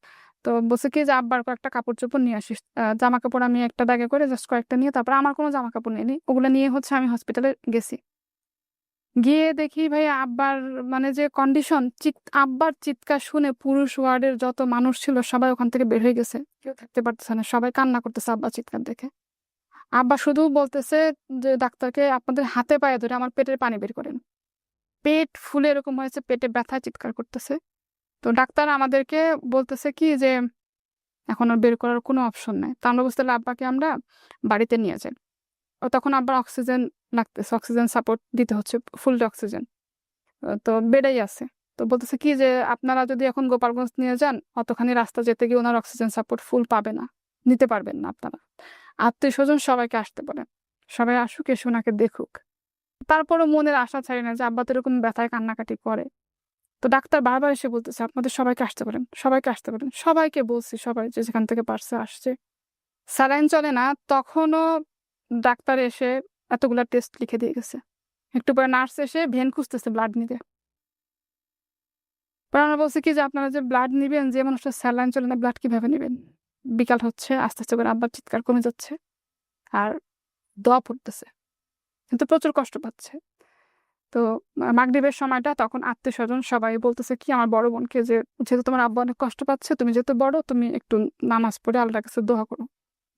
তো বলছে কি যে আব্বার কয়েকটা কাপড় চোপড় নিয়ে আসিস, জামা কাপড় আমি একটা ব্যাগে করে জাস্ট কয়েকটা নিয়ে, তারপর আমার কোনো জামা কাপড় নেই, ওগুলো নিয়ে হচ্ছে আমি হসপিটালে গেছি। গিয়ে দেখি ভাই আব্বার মানে যে কন্ডিশন, আব্বার চিৎকার শুনে পুরুষ ওয়ার্ডের যত মানুষ ছিল সবাই ওখান থেকে বের হয়ে গেছে, কেউ থাকতে পারতেছে না, সবাই কান্না করতেছে আব্বার চিৎকার দেখে। আব্বা শুধু বলতেছে যে ডাক্তারকে আপনাদের হাতে পায়ে ধরে আমার পেটের পানি বের করেন। পেট ফুলে এরকম হয়েছে, পেটে ব্যথায় চিৎকার করতেছে। তো ডাক্তার আমাদেরকে বলতেছে কি যে এখন আর বের করার কোনো অপশন নাই। তো আমরা বুঝতে আব্বাকে আমরা বাড়িতে নিয়ে যাই। ও তখন আব্বার অক্সিজেন লাগতেছে, অক্সিজেন সাপোর্ট দিতে হচ্ছে, ফুল অক্সিজেন। তো বেডেই আছে। তো বলতেছে কি যে আপনারা যদি এখন গোপালগঞ্জ নিয়ে যান, অতখানি রাস্তা যেতে গিয়ে ওনার অক্সিজেন সাপোর্ট ফুল পাবে না, নিতে পারবেন না আপনারা। আত্মীয় স্বজন সবাইকে আসতে বলেন, সবাই আসুক, এসে ওনাকে দেখুক। তারপরও মনের আশা ছাড়ি না যে আব্বা তো এরকম ব্যথায় কান্নাকাটি করে। তো ডাক্তার বারবার এসে বলতেছে আপনাদের সবাইকে আসতে পারেন, সবাইকে আসতে পারেন। সবাইকে বলছি, সবাই যে যেখান থেকে পারছে আসছে। স্যালাইন চলে না, তখনও ডাক্তার এসে এতগুলা টেস্ট লিখে দিয়ে গেছে। একটু পরে নার্স এসে ভেন খুঁজতেছে ব্লাড নিতে। পরে আমরা বলছি কি যে আপনারা যে ব্লাড নিবেন, যে মানুষটা স্যালাইন চলে না, ব্লাড কিভাবে নেবেন? বিকাল হচ্ছে, আস্তে আস্তে করে আব্বার চিৎকার কমে যাচ্ছে আর দোয়া পড়তেছে, কিন্তু প্রচুর কষ্ট পাচ্ছে। তো মাগরিবের সময়টা তখন আত্মীয় স্বজন সবাই বলতেছে কি আমার বড় বোনকে যে যেহেতু তোমার আব্বা অনেক কষ্ট পাচ্ছে, তুমি যেহেতু বড়, তুমি একটু নামাজ পড়ে আল্লাহর কাছে দোয়া করো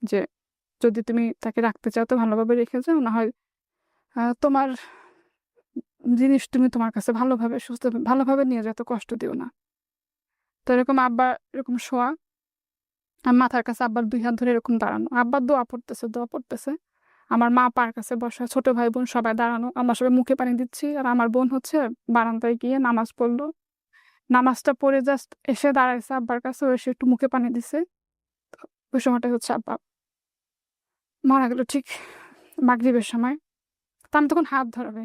যে যদি তুমি তাকে রাখতে চাও তো ভালোভাবে রেখে যাও, না হয় তোমার জিনিস তুমি তোমার কাছে ভালোভাবে সুস্থ ভালোভাবে নিয়ে যেত, কষ্ট দিও না। তো এরকম আব্বা এরকম শোয়া, আর মাথার কাছে আব্বার 2 হাত ধরে এরকম দাঁড়ানো, আব্বার দোয়া পড়তেছে। আমার মা পার কাছে বসা, ছোট ভাই বোন সবাই দাঁড়ানো, আমরা সবাই মুখে পানি দিচ্ছি। আর আমার বোন হচ্ছে বারান্দায় গিয়ে নামাজ পড়লো, নামাজটা পড়ে জাস্ট এসে দাঁড়াইছে আব্বার কাছে, ও এসে একটু মুখে পানি দিছে। ওই সময়টা হচ্ছে আব্বা মারা গেল ঠিক মাগরিবের সময়। তা আমি তখন হাত ধরাবে,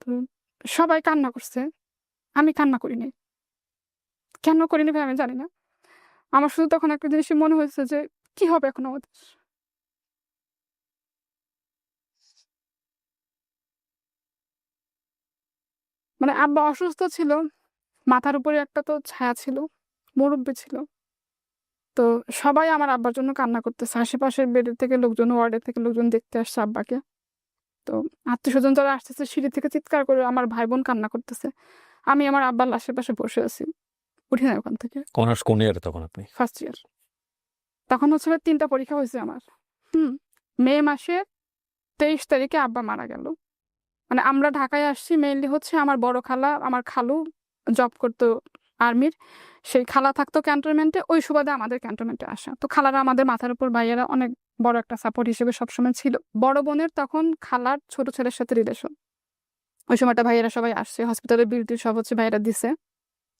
তো সবাই কান্না করছে, আমি কান্না করিনি। কেন করিনি ভাই আমি জানি না। আমার শুধু তখন একটা জিনিসই মনে হয়েছে যে কি হবে এখন আমাদের। মানে আব্বা অসুস্থ ছিল, মাথার উপরে একটা তো ছায়া ছিল, মুরব্বি ছিল। তো সবাই আমার আব্বার জন্য কান্না করতেছে, আশেপাশের বেডের থেকে লোকজন, ওয়ার্ডের থেকে লোকজন দেখতে আসছে আব্বাকে। তো আত্মীয় স্বজন যারা আসতেছে সিঁড়ি থেকে চিৎকার করে, আমার ভাই বোন কান্না করতেছে। আমি আমার আব্বার লাশের পাশে বসে আছি, উঠি না ওখান থেকে। অনার্স কোন ইয়ারে তখন আপনি? First year. তখন হচ্ছে 3টা পরীক্ষা হয়েছে আমার। মে মাসের 23 তারিখে আব্বা মারা গেল। মানে আমরা ঢাকায় আসছি মেইনলি হচ্ছে আমার বড় খালা, আমার খালু জব করতো আর্মির, সেই খালা থাকতো ক্যান্টনমেন্টে, ওই সুবাদে আমাদের ক্যান্টনমেন্টে আসা। তো খালারা আমাদের মাথার উপর, ভাইয়েরা অনেক বড় একটা সাপোর্ট হিসেবে সবসময় ছিল। বড় বোনের তখন খালার ছোট ছেলের সাথে রিলেশন, ওই সময়টা ভাইয়েরা সবাই আসছে, হসপিটালের বিল টিল সব হচ্ছে ভাইয়েরা দিছে।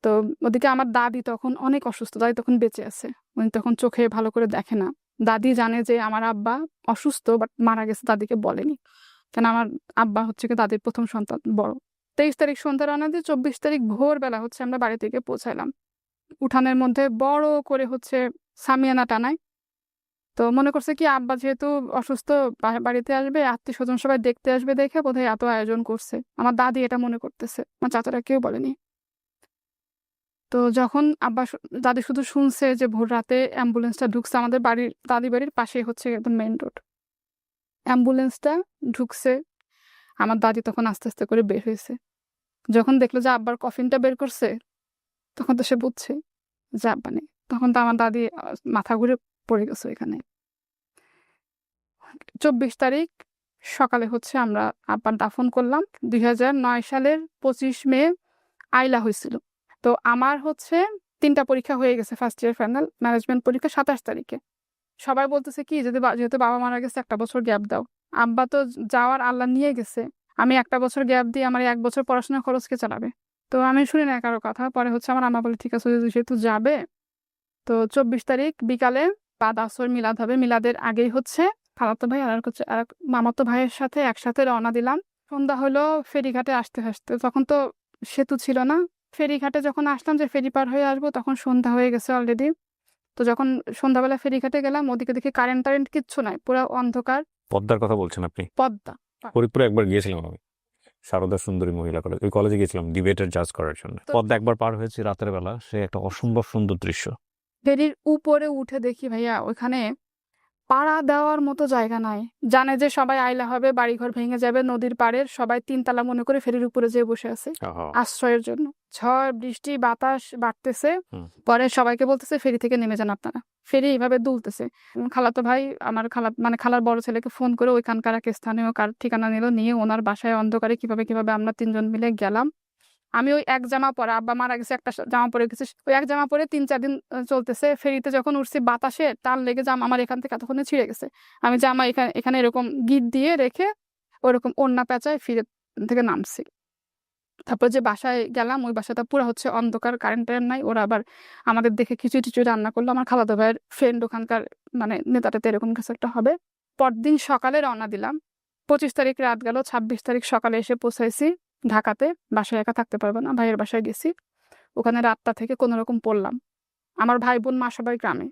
তো ওদিকে আমার দাদি তখন অনেক অসুস্থ, দাদি তখন বেঁচে আছে, উনি তখন চোখে ভালো করে দেখে না। দাদি জানে যে আমার আব্বা অসুস্থ, বাট মারা গেছে, দাদিকে বলেনি, কেন আমার আব্বা হচ্ছে কি দাদির প্রথম সন্তান, বড়। 23 তারিখ সন্ধ্যা রানা দিয়ে 24 তারিখ ভোরবেলা হচ্ছে আমরা বাড়ি থেকে পৌঁছাইলাম। উঠানের মধ্যে বড় করে হচ্ছে সামিয়ানা টানায়। তো মনে করছে কি আব্বা যেহেতু অসুস্থ, বাড়িতে আসবে, আত্মীয় স্বজন সবাই দেখতে আসবে, দেখে বোধহয় এত আয়োজন করছে। আমার দাদি এটা মনে করতেছে, আমার চাচারা কেউ বলেনি। তো যখন আব্বা দাদি শুধু শুনছে যে ভোর রাতে অ্যাম্বুলেন্সটা ঢুকছে, আমাদের বাড়ির দাদি বাড়ির পাশে হচ্ছে একদম মেইন রোড, অ্যাম্বুলেন্সটা ঢুকছে, আমার দাদি তখন আস্তে আস্তে করে বের হয়েছে। যখন দেখলো যে আব্বার কফিনটা বের করছে, তখন তো সে বুঝছে যে আব্বা নেই। তখন তো আমার দাদি মাথা ঘুরে পড়ে গেছে এখানে। 24 তারিখ সকালে হচ্ছে আমরা আব্বার দাফন করলাম। 2009 সালের 25 মে আইলা হয়েছিল। তো আমার হচ্ছে 3টা পরীক্ষা হয়ে গেছে, ফার্স্ট ইয়ার ফাইনাল ম্যানেজমেন্ট পরীক্ষা 27 তারিখে। সবাই বলতেছে কি যদি যেহেতু বাবা মারা গেছে 1টা বছর গ্যাপ দাও। আব্বা তো যাওয়ার আল্লাহ নিয়ে গেছে, আমি 1টা বছর গ্যাপ দিয়ে আমার 1 বছর পড়াশোনার খরচকে চালাবে। তো আমি শুনি না কারো কথা। পরে হচ্ছে আমার আম্মা বলে ঠিক আছে যেহেতু যাবে। তো 24 তারিখ বিকালে বাদ আসর মিলাদ হবে, মিলাদের আগেই হচ্ছে খালাতো ভাই আর হচ্ছে আর মামাতো ভাইয়ের সাথে একসাথে রওনা দিলাম। সন্ধ্যা হলো ফেরিঘাটে আসতে আসতে, তখন তো সেতু ছিল না। ফেরিঘাটে যখন আসলাম যে ফেরি পার হয়ে আসবো, তখন সন্ধ্যা হয়ে গেছে অলরেডি। তো যখন সন্ধ্যাবেলা ফেরিঘাটে গেলাম, ওদিকে দেখি কারেন্ট কিচ্ছু নাই, পুরো অন্ধকার। পদ্মার কথা বলছেন আপনি? পদ্মা। ফরিদপুরে একবার গিয়েছিলাম আমি, সারদা সুন্দরী মহিলা কলেজ, ওই কলেজে গিয়েছিলাম ডিবেটের জাজ করার জন্য। পদ্মা একবার পার হয়েছে রাতের বেলা, সে একটা অসম্ভব সুন্দর দৃশ্য। ফেরির উপরে উঠে দেখি ভাইয়া ওইখানে পাড়া দেওয়ার মতো জায়গা নাই। জানে যে সবাই আইলা হবে, বাড়িঘর ভেঙে যাবে, নদীর পাড়ের সবাই 3 তলা মনে করে ফেরির উপরে যেয়ে বসে আছে আশ্রয়ের জন্য। ঝড় বৃষ্টি বাতাস বাড়তেছে, পরে সবাইকে বলতেছে ফেরি থেকে নেমে যান আপনারা। ফেরি এইভাবে দুলতেছে। খালাতো ভাই আমার খালার বড় ছেলেকে ফোন করে ওইখানকার এক স্থানীয় কার ঠিকানা নিল, নিয়ে ওনার বাসায় অন্ধকারে কিভাবে আমরা 3জন মিলে গেলাম। আমি ওই এক জামা পরা, আব্বা মারা গেছে একটা জামা পরে গেছে, ওই এক জামা পরে 3-4 দিন চলতেছে। ফেরিতে যখন উঠছি বাতাসে টান লেগে জামা আমার এখান থেকে এতক্ষণে ছিঁড়ে গেছে। আমি জামা এখানে এরকম গিট দিয়ে রেখে ওরকম ওড়না পেঁচায় ফিরে থেকে নামছি। তারপর যে বাসায় গেলাম, ওই বাসাটা পুরো হচ্ছে অন্ধকার, কারেন্ট নাই। ওরা আবার আমাদের দেখে খিচুড়ি টিচুড়ি রান্না করলো। আমার খালাতো ভাইয়ের ফ্রেন্ড ওখানকার, মানে নেতাটাতে এরকম কিছু একটা হবে। পরদিন সকালে রওনা দিলাম। 25 তারিখ রাত গেল, 26 তারিখ সকালে এসে পৌঁছাইছি ঢাকাতে। বাসায় একা থাকতে পারবো না, ভাইয়ের বাসায় গেছি। ওখানে রাতটা থেকে কোনো রকম পড়লাম। আমার ভাই বোন মা সবাই গ্রামে।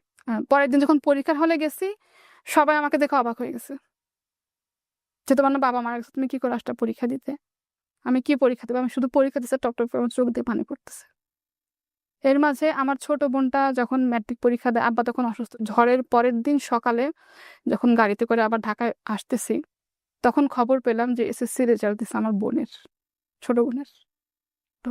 পরের দিন যখন পরীক্ষার হলে গেছি, সবাই আমাকে দেখে অবাক হয়ে গেছে যে তোমার না বাবা মারা গেছে, তুমি কি করে আসটা পরীক্ষা দিতে? আমি কি পরীক্ষা দেবো? আমি শুধু পরীক্ষা দিতে টপ টপ করে চোখ দিয়ে পানি পড়তেছে। এর মাঝে আমার ছোট বোনটা যখন ম্যাট্রিক পরীক্ষা দেয়, আব্বা তখন অসুস্থ। ঝড়ের পরের দিন সকালে যখন গাড়িতে করে আবার ঢাকায় আসতেছি, তখন খবর পেলাম যে এসএসসি রেজাল্ট দিছে আমার বোনের, ছোট বোনের। তো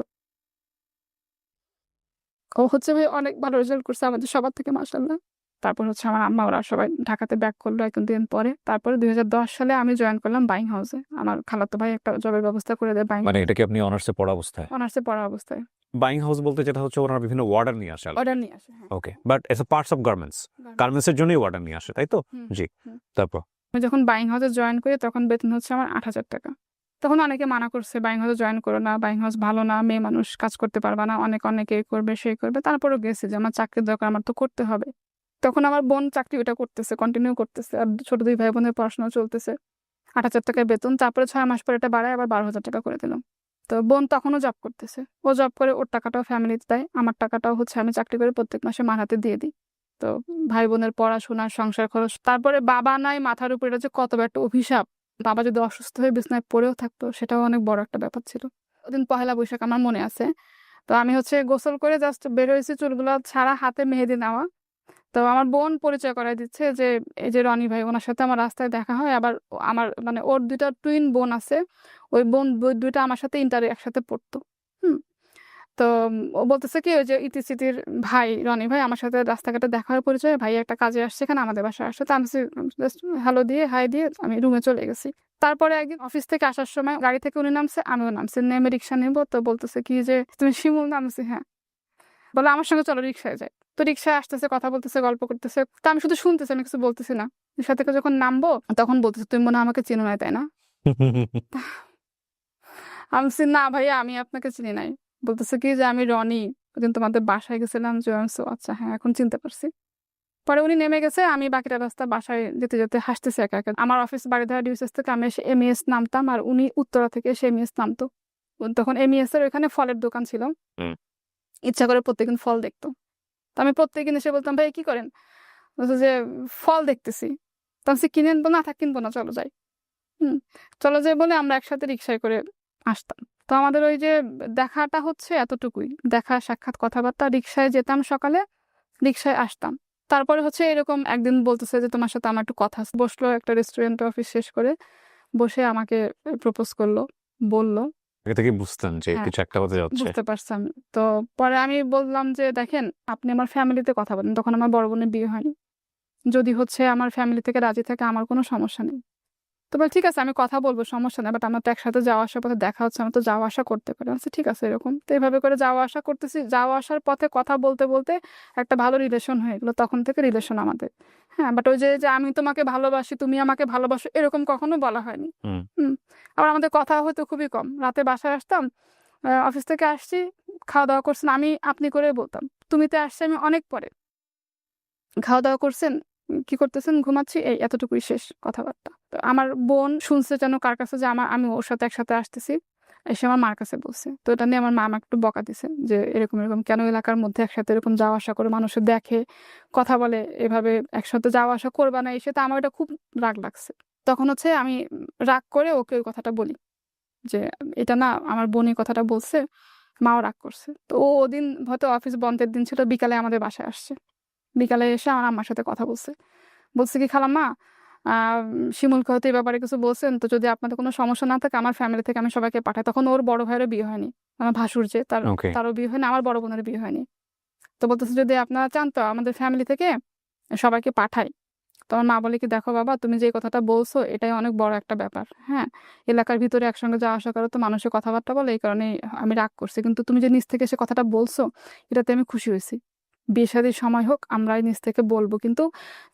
ও হচ্ছে ভাই অনেক ভালো রেজাল্ট করছে আমাদের সবার থেকে, মাশাআল্লাহ। তারপর হচ্ছে আমার আম্মা ওরা সবাই ঢাকাতে ব্যাক করলো কিছুদিন পরে। তারপরে 2010 সালে আমি জয়েন করলাম বাইং হাউসে। আমার খালাতো ভাই একটা জবের ব্যবস্থা করে দেয় বাইং, মানে এটা কি আপনি অনার্সে পড়া অবস্থায়? অনার্সে পড়া অবস্থায়। বাইং হাউস বলতে যেটা হচ্ছে ওনারা বিভিন্ন ওয়ার্ডার নিয়ে আসে? অর্ডার নিয়ে আসে, হ্যাঁ। Okay, but as a parts of garments, গার্মেন্টসের জন্যই ওয়ার্ডার নিয়ে আসে, তাই তো? হুম, জি, হুম। তারপর? আমি যখন বাইং হাউসে জয়েন করি তখন বেতন হচ্ছে আমার 8,000 টাকা। তখন অনেকে মানা করছে, বাইং হাউসে জয়েন করো না, বাইং হাউস ভালো না, মেয়ে মানুষ কাজ করতে পারবে না, অনেকে এই করবে সেই করবে। তারপরেও গেছি যে আমার চাকরির দরকার, আমার তো করতে হবে। তখন আমার বোন চাকরি ওটা করতেছে, কন্টিনিউ করতেছে, আর ছোট 2 ভাই বোনের পড়াশোনা চলতেছে। 8,000 টাকায় বেতন। তারপরে 6 মাস পরে এটা বাড়ায় আবার 12,000 টাকা করে দিল। তো বোন তখনও জব করতেছে, ও জব করে, ওর টাকাটাও ফ্যামিলিতে দেয়, আমার টাকাটাও হচ্ছে আমি চাকরি করে প্রত্যেক মাসে মার হাতে দিয়ে দিই। তো ভাই বোনের পড়াশোনা, সংসার খরচ, তারপরে বাবা নাই মাথার উপরে, এটা যে কত বড় একটা অভিশাপ। বাবা যদি অসুস্থ হয়ে বিছানায় পড়েও থাকতো, সেটাও অনেক বড় একটা ব্যাপার ছিল। ওদিন পহেলা বৈশাখ আমার মনে আছে। তো আমি হচ্ছে গোসল করে জাস্ট বের হয়েছি, চুলগুলো ছাড়া, হাতে মেহেদি নেওয়া। তো আমার বোন পরিচয় করায় দিচ্ছে যে এই যে রনি ভাই, ওনার সাথে আমার রাস্তায় দেখা হয়। আবার আমার মানে ওর 2টা টুইন বোন আছে, ওই বোন 2টা আমার সাথে ইন্টারে একসাথে পড়তো। হুম। তো ও বলতেছে কি, ওই যে ইতিসিতির ভাই রনি ভাই আমার সাথে রাস্তাঘাটে দেখা হওয়ার পরিচয়, ভাই একটা কাজে আসছে এখানে আমাদের বাসায় আসছে। তো আমি জাস্ট হ্যালো দিয়ে হাই দিয়ে আমি রুমে চলে গেছি। তারপরে একদিন অফিস থেকে আসার সময় গাড়ি থেকে উনি নামছে, আমিও নামছি, নেমে রিক্সা নিবো। তো বলতেছে কি যে তুমি শিমুল? নামছি, হ্যাঁ। বলে আমার সঙ্গে চলো, রিক্সায় যাই। তো রিক্সায় আসতেছে, কথা বলতেছে, গল্প করতেছে। তো আমি শুধু শুনতেছি, আমি কিছু বলতেছি না। রিক্সা থেকে যখন নামবো তখন বলতেছে তুমি মনে হয় আমাকে চিনো নাই, তাই না? আমি বলছি, না ভাইয়া, আমি আপনাকে চিনি নাই। বলতেছে কি যে আমি রনি, ওদিন তোমাদের বাসায় গেছিলাম। যে আচ্ছা হ্যাঁ, এখন চিনতে পারছি। পরে উনি নেমে গেছে, আমি বাকিটা রাস্তা বাসায় যেতে যেতে হাসতেছি একা একা। আমার অফিস বাড়িধারা ডিউসেস থেকে আমি এসে এমইএস নামতাম, আর উনি উত্তরা থেকে এসে এমইএস নামতো। তখন এমইএস এর ওখানে ফলের দোকান ছিল, হুম। ইচ্ছা করে প্রত্যেকদিন ফল দেখতো। তো আমি প্রত্যেকদিন এসে বলতাম ভাই কি করেন? বলছে যে ফল দেখতেছি। তো আমি বলছি, কিনেন? না থাক, কিনবো না, চলো যাই। হুম। চলো যাই বলে আমরা একসাথে রিক্সায় করে আসতাম। তো আমাদের ওই যে দেখাটা হচ্ছে এতটুকুই, দেখা সাক্ষাৎ কথাবার্তা। রিক্সায় যেতাম সকালে, রিক্সায় আসতাম। তারপরে হচ্ছে এরকম একদিন বলতেছে যে তোমার সাথে আমার একটু কথা আছে। বসলো একটা রেস্টুরেন্টে, অফিস শেষ করে বসে আমাকে প্রপোজ করলো, বলল। আগে থেকে বুঝতেন যে হ্যাঁ, কিছু একটা হতে যাচ্ছে? বুঝতে পারতাম। তো পরে আমি বললাম যে দেখেন, আপনি আমার ফ্যামিলিতে কথা বলেন। তখন আমার বড় বোনের বিয়ে হয়নি। যদি হচ্ছে আমার ফ্যামিলি থেকে রাজি থাকে, আমার কোনো সমস্যা নেই। তো বলে ঠিক আছে, আমি কথা বলবো, সমস্যা নেই, বাট আমার তো একসাথে যাওয়া আসার পথে দেখা হচ্ছে, আমি তো যাওয়া আসা করতে পারি। আচ্ছা ঠিক আছে, এরকম। তো এভাবে করে যাওয়া আসা করতেছি, যাওয়া আসার পথে কথা বলতে বলতে একটা ভালো রিলেশন হয়ে গেলো। তখন থেকে রিলেশন আমাদের। হ্যাঁ, বাট ওই যে যে আমি তোমাকে ভালোবাসি, তুমি আমাকে ভালোবাসো, এরকম কখনো বলা হয়নি। হুম। হুম। আবার আমাদের কথা হয়তো খুবই কম। রাতে বাসায় আসতাম, অফিস থেকে আসছি, খাওয়া দাওয়া করছেন, আমি আপনি করে বলতাম। তুমিতে আসছি আমি অনেক পরে। খাওয়া দাওয়া করছেন, কি করতেছেন? ঘুমাচ্ছি, এই এতটুকুই শেষ কথাবার্তা। তো আমার বোন শুনছে যেন কার কাছে যে আমি ওর সাথে একসাথে আসতেছি, এসে আমার মার কাছে বলছে। তো এটা নিয়ে আমার মা আমাকে একটু বকা দিছে যে এরকম এরকম কেন এলাকার মধ্যে একসাথে এরকম যাওয়া আসা করে মানুষের দেখে, কথা বলে, এভাবে একসাথে যাওয়া আসা করবা না। এসে তো আমার এটা খুব রাগ লাগছে। তখন হচ্ছে আমি রাগ করে ওকে ওই কথাটা বলি যে এটা না, আমার বোন এই কথাটা বলছে, মাও রাগ করছে। তো ও ওদিন হয়তো অফিস বন্ধের দিন ছিল, বিকালে আমাদের বাসায় আসছে। বিকালে এসে আমার আম্মার সাথে কথা বলছে। বলছে কি, খালাম্মা, শিমুলকে হয়তো এই ব্যাপারে কিছু বলছেন, তো যদি আপনাদের কোনো সমস্যা না থাকে আমার ফ্যামিলি থেকে আমি সবাইকে পাঠাই। তখন ওর বড় ভাইয়েরও বিয়ে হয়নি, আমার ভাসুর যে ওকে। তারও বিয়ে হয়নি, আমার বড় বোনের বিয়ে হয়নি। তো বলতেছে যদি আপনারা চান তো আমাদের ফ্যামিলি থেকে সবাইকে পাঠাই। তো আমার মা বলে কি, দেখো বাবা, তুমি যে কথাটা বলছো এটাই অনেক বড় একটা ব্যাপার। হ্যাঁ, এলাকার ভিতরে একসঙ্গে যাওয়া আসা করো তো মানুষের কথাবার্তা বলে, এই কারণে আমি রাগ করছি। কিন্তু তুমি যে নিজ থেকে সে কথাটা বলছো, এটাতে আমি খুশি হয়েছি। বিয়ে শাদীর সময় হোক, আমরাই নিজ থেকে বলবো, কিন্তু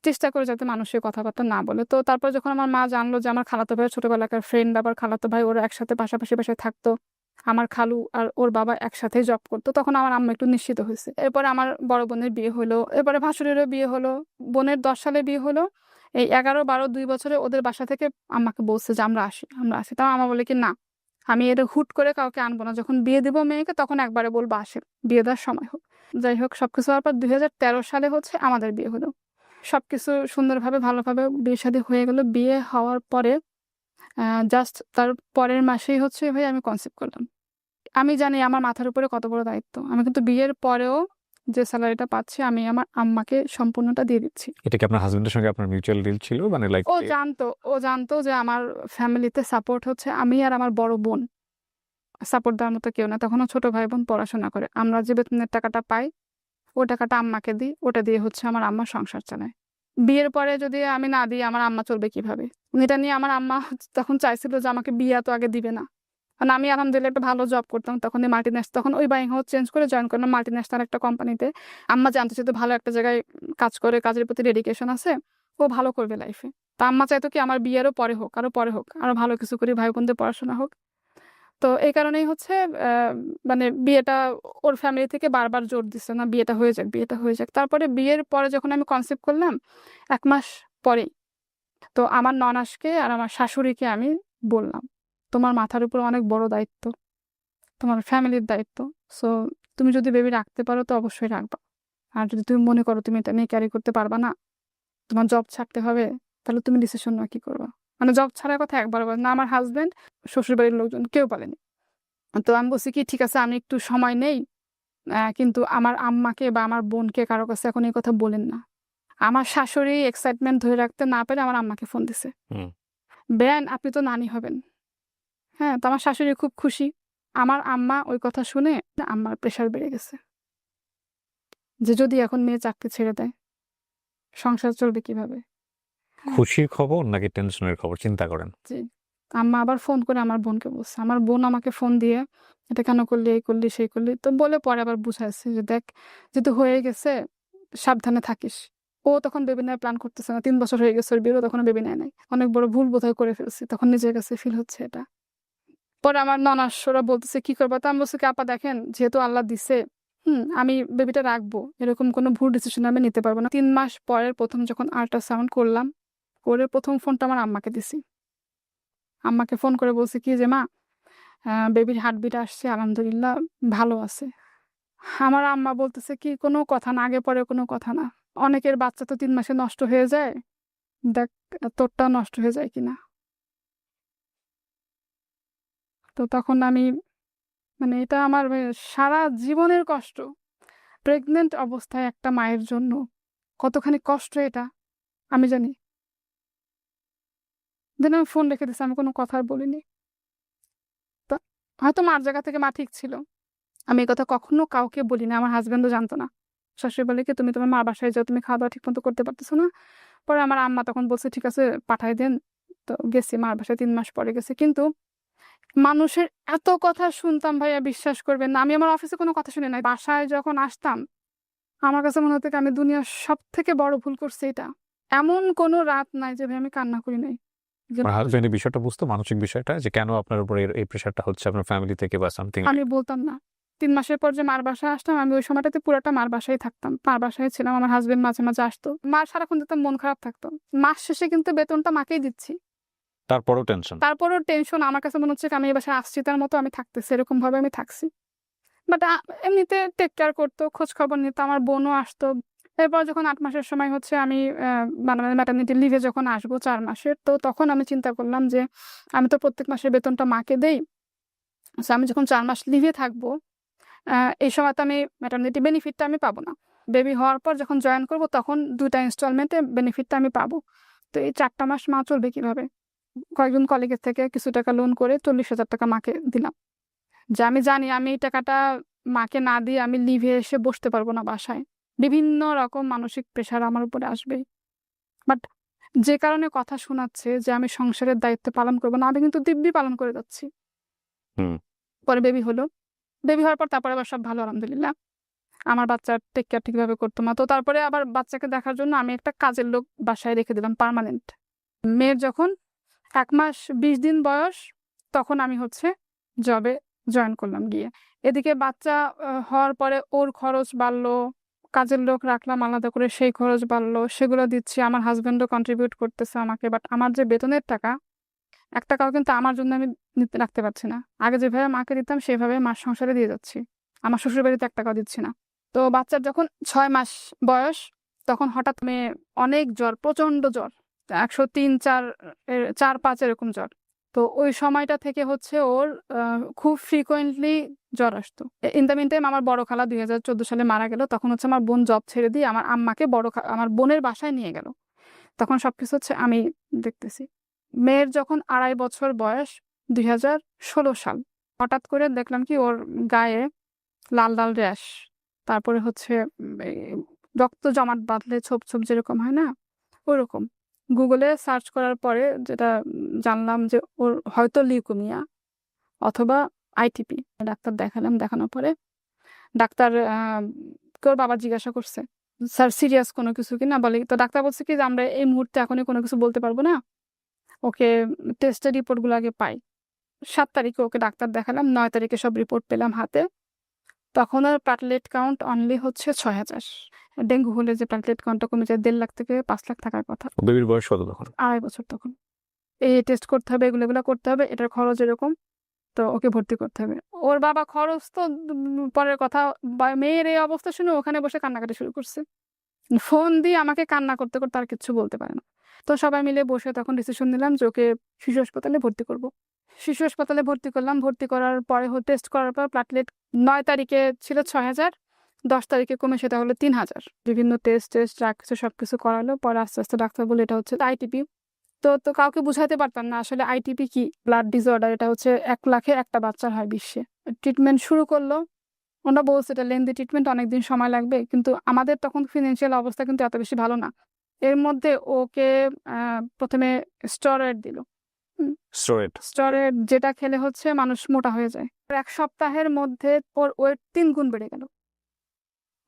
চেষ্টা করে যাতে মানুষের কথাবার্তা না বলে। তো তারপর যখন আমার মা জানলো যে আমার খালাতো ভাই ছোটবেলাকার ফ্রেন্ড, আবার খালাতো ভাই ওরা একসাথে পাশাপাশি বাসায় থাকতো, আমার খালু আর ওর বাবা একসাথেই জব করতো, তখন আমার আম্মা একটু নিশ্চিত হয়েছে। এরপরে আমার বড় বোনের বিয়ে হলো, এরপরে ভাসুরেরও বিয়ে হলো, বোনের 10 সালে বিয়ে হলো। এই 11, 12, 2 বছরে ওদের বাসা থেকে আম্মাকে বলছে যে আমরা আসি। তাও আমা বলে কি, না, আমি এটা হুট করে কাউকে আনবো না, যখন বিয়ে দিব মেয়েকে তখন একবারে বলবো আসেন, বিয়ে দেওয়ার সময় হোক। যাই হোক, সবকিছু হওয়ার পর 2013 সালে হচ্ছে আমাদের বিয়ে হলো। সবকিছু সুন্দরভাবে ভালোভাবে বিয়ে শাদী হয়ে গেল। বিয়ে হওয়ার পরে জাস্ট তার পরের মাসেই হচ্ছে ভাই আমি কনসিভ করলাম। আমি জানি আমার মাথার উপরে কত বড় দায়িত্ব। আমি কিন্তু বিয়ের পরেও যে স্যালারিটা পাচ্ছি আমি আমার আম্মাকে সম্পূর্ণটা দিয়ে দিচ্ছি। এটা কি আপনার হাজবেন্ডের সঙ্গে আপনার মিউচুয়াল ডিল ছিল, মানে লাইক? ও জানতো যে আমার ফ্যামিলিতে সাপোর্ট হচ্ছে আমি আর আমার বড় বোন, সাপোর্ট দেওয়ার মতো কেউ না। তখনও ছোট ভাই বোন পড়াশোনা করে, আমরা যে বেতনের টাকাটা পাই ওই টাকাটা আম্মাকে দিই, ওটা দিয়ে হচ্ছে আমার আম্মা সংসার চালায়। বিয়ের পরে যদি আমি না দিই আমার আম্মা চলবে কিভাবে? এটা নিয়ে আমার আম্মা তখন চাইছিল যে আমাকে বিয়ে তো আগে দিবে না, কারণ আমি আলহামদুলিল্লাহ একটা ভালো জব করতাম তখন। তখন ওই বাইং হাউস চেঞ্জ করে জয়েন করলাম মাল্টিন্যাশনাল একটা কোম্পানিতে। আম্মা জানতে চাইতো ভালো একটা জায়গায় কাজ করে, কাজের প্রতি ডেডিকেশন আছে, ও ভালো করবে লাইফে। তা আম্মা চাইতো কি আমার বিয়েরও পরে হোক, আরো ভালো কিছু করি, ভাই বোনদের পড়াশোনা হোক। তো এই কারণেই হচ্ছে মানে বিয়েটা ওর ফ্যামিলি থেকে বারবার জোর দিচ্ছে না বিয়েটা হয়ে যাক, বিয়েটা হয়ে যাক। তারপরে বিয়ের পরে যখন আমি কনসেপ্ট করলাম 1 মাস পরেই তো আমার ননাসকে আর আমার শাশুড়িকে আমি বললাম, তোমার মাথার উপর অনেক বড় দায়িত্ব, তোমার ফ্যামিলির দায়িত্ব। সো তুমি যদি বেবি রাখতে পারো তো অবশ্যই রাখবা, আর যদি তুমি মনে করো তুমি এটা নিয়ে ক্যারি করতে পারবা না, তোমার জব ছাড়তে হবে, তাহলে তুমি ডিসিশন নেওয়া কি করবা? মানে জব ছাড়ার কথা একবার বলে না আমার হাজবেন্ড, শ্বশুরবাড়ির লোকজন কেউ বলেনি। তো আমি বলছি কি ঠিক আছে আমি একটু সময় নেই, কিন্তু আমার আম্মাকে বা আমার বোনকে কারো কাছে এখন এই কথা বলেন না। আমার শাশুড়ি এক্সাইটমেন্ট ধরে রাখতে না পেরে আমার আম্মাকে ফোন দিছে, বেন আপনি তো নানি হবেন। হ্যাঁ, তো আমার শাশুড়ি খুব খুশি। আমার আম্মা ওই কথা শুনে আম্মার প্রেশার বেড়ে গেছে যে যদি এখন মেয়ে চাকরি ছেড়ে দেয় সংসার চলবে কিভাবে। খুশির খবর নাকি টেনশনের খবর চিন্তা করেন? জি, আম্মা আবার ফোন করে আমার বোনকে বলছে, আমার বোন আমাকে ফোন দিয়ে এটা কেন করলি, এই করলি, সেই করলি, তো বলে পরে আবার বুঝাইছে যে দেখ যেহেতু হয়ে গেছে সাবধানে থাকিস। ও তখন বেবি নেওয়ার প্ল্যান করতেছে না, 3 বছর হয়ে গেছে ওর বিয়েরও, তখন বেবি নেয় নাই। অনেক বড় ভুল বোধহয় করে ফেলছি, তখন নিজের কাছে ফিল হচ্ছে এটা। পরে আমার ননাসরা বলতেছে কি করবো, তো আমি বলছি কি আপা দেখেন যেহেতু আল্লাহ দিছে, আমি বেবিটা রাখবো, এরকম কোনো ভুল ডিসিশন আমি নিতে পারবো না। 3 মাস পরের প্রথম যখন আল্ট্রাসাউন্ড করলাম, করে প্রথম ফোনটা আমার আম্মাকে দিছি। আম্মাকে ফোন করে বলছি কি যে মা বেবির হার্টবিট আসছে, আলহামদুলিল্লাহ ভালো আছে। আমার আম্মা বলতেছে কি কোনো কথা না, আগে পরে কোনো কথা না, অনেকের বাচ্চা তো 3 মাসে নষ্ট হয়ে যায়, দেখ তোরটা নষ্ট হয়ে যায় কিনা। তো তখন আমি মানে এটা আমার সারা জীবনের কষ্ট। প্রেগনেন্ট অবস্থায় একটা মায়ের জন্য কতখানি কষ্ট এটা আমি জানি। দেন আমি ফোন রেখে দিচ্ছি, আমি কোনো কথা আর বলিনি। তো হয়তো মার জায়গা থেকে মা ঠিক ছিল, আমি এই কথা কখনো কাউকে বলি না, আমার হাজবেন্ডও জানতো না। শাশুড়ি বলে কি তুমি তোমার মার বাসায় যাও, তুমি খাওয়া দাওয়া ঠিক মতো করতে পারতেছো না। পরে আমার আম্মা তখন বলছে ঠিক আছে পাঠাই দেন। তো গেছি মার বাসায়, 3 মাস পরে গেছি। কিন্তু মানুষের এত কথা শুনতাম ভাইয়া, বিশ্বাস করবেন না, আমি আমার অফিসে কোনো কথা শুনি নাই, বাসায় যখন আসতাম আমার কাছে মনে হতো কি আমি দুনিয়ার সব থেকে বড় ভুল করছি। এটা এমন কোনো রাত নাই যে ভাই আমি কান্না করি নাই। আমার হাজবেন্ড এই বিষয়টা বুঝতো, মানসিক বিষয়টা, যে কেন আপনার উপর এই প্রেশারটা হচ্ছে আপনার ফ্যামিলি থেকে বা সামথিং? আমি বলতাম না। 3 মাসের পর যে মার বাসায় আসতাম, আমি ওই সময়টাতে পুরোটা মার বাসায় থাকতাম, মার বাসায় ছিলাম। আমার হাজবেন্ড মাঝে মাঝে আসতো, মার সারাক্ষণ দেখতাম মন খারাপ থাকতো। মাস শেষে কিন্তু বেতনটা মাকেই দিচ্ছি, তারপরও টেনশন? তারপরও টেনশন। আমার কাছে মনে হচ্ছে আমি এই বাসায় আসছি তার মতো আমি থাকতেছি, এরকম ভাবে আমি থাকছি। বাট এমনিতে টেক কেয়ার করতো, খোঁজ খবর নিত, আমার বোনও আসতো। এরপর যখন 8 মাসের সময় হচ্ছে আমি মানে ম্যাটারনিটি লিভে যখন আসবো 4 মাসের, তো তখন আমি চিন্তা করলাম যে আমি তো প্রত্যেক মাসের বেতনটা মাকে দেই, আমি যখন 4 মাস লিভে থাকবো এই সময় তো আমি ম্যাটারনিটি বেনিফিটটা আমি পাবো না। বেবি হওয়ার পর যখন জয়েন করব তখন 2টা ইনস্টলমেন্টে বেনিফিটটা আমি পাবো। তো এই 4টা মাস মা চলবে কিভাবে? কয়েকজন কলিগের থেকে কিছু টাকা লোন করে 40,000 টাকা মাকে দিলাম, যে আমি জানি আমি এই টাকাটা মাকে না দিয়ে আমি লিভে এসে বসতে পারবো না বাসায়, বিভিন্ন রকম মানসিক প্রেশার আমার উপরে আসবে। বাট যে কারণে কথা শোনাচ্ছে যে আমি সংসারের দায়িত্ব পালন করবো না, আমি কিন্তু দিব্যি পালন করে যাচ্ছি। পরে বেবি হলো, বেবি হওয়ার পর তারপরে আবার সব ভালো আলহামদুলিল্লাহ। আমার বাচ্চার টেক কেয়ার ঠিকভাবে করতো না। তো তারপরে আবার বাচ্চাকে দেখার জন্য আমি একটা কাজের লোক বাসায় রেখে দিলাম পার্মানেন্ট। মেয়ের যখন 1 মাস 20 দিন বয়স তখন আমি হচ্ছে জবে জয়েন করলাম গিয়ে। এদিকে বাচ্চা হওয়ার পরে ওর খরচ বাড়লো, কাজের লোক রাখলাম আলাদা করে, সেই খরচ বাড়লো, সেগুলো দিচ্ছি। আমার হাজবেন্ডও কন্ট্রিবিউট করতেছে আমাকে, বাট আমার যে বেতনের টাকা 1 টাকাও কিন্তু আমার জন্য আমি রাখতে পারছি না। আগে যেভাবে মাকে দিতাম সেভাবে মার সংসারে দিয়ে যাচ্ছি, আমার শ্বশুর বাড়িতে 1 টাকাও দিচ্ছি না। তো বাচ্চার যখন 6 মাস বয়স তখন হঠাৎ মেয়ে অনেক জ্বর, প্রচন্ড জ্বর, 103, 4, 4, 5 এরকম জ্বর। তো ওই সময়টা থেকে হচ্ছে ওর খুব ফ্রিকোয়েন্টলি জ্বর আসতো। ইন দ্য মিন টাইম আমার বড় খালা 2014 সালে মারা গেল। তখন হচ্ছে আমার বোন জব ছেড়ে দিয়ে আমার আম্মাকে আমার বোনের বাসায় নিয়ে গেল। তখন সবকিছু হচ্ছে আমি দেখতেছি। মেয়ের যখন 2.5 বছর বয়স, 2016 সাল, হঠাৎ করে দেখলাম কি ওর গায়ে লাল লাল র্যাশ, তারপরে হচ্ছে এই রক্ত জমাট বাঁধলে ছোপ ছোপ যেরকম হয় না, ওরকম। গুগলে সার্চ করার পরে যেটা জানলাম যে ওর হয়তো লিউকেমিয়া অথবা আইটিপি। ডাক্তার দেখালাম, দেখানোর পরে ডাক্তার ওর বাবা জিজ্ঞাসা করছে, স্যার সিরিয়াস কোনো কিছু কিনা? বলে তো ডাক্তার বলছে কি যে আমরা এই মুহূর্তে এখনই কোনো কিছু বলতে পারবো না, ওকে টেস্টের রিপোর্টগুলো আগে পাই। 7 তারিখে ওকে ডাক্তার দেখালাম, 9 তারিখে সব রিপোর্ট পেলাম হাতে। তখন আর প্লাটলেট কাউন্ট অনলি হচ্ছে 6000। ডেঙ্গু হলে যে প্লাটলেট কাউন্টটা কমে যায় 1.5 লাখ থেকে 5 লাখ থাকার কথা। বেবির বয়স কত তখন? 2.5 বছর তখন। এই টেস্ট করতে হবে, এগুলো করতে হবে, এটার খরচ এরকম, তো ওকে ভর্তি করতে হবে। ওর বাবা খরচ তো পরের কথা, মেয়ের এই অবস্থা শুনে ওখানে বসে কান্নাকাটি শুরু করছে। ফোন দিয়ে আমাকে কান্না করতে করতে আর কিছু বলতে পারে না। তো সবাই মিলে বসে তখন ডিসিশন নিলাম যে ওকে শিশু হাসপাতালে ভর্তি করব। শিশু হাসপাতালে ভর্তি করলাম। ভর্তি করার পরে টেস্ট করার পর প্লাটলেট 9 তারিখে ছিল 6000, 10 তারিখে কমে সেটা হলো 3000। বিভিন্ন টেস্ট যা কিছু সবকিছু করালো। পরে আস্তে আস্তে ডাক্তার বলে এটা হচ্ছে আইটিপি। তো কাউকে বুঝাতে পারতাম না আসলে আইটিপি কি, ব্লাড ডিসঅর্ডার। এটা হচ্ছে 1 লাখে একটা বাচ্চার হয় বিশ্বে। ট্রিটমেন্ট শুরু করলো। ওরা বলছে এটা লেন্দি ট্রিটমেন্ট, অনেকদিন সময় লাগবে, কিন্তু আমাদের তখন ফিনান্সিয়াল অবস্থা কিন্তু এত বেশি ভালো না। এর মধ্যে ওকে প্রথমে স্টেরয়েড দিল। স্টেরয়েড যেটা খেলে হচ্ছে মানুষ মোটা হয়ে যায়। 1 সপ্তাহের মধ্যে ওর ওয়েট 3 গুণ বেড়ে গেল।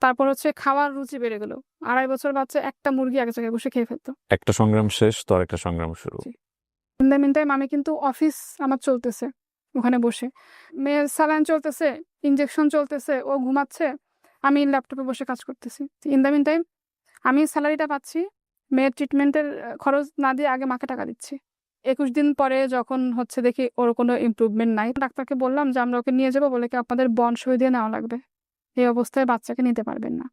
তারপর হচ্ছে খাওয়ার রুচি বেড়ে গেল। 2.5 বছর বাচ্চা একটা মুরগি এক জায়গায় বসে খেয়ে ফেলতো। একটা সংগ্রাম শেষ তো আরেকটা সংগ্রাম শুরু। ইন দ্য মিন টাইম আমি কিন্তু অফিস আমার চলতেছে ওখানে বসে, মেয়ের স্যালাইন চলতেছে, ইনজেকশন চলতেছে, ও ঘুমাচ্ছে, আমি ল্যাপটপে বসে কাজ করতেছি। ইন দ্য মিন টাইম আমি স্যালারিটা পাচ্ছি, মেয়ের ট্রিটমেন্টের খরচ না দিয়ে আগে মাকে টাকা দিচ্ছি। 21 দিন পরে যখন হচ্ছে দেখি ওর কোনো ইমপ্রুভমেন্ট নাই, ডাক্তারকে বললাম যে আমরা ওকে নিয়ে যাবো, বলে কি আপনাদের বন্ড সই দিয়ে নেওয়া লাগবে, এই অবস্থায় বাচ্চাকে নিতে পারবেন না।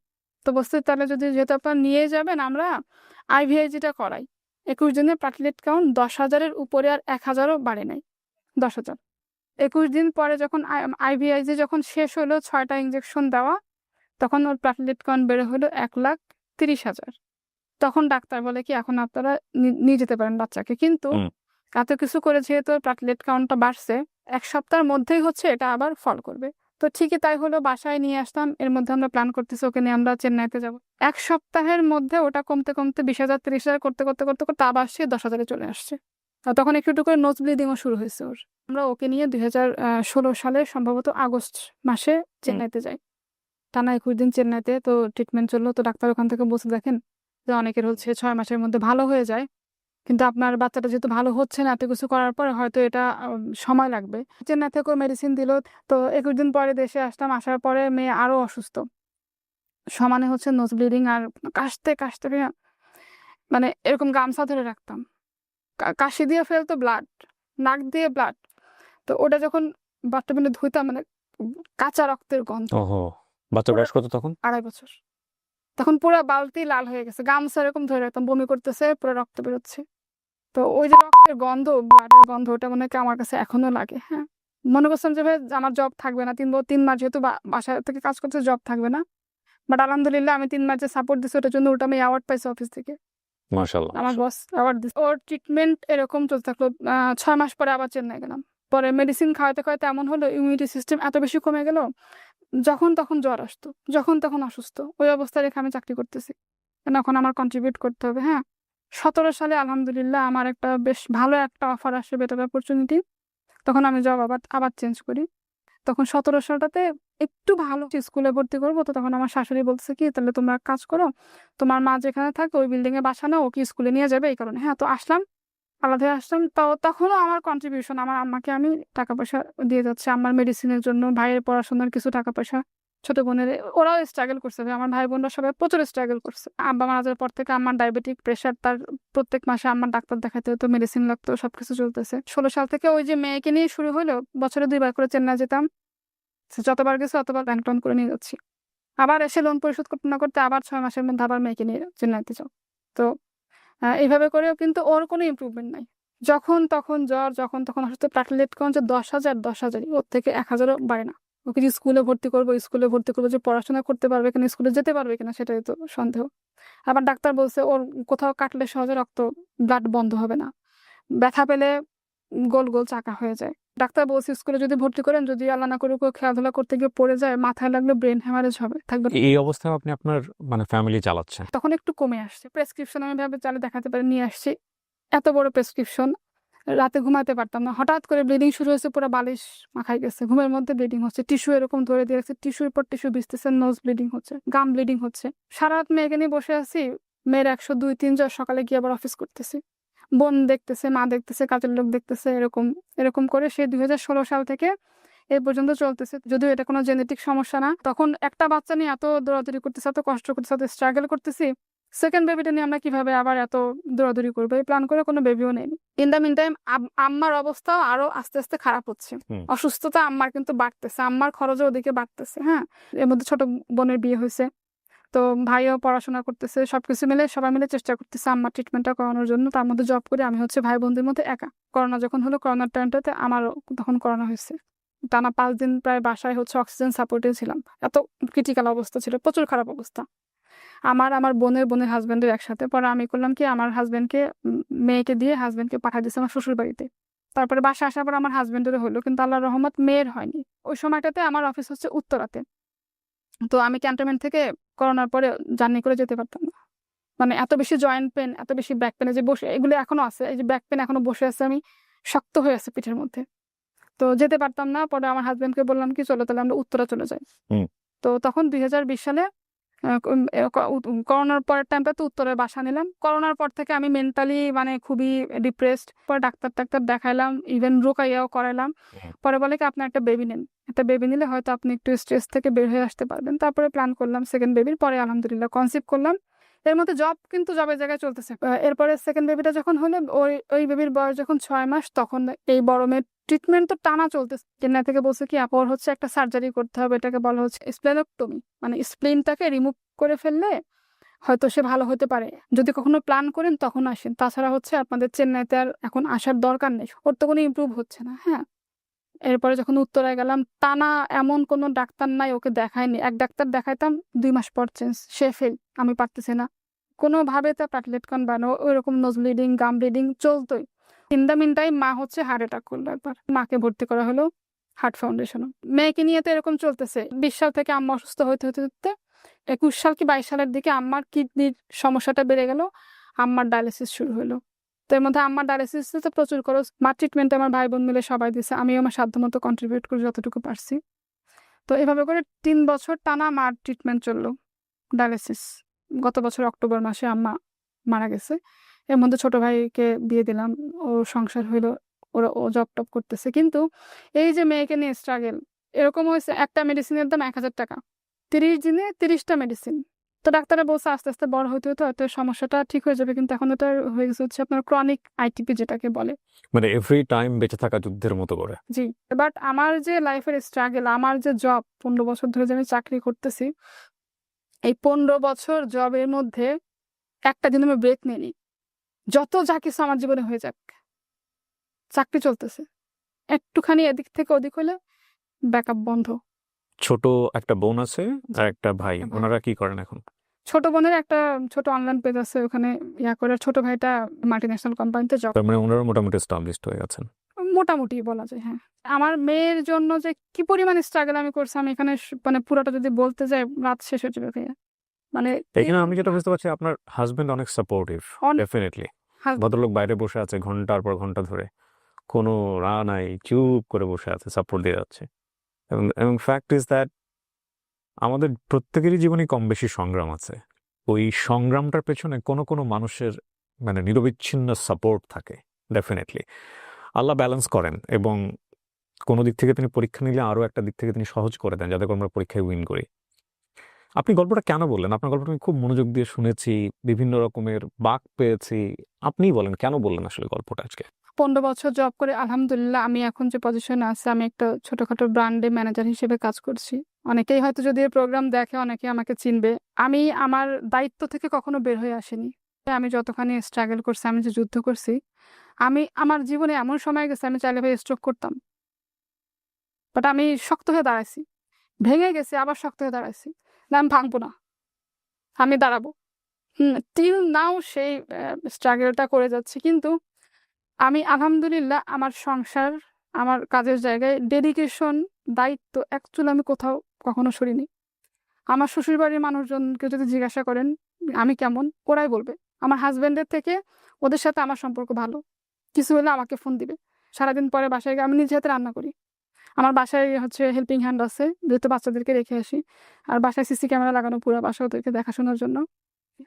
তো বলছে তাহলে যেহেতু আপনার নিয়ে যাবেন আমরা আইভিআইজিটা করাই। 21 দিনে প্লাটলেট কাউন্ট 10,000-এর উপরে আর 1,000-ও বাড়ে নাই, 10,000। 21 দিন পরে যখন আইভিআইজি যখন শেষ হলো, 6টা ইঞ্জেকশন দেওয়া, তখন ওর প্লাটলেট কাউন্ট বেড়ে হলো 1,30,000। তখন ডাক্তার বলে কি এখন আপনারা নিয়ে যেতে পারেন বাচ্চাকে, কিন্তু এত কিছু করে যেহেতু প্লাটলেট কাউন্টটা বাড়ছে, 1 সপ্তাহের মধ্যেই হচ্ছে এটা আবার ফল করবে। তো ঠিকই তাই হলো, বাসায় নিয়ে আসলাম। এর মধ্যে আমরা প্ল্যান করতেছি ওকে নিয়ে আমরা চেন্নাইতে যাব। 1 সপ্তাহের মধ্যে ওটা কমতে কমতে 20,000 30,000 করতে করতে করতে করতে আবার সে 10,000-এ চলে আসছে। আর তখন একটু একটু করে নোজ ব্লিডিংও শুরু হয়েছে ওর। আমরা ওকে নিয়ে 2016 সালে সম্ভবত আগস্ট মাসে চেন্নাইতে যাই। টানা 21 দিন চেন্নাইতে তো ট্রিটমেন্ট চললো। তো ডাক্তার ওখান থেকে বসে দেখেন যে অনেকের হচ্ছে 6 মাসের মধ্যে ভালো হয়ে যায়, কিন্তু আপনার বাচ্চাটা যেহেতু ভালো হচ্ছে না, এত কিছু করার পরে হয়তো এটা সময় লাগবে। চেন্নাই থেকেও মেডিসিন দিল। তো 21 দিন পরে দেশে আসলাম। আসার পরে মেয়ে আরো অসুস্থ, সমানে হচ্ছে নোজ ব্লিডিং, আর কাশতে কাশতে মানে এরকম গামছা ধরে রাখতাম, কাশি দিয়ে ফেলতো ব্লাড, নাক দিয়ে ব্লাড। তো ওটা যখন বাথরুমে ধুইতাম মানে কাঁচা রক্তের গন্ধ। ওহো, বাচ্চার বয়স কত তখন? 2.5 বছর। তখন পুরো বালতি লাল হয়ে গেছে, গামছা এরকম ধরে রাখতাম, বমি করতেছে, পুরো রক্ত বেরোচ্ছে। তো ওই যে রক্তের গন্ধ, ব্লাডের গন্ধ, ওটা মনে হয় আমার কাছে এখনো লাগে। হ্যাঁ, মনে করছিলাম যে ভাই আমার জব থাকবে না, 3 মাস যেহেতু বাসা থেকে কাজ করতে, জব থাকবে না। বাট আলহামদুলিল্লাহ আমি 3 মাস যে সাপোর্ট দিচ্ছি ওটার জন্য ওটা আমি অ্যাওয়ার্ড পাইছি অফিস থেকে। মাশাআল্লাহ, আমার বস অ্যাওয়ার্ড দিচ্ছে। ওর ট্রিটমেন্ট এরকম চলতে থাকলো। 6 মাস পরে আবার চেন্নাই গেলাম। পরে মেডিসিন খাওয়াতে খাওয়াতে এমন হলো ইমিউনিটি সিস্টেম এত বেশি কমে গেল, যখন তখন জ্বর আসতো, যখন তখন অসুস্থ। ওই অবস্থায় রেখে আমি চাকরি করতেছি, এখন আমার কন্ট্রিবিউট করতে হবে। হ্যাঁ, 17 সালে আলহামদুলিল্লাহ আমার একটা বেশ ভালো একটা অফার আসে, বেটার অপরচুনিটি। তখন আমি জব আবার চেঞ্জ করি। তখন 17 সালটাতে একটু ভালো স্কুলে ভর্তি করবো। তো তখন আমার শাশুড়ি বলছে কি তাহলে তোমরা কাজ করো, তোমার মা যেখানে থাকে ওই বিল্ডিং এ বাসা নাও, ওকে স্কুলে নিয়ে যাবে, এই কারণে। হ্যাঁ, তো আসলাম, আলাদা আসলাম। তো তখনও আমার কন্ট্রিবিউশন, আমার আম্মাকে আমি টাকা পয়সা দিয়ে যাচ্ছি, আমার মেডিসিনের জন্য, ভাইয়ের পড়াশোনার কিছু টাকা পয়সা, ছোট বোনের, ওরাও স্ট্রাগল করছে। আমার ভাই বোনরা সবাই প্রচুর স্ট্রাগল করছে। আব্বা মারা যাওয়ার পর থেকে আমার ডায়াবেটিক, প্রেশার, তার প্রত্যেক মাসে আমার ডাক্তার দেখাতে হতো, মেডিসিন লাগতো, সবকিছু চলতেছে। 16 সাল থেকে ওই যে মেয়েকে নিয়ে শুরু হলো, বছরে 2 বার করে চেন্নাই যেতাম। যতবার গেছে অতবার ব্যাংক লোন করে নিয়ে যাচ্ছি। আবার এসে লোন পরিশোধ করতে না করতে আবার 6 মাসের মধ্যে আবার মেয়েকে নিয়ে চেন্নাইতে যাও। তো এইভাবে করেও কিন্তু ওর কোনো ইমপ্রুভমেন্ট নাই। যখন তখন জ্বর, যখন তখন অসুস্থ। প্লেটলেটগঞ্জ 10,000 10,000, ওর থেকে 1,000ও বাড়ে না। ওকে যে স্কুলে ভর্তি করবো, যে পড়াশোনা করতে পারবে কিনা, স্কুলে যেতে পারবে কিনা, সেটাই তো সন্দেহ। আবার ডাক্তার বলছে ওর কোথাও কাটলে সহজে ব্লাড বন্ধ হবে না, ব্যথা পেলে গোল গোল চাকা হয়ে যায়। ডাক্তার বলছে স্কুলে যদি ভর্তি করেন, যদি আল্লাহ না করুক ও খেলাধুলা করতে গিয়ে পড়ে যায়, মাথায় লাগলে ব্রেন হ্যামারেজ হবে, থাকবে না। এই অবস্থায় আপনি আপনার মানে ফ্যামিলি চালাচ্ছেন? তখন একটু কমে আসছে। প্রেসক্রিপশন আমি ভাবে চালে দেখাতে পারি, নিয়ে আসছি। এত বড় প্রেসক্রিপশন, রাতে ঘুমাতে পারতাম না। হঠাৎ করে ব্লিডিং শুরু হয়েছে, পুরো বালিশ মাখাই গেছে, ঘুমের মধ্যে ব্লিডিং হচ্ছে, টিস্যু এরকম ধরে দিয়ে রাখছে, টিস্যুর পর টিস্যু ভিজতেছে, নোজ ব্লিডিং হচ্ছে, গাম ব্লিডিং হচ্ছে। সারা রাত মেয়েকে নিয়ে বসে আছি। মেয়ের 102-3 জ্বর, সকালে গিয়ে আবার অফিস করতেছি। বোন দেখতেছে, মা দেখতেছে, কাজের লোক দেখতেছে, এরকম এরকম করে সে 2016 সাল থেকে এ পর্যন্ত চলতেছে। যদিও এটা কোনো জেনেটিক সমস্যা না। তখন একটা বাচ্চা নিয়ে এত দৌড়াদৌড়ি করতেছে, এত কষ্ট করতেছে, এত স্ট্রাগল করতেছি। সেকেন্ড বেবিটা নিয়ে আমরা কিভাবে আবার এত দৌড়াদৌড়ি করবো, এই প্ল্যান করে কোনো বেবিও নেই। ইন দ্য মিন টাইম আম্মার অবস্থাও আরো আস্তে আস্তে খারাপ হচ্ছে। অসুস্থতা আম্মার কিন্তু বাড়তেছে, আম্মার খরচও ওদিকে বাড়তেছে। হ্যাঁ, এর মধ্যে ছোট বোনের বিয়ে হয়েছে, তো ভাইও পড়াশোনা করতেছে। সবকিছু মিলে সবাই মিলে চেষ্টা করতেছে আম্মার ট্রিটমেন্টটা করানোর জন্য। তার মধ্যে জব করে আমি হচ্ছে ভাই বোনদের মধ্যে একা। করোনা যখন হলো, করোনার টাইমটাতে আমারও তখন করোনা হয়েছে। টানা 5 দিন প্রায় বাসায় হচ্ছে অক্সিজেন সাপোর্টে ছিলাম। এত ক্রিটিক্যাল অবস্থা ছিল, প্রচুর খারাপ অবস্থা। আমার বোনের হাজবেন্ডের একসাথে। পরে আমি করলাম কি, আমার হাজবেন্ডকে মেয়েকে দিয়ে হাজবেন্ডকে পাঠিয়ে দিয়েছে আমার শ্বশুর বাড়িতে। তারপরে বাসা আসার পর আমার হাজবেন্ডেরও হলো, কিন্তু আল্লাহর রহমত মেয়ের হয়নি। ওই সময়টাতে আমার অফিস হচ্ছে উত্তরাতে। তো আমি ক্যান্টনমেন্ট থেকে করোনার পরে জার্নি করে যেতে পারতাম না। মানে এত বেশি জয়েন্ট পেন, এত বেশি ব্যাক পেনে যে বসে, এগুলো এখনো আছে। এই যে ব্যাক পেন এখনো বসে আছে, আমি শক্ত হয়ে আছে পিঠের মধ্যে। তো যেতে পারতাম না। পরে আমার হাজবেন্ডকে বললাম কি, চলো তাহলে আমরা উত্তরা চলে যাই। তো তখন 2020 সালে করোনার পরের টাইমটা তো উত্তরের বাসা নিলাম। করোনার পর থেকে আমি মেন্টালি মানে খুবই ডিপ্রেসড। পরে ডাক্তার দেখাইলাম, ইভেন রোকাইয়াও করাইলাম। পরে বলে কি, আপনার একটা বেবি নেন, একটা বেবি নিলে হয়তো আপনি একটু স্ট্রেস থেকে বের হয়ে আসতে পারবেন। তারপরে প্ল্যান করলাম সেকেন্ড বেবির। পরে আলহামদুলিল্লাহ কনসিভ করলাম। এর মধ্যে জব কিন্তু জবের জায়গায় চলতেছে। এরপরে সেকেন্ড বেবিটা যখন হলো, ওই বেবির বয়স যখন 6 মাস, তখন এই বড় মেয়ের ট্রিটমেন্ট তো টানা চলতেছে। চেন্নাই থেকে বলছে কি, ওর হচ্ছে একটা সার্জারি করতে হবে, এটাকে বলা হচ্ছে স্প্লেনোক্টমি। মানে স্প্লিনটাকে রিমুভ করে ফেললে হয়তো সে ভালো হতে পারে। যদি কখনো প্ল্যান করেন তখন আসেন, তাছাড়া হচ্ছে আপনাদের চেন্নাইতে আর এখন আসার দরকার নেই, ওর তো কোনো ইমপ্রুভ হচ্ছে না। হ্যাঁ, এরপরে যখন উত্তরায় গেলাম, টানা এমন কোনো ডাক্তার নাই ওকে দেখায়নি। এক ডাক্তার দেখাইতাম, 2 মাস পর চেঞ্জ, সে ফেল, আমি পারতেছি না কোনোভাবে। তা প্লেটলেটকন বানো, ওইরকম নোজ ব্লিডিং, গাম ব্লিডিং চলতোই। ইন দ্য মিন টাইম মা হচ্ছে হার্ট অ্যাটাক করলো একবার, মাকে ভর্তি করা হলো হার্ট ফাউন্ডেশন। মেয়েকে নিয়ে তো এরকম চলতেছে। 20 সাল থেকে আম্মা অসুস্থ হতে হতে হতে 21 সাল কি 22 সালের দিকে আম্মার কিডনির সমস্যাটা বেড়ে গেল, আম্মার ডায়ালিসিস শুরু হলো। তো এর মধ্যে আম্মার ডায়ালিসিস তো প্রচুর খরচ। মার ট্রিটমেন্টে আমার ভাই বোন মিলে সবাই দিছে, আমিও আমার সাধ্যমতো কন্ট্রিবিউট করি যতটুকু পারছি। তো এভাবে করে 3 বছর টানা মার ট্রিটমেন্ট চললো, ডায়ালিসিস। গত বছর অক্টোবর মাসে আম্মা মারা গেছে। এর মধ্যে ছোট ভাইকে বিয়ে দিলাম, ও সংসার হইলো, ও জব টপ করতেছে। কিন্তু এই যে মেয়েকে নিয়ে স্ট্রাগল, এরকম হয়েছে একটা মেডিসিনের দাম 1,000 টাকা, 30 দিনে 30টা মেডিসিন। তো ডাক্তাররা বলছে আস্তে আস্তে বড় হইতে হতে হয়তো সমস্যাটা ঠিক হয়ে যাবে, কিন্তু এখন এটা হয়ে গেছে হচ্ছে আপনার ক্রনিক আইটিপি যেটাকে বলে। মানে এভরি টাইম বেঁচে থাকা যুদ্ধের মতো করে। জি, বাট আমার যে লাইফের স্ট্রাগল, আমার যে জব 15 বছর ধরে যে আমি চাকরি করতেছি, এই 15 বছর জবের মধ্যে একটা দিন আমি ব্রেক নিইনি। যত যা কিছু আমার জীবনে হয়ে যাক, চাকরি চলতেছে। একটুখানি এদিক থেকে ওদিক হলে ব্যাকআপ বন্ধ। ছোট একটা বোন আছে আর একটা ভাই, ওনারা কি করেন এখন? ছোট বোনের একটা ছোট অনলাইন পেজ আছে, ওখানে করে। ছোট ভাইটা মাল্টিন্যাশনাল কোম্পানিতে জব। তার মানে ওনারা মোটামুটি এস্টাবলিশড হয়ে গেছেন। মোটামুটি বলা যায়, হ্যাঁ। আমার মেয়ের জন্য যে কি পরিমাণ স্ট্রাগল আমি করছি, আমি এখানে মানে পুরোটা যদি বলতে যাই রাত শেষ হয়ে যাবে ভাইয়া। মানে এখানে আমি যেটা বুঝতে পারছি, আপনার হাজবেন্ড অনেক সাপোর্টিভ। ডেফিনেটলি ভদ্রলোক বাইরে বসে আছে ঘন্টার পর ঘন্টা ধরে, কোনো রা নাই, চুপ করে বসে আছে, সাপোর্ট দিয়ে যাচ্ছে। এবং ফ্যাক্ট ইজ দ্যাট আমাদের প্রত্যেকেরই জীবনে কম বেশি সংগ্রাম আছে। ওই সংগ্রামটার পেছনে কোনো কোনো মানুষের মানে নিরবিচ্ছিন্ন সাপোর্ট থাকে। ডেফিনেটলি আল্লাহ ব্যালেন্স করেন, এবং কোনো দিক থেকে তিনি পরীক্ষা নিলে আরও একটা দিক থেকে তিনি সহজ করে দেন, যাতে করে আমরা পরীক্ষায় উইন করি। আপনি গল্পটা কেন বললেন? আপনার গল্পটা আমি খুব মনোযোগ দিয়ে শুনেছি, বিভিন্ন রকমের বাঁক পেয়েছি। আপনিই বলেন কেন বললেন আসলে গল্পটা আজকে। 15 বছর জব করে আলহামদুলিল্লাহ আমি এখন যে পজিশনে আছি, আমি একটা ছোটখাটো ব্র্যান্ডে ম্যানেজার হিসেবে কাজ করছি। অনেকেই হয়তো যদি এই প্রোগ্রাম দেখে, অনেকে আমাকে চিনবে। আমি আমার দায়িত্ব থেকে কখনো বের হয়ে আসিনি। আমি যতখানি স্ট্রাগল করছি, আমি যে যুদ্ধ করছি, আমার জীবনে এমন সময় গেছে আমি চাইলে ভাই স্ট্রোক করতাম, বাট আমি শক্ত হয়ে দাঁড়াইছি। ভেঙে গেছি, আবার শক্ত হয়ে দাঁড়াইছি, না আমি ভাঙবো না, আমি দাঁড়াবো। টিল নাও সেই স্ট্রাগলটা করে যাচ্ছি। কিন্তু আমি আলহামদুলিল্লাহ আমার সংসার, আমার কাজের জায়গায় ডেডিকেশন, দায়িত্ব অ্যাকচুয়ালি আমি কোথাও কখনো সরিনি। আমার শ্বশুরবাড়ির মানুষজনকে যদি জিজ্ঞাসা করেন আমি কেমন, ওরাই বলবে। আমার হাজব্যান্ডের থেকে ওদের সাথে আমার সম্পর্ক ভালো। কিছু হলে আমাকে ফোন দিবে। সারাদিন পরে বাসায় গিয়ে আমি নিজে হাতে রান্না করি। আমার বাসায় হচ্ছে হেল্পিং হ্যান্ড আছে, যেহেতু বাচ্চাদেরকে রেখে আসি। আর বাসায় সিসি ক্যামেরা লাগানো পুরো বাসা, ওদেরকে দেখাশোনার জন্য।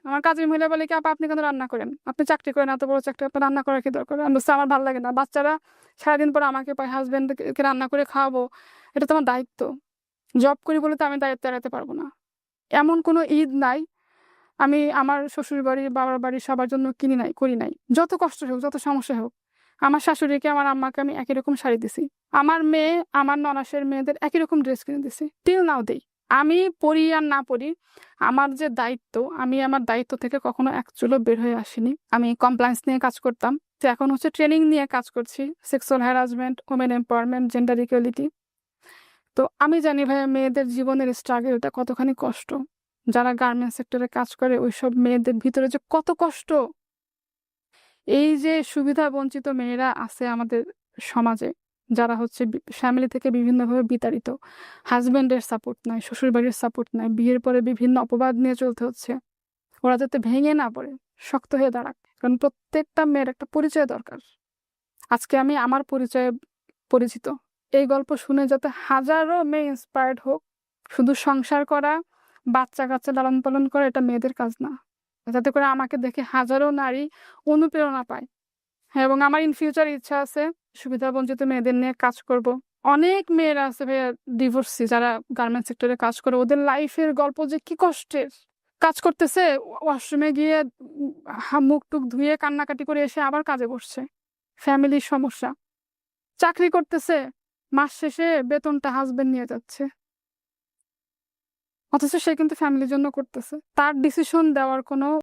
আমার কাজের মহিলা বলে কি, আপা আপনি কেন রান্না করেন, আপনি চাকরি করেন, এত বড় চাকরি, আপনার রান্না করার কি দরকার? আমি বলছি আমার ভালো লাগে না, বাচ্চারা সারাদিন পরে আমাকে পায়, হাজব্যান্ডকে রান্না করে খাওয়াবো, এটা তো আমার দায়িত্ব। জব করি বলে তো আমি দায়িত্ব এড়াতে পারবো না। এমন কোনো ঈদ নাই আমি আমার শ্বশুর বাড়ি, বাবার বাড়ি সবার জন্য কিনি নাই, করি নাই। যত কষ্ট হোক, যত সমস্যা হোক, আমার শাশুড়িকে, আমার আম্মাকে আমি একই রকম শাড়ি দিছি। আমার মেয়ে, আমার ননাসের মেয়েদের একই রকম ড্রেস কিনে দিছি, টিল নাও দেই। আমি পড়ি আর না পড়ি, আমার যে দায়িত্ব, আমি আমার দায়িত্ব থেকে কখনো এক চুলো বের হয়ে আসিনি। আমি কমপ্লায়েন্স নিয়ে কাজ করতাম, তো এখন হচ্ছে ট্রেনিং নিয়ে কাজ করছি, sexual harassment, women empowerment, gender equality. তো আমি জানি ভাইয়া মেয়েদের জীবনের স্ট্রাগলটা কতখানি কষ্ট। যারা গার্মেন্টস সেক্টরে কাজ করে ওইসব মেয়েদের ভিতরে যে কত কষ্ট। এই যে সুবিধা বঞ্চিত মেয়েরা আছে আমাদের সমাজে, যারা হচ্ছে ফ্যামিলি থেকে বিভিন্নভাবে বিতাড়িত, হাজব্যান্ডের সাপোর্ট নাই, শ্বশুরবাড়ির সাপোর্ট নাই, বিয়ের পরে বিভিন্ন অপবাদ নিয়ে চলতে হচ্ছে, ওরা যাতে ভেঙে না পড়ে, শক্ত হয়ে দাঁড়াক। কারণ প্রত্যেকটা মেয়ের একটা পরিচয় দরকার। আজকে আমি আমার পরিচয়ে পরিচিত। এই গল্প শুনে যাতে হাজারো মেয়ে ইন্সপায়ার্ড হোক। শুধু সংসার করা, বাচ্চা কাচ্চা লালন পালন করা এটা মেয়েদের কাজ না, যাতে করে আমাকে দেখে হাজারো নারী অনুপ্রেরণা পায়। হ্যাঁ, এবং আমার ইন ফিউচার ইচ্ছা আছে সুবিধাবঞ্চিত মেয়েদের নিয়ে কাজ করব। অনেক মেয়েরা আছে ভাইয়া ডিভোর্সি, যারা গার্মেন্টস সেক্টরে কাজ করে, ওদের লাইফের গল্প যে কি কষ্টের। কাজ করতেছে, ওয়াশরুমে গিয়ে মুখ টুক ধুয়ে কান্নাকাটি করে এসে আবার কাজে বসছে, ফ্যামিলির সমস্যা। চাকরি করতেছে, মাস শেষে বেতনটা হাজবেন্ড নিয়ে যাচ্ছে, অথচ সে কিন্তু ফ্যামিলির জন্য করতেছে। তার ডিসিশন দেওয়ার কোনো